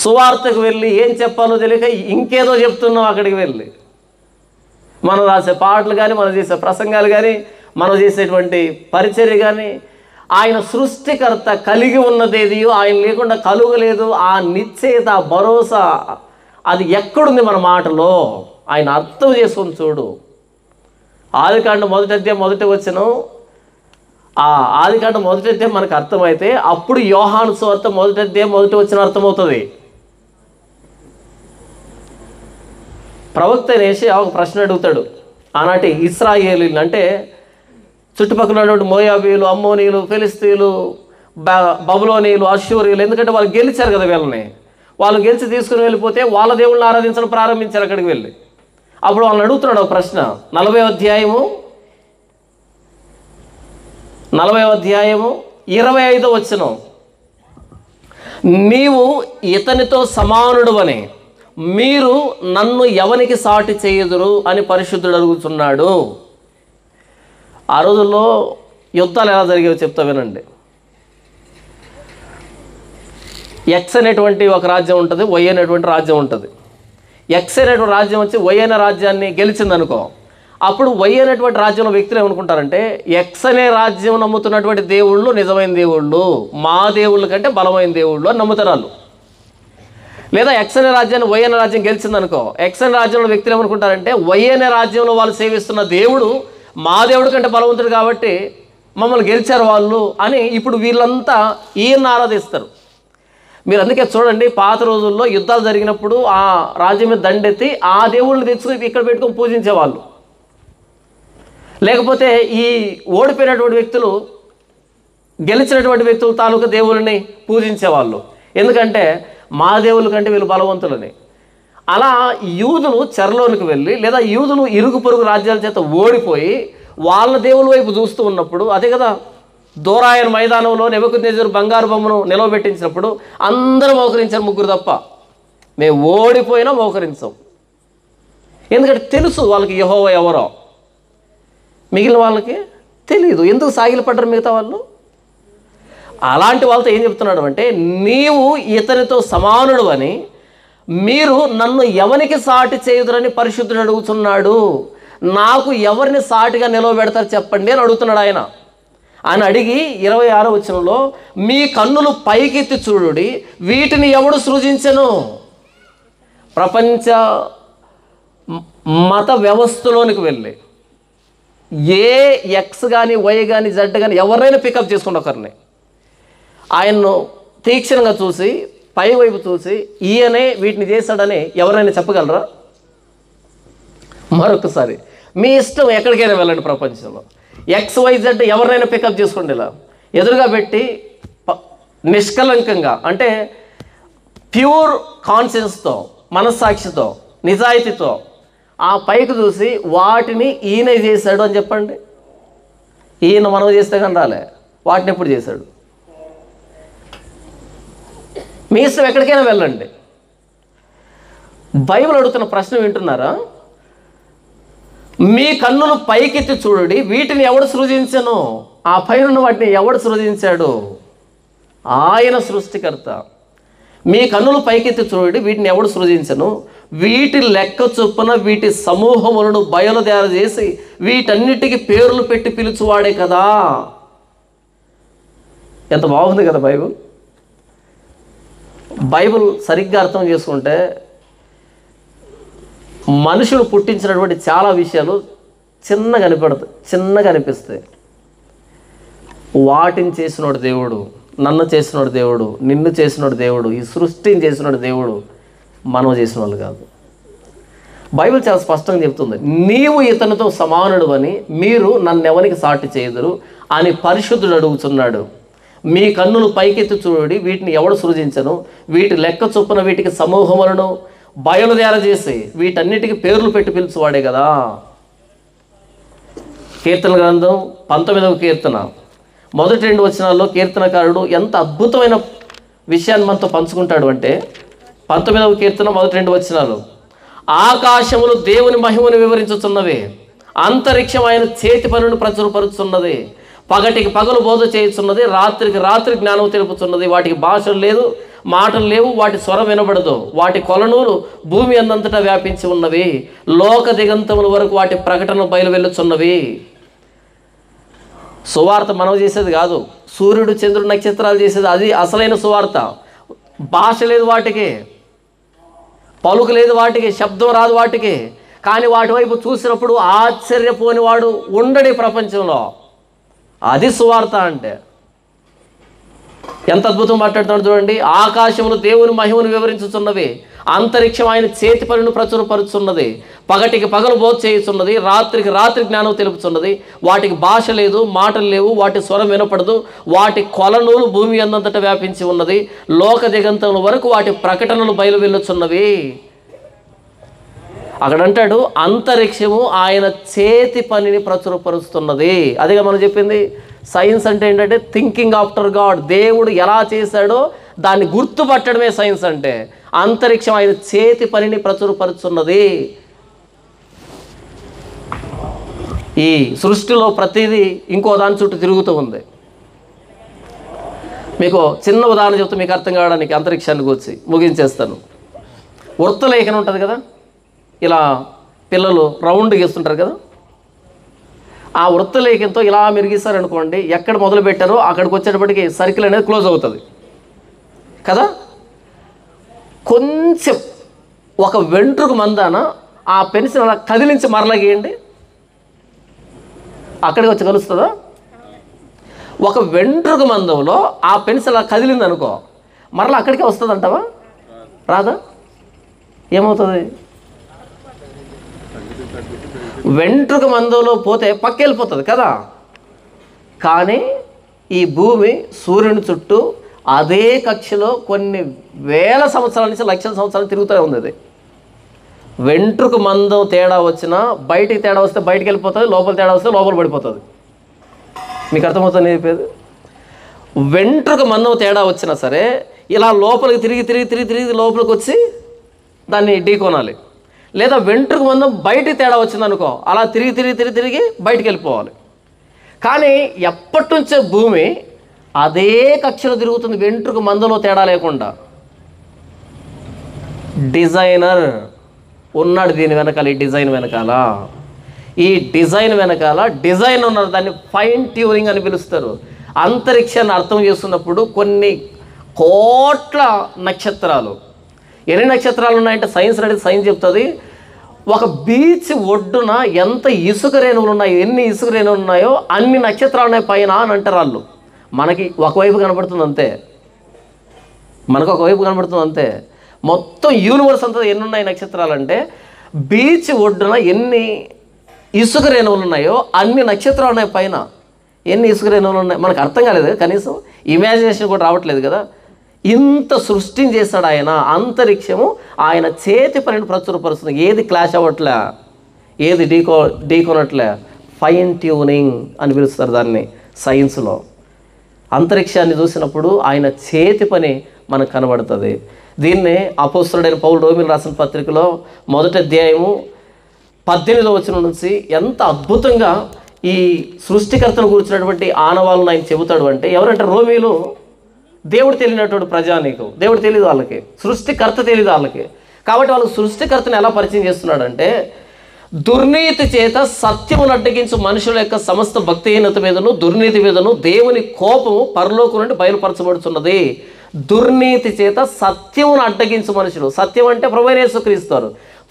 సువార్తకు వెళ్ళి ఏం చెప్పాలో తెలియక ఇంకేదో చెప్తున్నాం అక్కడికి వెళ్ళి. మనం రాసే పాటలు కానీ, మనం చేసే ప్రసంగాలు కానీ, మనం చేసేటువంటి పరిచర్య కానీ, ఆయన సృష్టికర్త కలిగి ఉన్నదేదియో ఆయన లేకుండా కలుగలేదు. ఆ నిశ్చయిత, ఆ భరోసా అది ఎక్కడుంది మన మాటలో? ఆయన అర్థం చేసుకొని చూడు. ఆదికాండం 1వ అధ్యాయం 1వ వచనం, ఆ ఆదికాండం 1వ అధ్యాయం మనకు అర్థమైతే అప్పుడు యోహాను సువార్త 1వ అధ్యాయం 1వ వచనం అర్థమవుతుంది. ప్రవక్త యెషయా ఒక ప్రశ్న అడుగుతాడు. ఆనాటి ఇశ్రాయేలీలు అంటే చుట్టుపక్కల ఉన్నటువంటి మోయాబీలు, అమ్మోనీయులు, ఫిలిస్తీయులు, బబులోనీయులు, అష్షూరీయులు, ఎందుకంటే వాళ్ళు గెలిచారు కదా వీళ్ళని. వాళ్ళు గెలిచి తీసుకుని వెళ్ళిపోతే వాళ్ళ దేవుళ్ళని ఆరాధించడం ప్రారంభించారు అక్కడికి వెళ్ళి. అప్పుడు వాళ్ళని అడుగుతున్నాడు ఒక ప్రశ్న. 40వ అధ్యాయము 25వ వచనం, నీవు ఇతనితో సమానుడు అని మీరు నన్ను ఎవనికి సాటి చేయుదురు అని పరిశుద్ధుడు అడుగుతున్నాడు. ఆ రోజుల్లో యుద్ధాలు ఎలా జరిగేవో చెప్తా వినండి. ఎక్స్ అనేటువంటి ఒక రాజ్యం ఉంటుంది, వై అనేటువంటి రాజ్యం ఉంటుంది. ఎక్స్ అనేటువంటి రాజ్యం వచ్చి వై అనే రాజ్యాన్ని గెలిచిందనుకో, అప్పుడు వై అనేటువంటి రాజ్యంలో వ్యక్తులు ఏమనుకుంటారంటే ఎక్స్ అనే రాజ్యం నమ్ముతున్నటువంటి దేవుళ్ళు నిజమైన దేవుళ్ళు, మా దేవుళ్ళ కంటే బలమైన దేవుళ్ళు అని నమ్ముతారు వాళ్ళు. లేదా ఎక్స్ అనే రాజ్యాన్ని వై అనే రాజ్యం గెలిచిందనుకో, ఎక్స్ అనే రాజ్యంలో వ్యక్తులు ఏమనుకుంటారంటే వై అనే రాజ్యంలో వాళ్ళు సేవిస్తున్న దేవుడు మా దేవుడి కంటే బలవంతుడు కాబట్టి మమ్మల్ని గెలిచారు వాళ్ళు అని ఇప్పుడు వీళ్ళంతా ఈయన్ని ఆరాధిస్తారు. మీరు అందుకే చూడండి, పాత రోజుల్లో యుద్ధాలు జరిగినప్పుడు ఆ రాజ్యం మీద దండెత్తి ఆ దేవుళ్ళని తెచ్చుకుని ఇక్కడ పెట్టుకొని పూజించేవాళ్ళు. లేకపోతే ఈ ఓడిపోయినటువంటి వ్యక్తులు గెలిచినటువంటి వ్యక్తుల తాలూకా దేవుళ్ళని పూజించేవాళ్ళు. ఎందుకంటే మా దేవుళ్ళ కంటే వీళ్ళు బలవంతులని. అలా యూదులు చెరలోనికి వెళ్ళి లేదా యూదులు ఇరుగు పొరుగు రాజ్యాల చేత ఓడిపోయి వాళ్ళ దేవుల వైపు చూస్తూ ఉన్నప్పుడు, అదే కదా దోరాయన మైదానంలో నెబుకద్నెజరు బంగారు బొమ్మను నిలవబెట్టించినప్పుడు అందరూ మోకరించారు, ముగ్గురు తప్ప. మేము ఓడిపోయినా మోకరించాం. ఎందుకంటే తెలుసు వాళ్ళకి యెహోవా ఎవరో, మిగిలిన వాళ్ళకి తెలియదు. ఎందుకు సాగిలు పడ్డారు మిగతా వాళ్ళు? అలాంటి వాళ్ళతో ఏం చెప్తున్నాడు అంటే, నీవు ఇతనితో సమానుడు అని మీరు నన్ను ఎవరికి సాటి చేయుదురని పరిశుద్ధుడు అడుగుతున్నాడు. నాకు ఎవరిని సాటిగా నిలవబెడతారు చెప్పండి అని అడుగుతున్నాడు ఆయన. ఆయన అడిగి 26వ వచనంలో, మీ కన్నులు పైకెత్తి చూడుడి, వీటిని ఎవడు సృజించెను? ప్రపంచ మత వ్యవస్థలోనికి వెళ్ళి ఏ ఎక్స్ కానీ వై కానీ జెడ్ కానీ ఎవరైనా పికప్ చేసుకుని ఒకరిని ఆయన్ను తీక్షణంగా చూసి పై వైపు చూసి ఈయనే వీటిని చేశాడని ఎవరైనా చెప్పగలరా? మరొకసారి మీ ఇష్టం, ఎక్కడికైనా వెళ్ళండి ప్రపంచంలో, XYZ ఎవరినైనా పికప్ చేసుకోండి. ఇలా ఎదురుగా పెట్టి నిష్కలంకంగా అంటే ప్యూర్ కాన్షియన్స్తో, మనస్సాక్షితో, నిజాయితీతో ఆ పైకి చూసి వాటిని ఈయన చేశాడు అని చెప్పండి. ఈయన మనం చేస్తే కానీ రాలే, వాటిని ఎప్పుడు చేశాడు? మీ ఇష్టం, ఎక్కడికైనా వెళ్ళండి. బైబిల్ అడుగుతున్న ప్రశ్న వింటున్నారా? మీ కన్నులు పైకెత్తి చూడండి, వీటిని ఎవడు సృజించను? ఆ పైన వాటిని ఎవడు సృజించాడు? ఆయన సృష్టికర్త. మీ కన్నులు పైకెత్తి చూడండి, వీటిని ఎవడు సృజించను? వీటి లెక్క చొప్పున వీటి సమూహములను బయలుదేర చేసి వీటన్నిటికీ పేర్లు పెట్టి పిలుచువాడే కదా. ఎంత బాగుంది కదా బైబిల్. బైబిల్ సరిగ్గా అర్థం చేసుకుంటే మనుషులు పుట్టించినటువంటి చాలా విషయాలు చిన్నగా అనిపిస్తాయి. వాటిని చేసినోడు దేవుడు, నన్ను చేసినోడు దేవుడు, నిన్ను చేసినోడు దేవుడు, ఈ సృష్టిని చేసినోడు దేవుడు, మనం చేసిన వాళ్ళు కాదు. బైబిల్ చాలా స్పష్టంగా చెప్తుంది, నీవు ఇతనితో సమానుడు అని మీరు నన్ను ఎవరికి సాటి చేయుదురు అని పరిశుద్ధుడు అడుగుతున్నాడు. మీ కన్నులు పైకెత్తి చూడండి, వీటిని ఎవడు సృజించను? వీటి లెక్క చొప్పున వీటికి సమూహములను బయలుదేర చేసి వీటన్నిటికీ పేర్లు పెట్టి పిలుచువాడే కదా. కీర్తన గ్రంథం 19వ కీర్తన 1-2 వచనాల్లో కీర్తనకారుడు ఎంత అద్భుతమైన విషయాన్ని మనతో పంచుకుంటాడు అంటే, 19వ కీర్తన 1-2 వచనాలు, ఆకాశములు దేవుని మహిమను వివరించుచున్నవి, అంతరిక్షం ఆయన చేతి పనులను ప్రచురపరుచున్నది. పగటికి పగలు బోధ చేయుచున్నది, రాత్రికి రాత్రి జ్ఞానం తెలుపుతున్నది. వాటికి భాషలు లేదు, మాటలు లేవు, వాటి స్వరం వినబడదు. వాటి కొలనూలు భూమి అందంతటా వ్యాపించి ఉన్నవి. లోక దిగంతముల వరకు వాటి ప్రకటనలు బయలువెళ్ళుచున్నవి. సువార్త మనం చేసేది కాదు, సూర్యుడు చంద్రుడు నక్షత్రాలు చేసేది, అది అసలైన సువార్త. భాష లేదు వాటికి, పలుకు లేదు వాటికి, శబ్దం రాదు వాటికి. కానీ వాటి వైపు చూసినప్పుడు ఆశ్చర్యపోని వాడు ఉండడి ప్రపంచంలో. అది సువార్త అంటే. ఎంత అద్భుతం మాట్లాడుతున్నాడు చూడండి. ఆకాశములు దేవుని మహిమను వివరించుచున్నవి, అంతరిక్షం ఆయన చేతి పనులను ప్రచురపరుచున్నది. పగటికి పగలు బోధ చేయుచున్నది, రాత్రికి రాత్రి జ్ఞానం తెలుపుచున్నది. వాటికి భాష లేదు, మాటలు లేవు, వాటి స్వరం వినపడదు. వాటి కొలనూలు భూమి అందంతటా వ్యాపించి ఉన్నది. లోక దిగంతముల వరకు వాటి ప్రకటనలు బయలువెళ్ళుచున్నవి. అక్కడ అంటాడు అంతరిక్షము ఆయన చేతి పనిని ప్రచురపరుస్తున్నది. అదిగా మనం చెప్పింది. సైన్స్ అంటే ఏంటంటే థింకింగ్ ఆఫ్టర్ గాడ్. దేవుడు ఎలా చేశాడో దాన్ని గుర్తుపట్టడమే సైన్స్ అంటే. అంతరిక్షం ఆయన చేతి పనిని ప్రచురపరుస్తున్నది. ఈ సృష్టిలో ప్రతిదీ ఇంకో దాని చుట్టూ తిరుగుతూ ఉంది. మీకు చిన్న ఉదాహరణ చెప్తే మీకు అర్థం కావడానికి అంతరిక్షాన్ని గురించి ముగించేస్తాను. వృత్తలేఖనం ఉంటుంది కదా, ఇలా పిల్లలు రౌండ్ గీస్తుంటారు కదా, ఆ వృత్తలేఖంతో ఇలా మీరు గీస్తారనుకోండి, ఎక్కడ మొదలు పెట్టారో అక్కడికి వచ్చేటప్పటికి సర్కిల్ అనేది క్లోజ్ అవుతుంది కదా. కొంచెం ఒక వెంట్రుక మందాన ఆ పెన్సిల్ అలా కదిలించి మరలా గీయండి, అక్కడికి వచ్చి కలుస్తుందా? ఒక వెంట్రుక మందంలో ఆ పెన్సిల్ అలా కదిలింది అనుకో, మరలా అక్కడికే వస్తుంది అంటావా? రాదా? ఏమవుతుంది? వెంట్రుక మందంలో పోతే పక్కెళ్ళిపోతుంది కదా. కానీ ఈ భూమి సూర్యుని చుట్టూ అదే కక్షలో కొన్ని వేల సంవత్సరాల నుంచి లక్షల సంవత్సరాలు తిరుగుతూనే ఉంది. అది వెంట్రుక మందం తేడా వచ్చినా బయటికి తేడా వస్తే బయటికి వెళ్ళిపోతుంది, లోపల తేడా వస్తే లోపల పడిపోతుంది. మీకు అర్థమవుతుంది నేను చెప్పేది? వెంట్రుక మందం తేడా వచ్చినా సరే ఇలా లోపలికి తిరిగి తిరిగి తిరిగి తిరిగి లోపలికి వచ్చి దాన్ని ఢీకొనాలి. లేదా వెంట్రుక మందం బయటికి తేడా వచ్చిందనుకో, అలా తిరిగి తిరిగి తిరిగి తిరిగి బయటికి వెళ్ళిపోవాలి. కానీ ఎప్పటి నుంచో భూమి అదే కక్షలో తిరుగుతుంది, వెంట్రుక మందంలో తేడా లేకుండా. డిజైనర్ ఉన్నాడు దీని వెనకాల, ఈ డిజైన్ వెనకాల. ఈ డిజైన్ వెనకాల డిజైన్ ఉన్నారు, దాన్ని ఫైన్ ట్యూనింగ్ అని పిలుస్తారు. అంతరిక్షాన్ని అర్థం చేస్తున్నప్పుడు కొన్ని కోట్ల నక్షత్రాలు, ఎన్ని నక్షత్రాలు ఉన్నాయంటే సైన్స్ అనేది సైన్స్ చెప్తుంది. ఒక బీచ్ ఒడ్డున ఎంత ఇసుక రేణువులు ఉన్నాయో, ఎన్ని ఇసుక రేణువులు ఉన్నాయో అన్ని నక్షత్రాలు ఉన్నాయి పైన అని అంటారు వాళ్ళు. మనకి ఒకవైపు కనబడుతుంది అంతే, మనకు ఒకవైపు కనబడుతుంది అంతే. మొత్తం యూనివర్స్ అంతా ఎన్ని ఉన్నాయి నక్షత్రాలు అంటే, బీచ్ ఒడ్డున ఎన్ని ఇసుక రేణువులు ఉన్నాయో అన్ని నక్షత్రాలు ఉన్నాయి పైన. ఎన్ని ఇసుక రేణువులు ఉన్నాయి మనకు అర్థం కాలేదు, కనీసం ఇమాజినేషన్ కూడా రావట్లేదు కదా. ఇంత సృష్టిని చేశాడు ఆయన. అంతరిక్షము ఆయన చేతి పనిని ప్రచురపరుస్తుంది. ఏది క్లాష్ అవ్వట్లే, ఏది ఢీకొనట్లే. ఫైన్ ట్యూనింగ్ అని పిలుస్తారు దాన్ని సైన్స్లో. అంతరిక్షాన్ని చూసినప్పుడు ఆయన చేతి పని మనకు కనబడుతుంది. దీన్నే అపోస్తలుడైన పౌలు రోమీయులు రాసిన పత్రికలో 1వ అధ్యాయము 18వ వచనం నుంచి ఎంత అద్భుతంగా ఈ సృష్టికర్తను కూర్చున్నటువంటి ఆనవాళ్ళను ఆయన చెబుతాడు అంటే, ఎవరంటే రోమీయులు దేవుడు తెలియనటువంటి ప్రజానీకం. దేవుడు తెలియదు వాళ్ళకి, సృష్టికర్త తెలియదు వాళ్ళకి. కాబట్టి వాళ్ళకి సృష్టికర్తను ఎలా పరిచయం చేస్తున్నాడంటే, దుర్నీతి చేత సత్యమును అడ్డగించు మనుషుల యొక్క సమస్త భక్తిహీనత మీదను దుర్నీతి మీదను దేవుని కోపము పరలోకం నుండి బయలుపరచబడుతున్నది. దుర్నీతి చేత సత్యమును అడ్డగించు మనుషులు. సత్యం అంటే ప్రభువైన యేసుక్రీస్తు.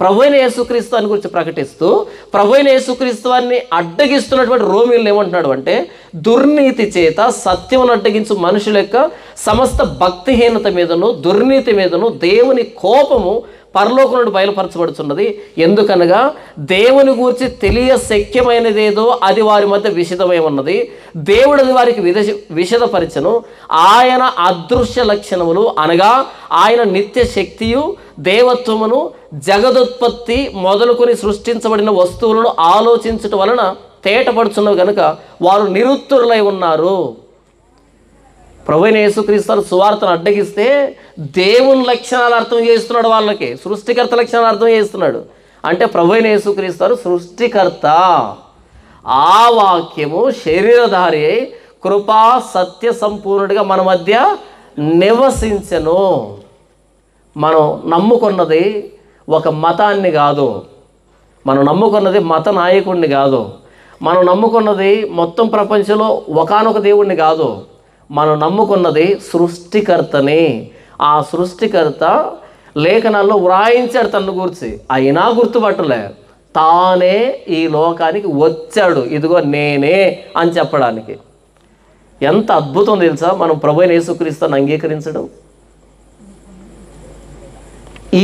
ప్రభువైన యేసుక్రీస్తు అని గురించి ప్రకటిస్తూ ప్రభువైన యేసుక్రీస్తువాన్ని అడ్డగిస్తున్నటువంటి రోమీయులను ఏమంటున్నాడు అంటే, దుర్నీతి చేత సత్యమును అడ్డగించు మనుషుల యొక్క సమస్త భక్తిహీనత మీదను దుర్నీతి మీదను దేవుని కోపము పరలోకం నుండి బయలుపరచబడుతున్నది. ఎందుకనగా దేవుని గూర్చి తెలియ శక్యమైనదేదో అది వారి మధ్య విషదమై ఉన్నది. దేవుడు అది వారికి విషదపరచను. ఆయన అదృశ్య లక్షణములు అనగా ఆయన నిత్య శక్తియు దేవత్వమును జగదుత్పత్తి మొదలుకొని సృష్టించబడిన వస్తువులను ఆలోచించటం వలన తేటపడుచున్నవి కనుక వారు నిరుత్తరులై ఉన్నారు. ప్రభువైన యేసుక్రీస్తు సువార్తను అడ్డగిస్తే దేవుని లక్షణాలు అర్థం చేస్తున్నాడు, వాళ్ళకి సృష్టికర్త లక్షణాలు అర్థం చేస్తున్నాడు. అంటే ప్రభువైన యేసుక్రీస్తు సృష్టికర్త, ఆ వాక్యము శరీరధారి అయి కృపా సత్య సంపూర్ణుడిగా మన మధ్య నివసించెను. మనం నమ్ముకున్నది ఒక మతాన్ని కాదు, మనం నమ్ముకున్నది మత నాయకుడిని కాదు, మనం నమ్ముకున్నది మొత్తం ప్రపంచంలో ఒకానొక దేవుణ్ణి కాదు, మనం నమ్ముకున్నది సృష్టికర్తని. ఆ సృష్టికర్త లేఖనాల్లో వ్రాయించాడు తనను గురించి, అయినా గుర్తుపట్టలే. తానే ఈ లోకానికి వచ్చాడు, ఇదిగో నేనే అని చెప్పడానికి. ఎంత అద్భుతం తెలుసా మనం ప్రభువైన యేసుక్రీస్తుని అంగీకరించడం.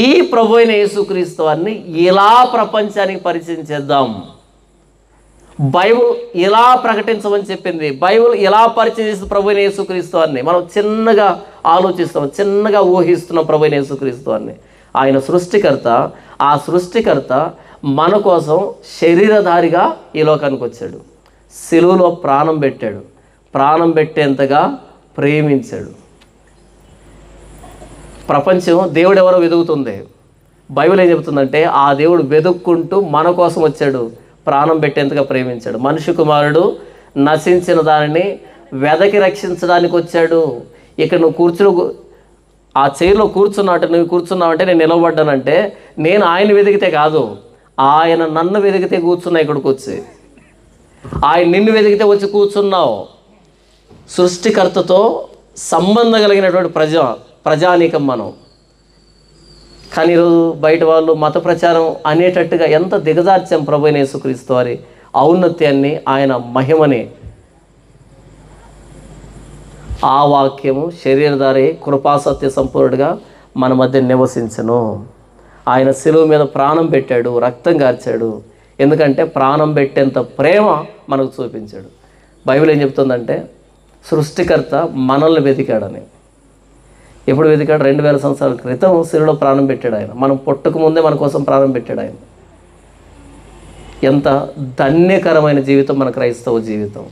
ఈ ప్రభువైన యేసుక్రీస్తు వారిని ఇలా ప్రపంచానికి పరిచయం చేద్దాం. బైబిల్ ఇలా ప్రకటించమని చెప్పింది, బైబిల్ ఇలా పరిచయం చేసిన ప్రభువైన యేసుక్రీస్తు వారిని మనం చిన్నగా ఆలోచిస్తున్నాం, చిన్నగా ఊహిస్తున్నాం. ప్రభువైన యేసుక్రీస్తు వారిని ఆయన సృష్టికర్త, ఆ సృష్టికర్త మన కోసం శరీరధారిగా ఈ లోకానికి వచ్చాడు, సిలువలో ప్రాణం పెట్టాడు, ప్రాణం పెట్టేంతగా ప్రేమించాడు. ప్రపంచం దేవుడు ఎవరో వెతుకుతుంది, బైబిల్ ఏం చెబుతుందంటే ఆ దేవుడు వెతుక్కుంటూ మన కోసం వచ్చాడు, ప్రాణం పెట్టేంతగా ప్రేమించాడు. మనిషి కుమారుడు నశించిన దానిని వెదకి రక్షించడానికి వచ్చాడు. ఇక్కడ నువ్వు ఆ చైర్లో కూర్చున్నావు, నువ్వు కూర్చున్నావంటే నేను నిలబడ్డానంటే నేను ఆయన వెతికితే కాదు, ఆయన నన్ను వెతికితే కూర్చున్నా. ఇక్కడికి వచ్చి ఆయన నిన్ను వెతికితే వచ్చి కూర్చున్నావు. సృష్టికర్తతో సంబంధం కలిగినటువంటి ప్రజానీకం మనం. కానీ ఈరోజు బయట వాళ్ళు మత ప్రచారం అనేటట్టుగా ఎంత దిగజార్చాం ప్రభువైన యేసుక్రీస్తు వారి ఔన్నత్యాన్ని, ఆయన మహిమని. ఆ వాక్యము శరీరధారి కృపాసత్య సంపూర్ణుడిగా మన మధ్య నివసించను. ఆయన శిలువ మీద ప్రాణం పెట్టాడు, రక్తం కార్చాడు. ఎందుకంటే ప్రాణం పెట్టేంత ప్రేమ మనకు చూపించాడు. బైబిల్ ఏం చెప్తుందంటే సృష్టికర్త మనల్ని వెతికాడని. ఎప్పుడు వెతికాడు? 2000 సంవత్సరాల క్రితం శిలువలో ప్రాణం పెట్టాడు ఆయన. మనం పుట్టక ముందే మన కోసం ప్రాణం పెట్టాడు ఆయన. ఎంత ధన్యకరమైన జీవితం మన క్రైస్తవ జీవితం.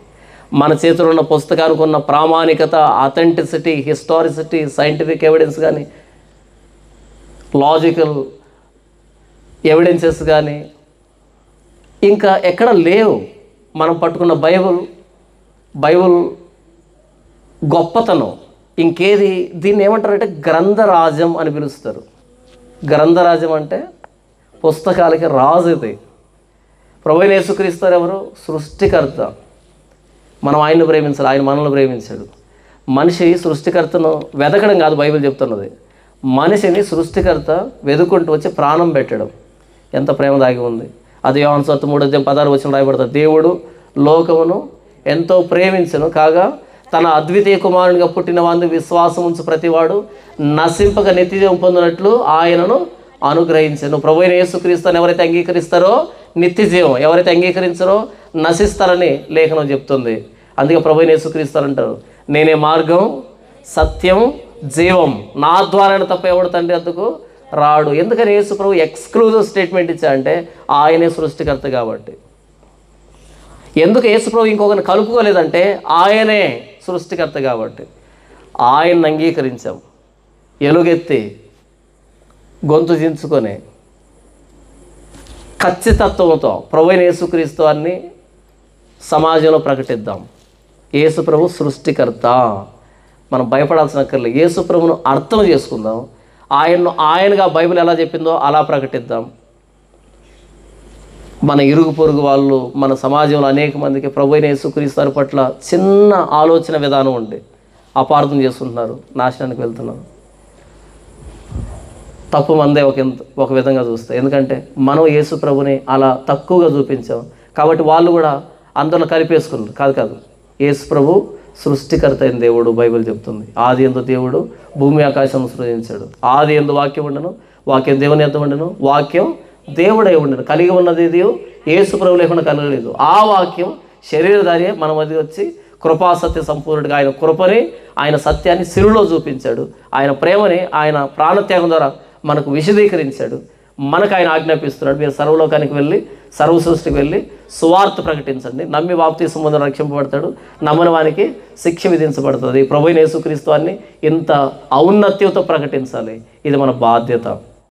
మన చేతిలో ఉన్న పుస్తకానికి ఉన్న ప్రామాణికత, అథెంటిసిటీ, హిస్టారిసిటీ, సైంటిఫిక్ ఎవిడెన్స్ కానీ, లాజికల్ ఎవిడెన్సెస్ కానీ ఇంకా ఎక్కడ లేవు. మనం పట్టుకున్న బైబిల్ గొప్పతనం ఇంకేది. దీన్ని ఏమంటారంటే గ్రంథరాజం అని పిలుస్తారు. గ్రంథరాజం అంటే పుస్తకాలకి రాజు. ఇది ప్రభువైన యేసుక్రీస్తు ఎవరు? సృష్టికర్త. మనం ఆయన్ని ప్రేమించాలి, ఆయన మనల్ని ప్రేమించాడు. మనిషి సృష్టికర్తను వెతకడం కాదు బైబిల్ చెప్తున్నది, మనిషిని సృష్టికర్త వెతుక్కుంటూ వచ్చి ప్రాణం పెట్టడం. ఎంత ప్రేమ దాగి ఉంది. అది యోహాను సువార్త 3:16 రాయబడుతుంది. దేవుడు లోకమును ఎంతో ప్రేమించెను కాగా తన అద్వితీయ కుమారునిగా పుట్టిన వారిని విశ్వాసం ఉంచు ప్రతివాడు నశింపక నిత్యజీవం పొందినట్లు ఆయనను అనుగ్రహించెను. ప్రభువైన యేసుక్రీస్తుని ఎవరైతే అంగీకరిస్తారో నిత్యజీవం, ఎవరైతే అంగీకరించారో నశిస్తారని లేఖనం చెప్తుంది. అందుకే ప్రభువైన యేసుక్రీస్తు అంటారు, నేనే మార్గం, సత్యం, జీవం, నా ద్వారానే తప్ప ఎవడు తండ్రి వద్దకు రాడు. ఎందుకని యేసు ప్రభు ఎక్స్క్లూజివ్ స్టేట్మెంట్ ఇచ్చారంటే ఆయనే సృష్టికర్త కాబట్టి. ఎందుకు యేసు ప్రభు ఇంకొకరిని కలుపుకోలేదంటే ఆయనే సృష్టికర్త కాబట్టి. ఆయన్ని అంగీకరించాం, ఎలుగెత్తి గొంతు దించుకొని ఖచ్చితత్వంతో ప్రభువైన యేసుక్రీస్తు వారిని సమాజంలో ప్రకటిద్దాం. యేసు ప్రభు సృష్టికర్త, మనం భయపడాల్సిన అక్కర్లేదు. యేసు ప్రభును అర్థం చేసుకుందాం, ఆయనగా బైబిల్ ఎలా చెప్పిందో అలా ప్రకటిద్దాం. మన ఇరుగు పొరుగు వాళ్ళు, మన సమాజంలో అనేక మందికి ప్రభువైన యేసుక్రీస్తు పట్ల చిన్న ఆలోచన విధానం ఉండి అపార్థం చేసుకుంటున్నారు, నాశనానికి వెళ్తున్నారు. తప్పు మందే ఒక విధంగా చూస్తే, ఎందుకంటే మనం యేసు ప్రభుని అలా తక్కువగా చూపించాం కాబట్టి వాళ్ళు కూడా అందరిలో కలిపేసుకున్నారు. కాదు, యేసు ప్రభు సృష్టికర్త అయిన దేవుడు. బైబిల్ చెప్తుంది, ఆది యందు దేవుడు భూమి ఆకాశం సృజించాడు. ఆది యందు వాక్యం ఉండను, వాక్యం దేవుని యొద్ద ఉండను, వాక్యం దేవుడై ఉండను. కలిగి ఉన్నది యేసు ప్రభు లేకుండా కలగలేదు. ఆ వాక్యం శరీరధారి మన మధ్య వచ్చి కృపాసత్య సంపూర్ణుడిగా ఆయన కృపని, ఆయన సత్యాన్ని శిలువలో చూపించాడు. ఆయన ప్రేమని ఆయన ప్రాణత్యాగం ద్వారా మనకు విశదీకరించాడు. మనకు ఆయన ఆజ్ఞాపిస్తున్నాడు, మీరు సర్వలోకానికి వెళ్ళి సర్వ సృష్టికి వెళ్ళి సువార్త ప్రకటించండి. నమ్మి బాప్తీసం పొందిన రక్షింపబడతాడు, నమ్మని వానికి శిక్ష విధించబడుతుంది. ప్రభువైన యేసుక్రీస్తు వారిని ఇంత ఔన్నత్యంతో ప్రకటించాలి. ఇది మన బాధ్యత.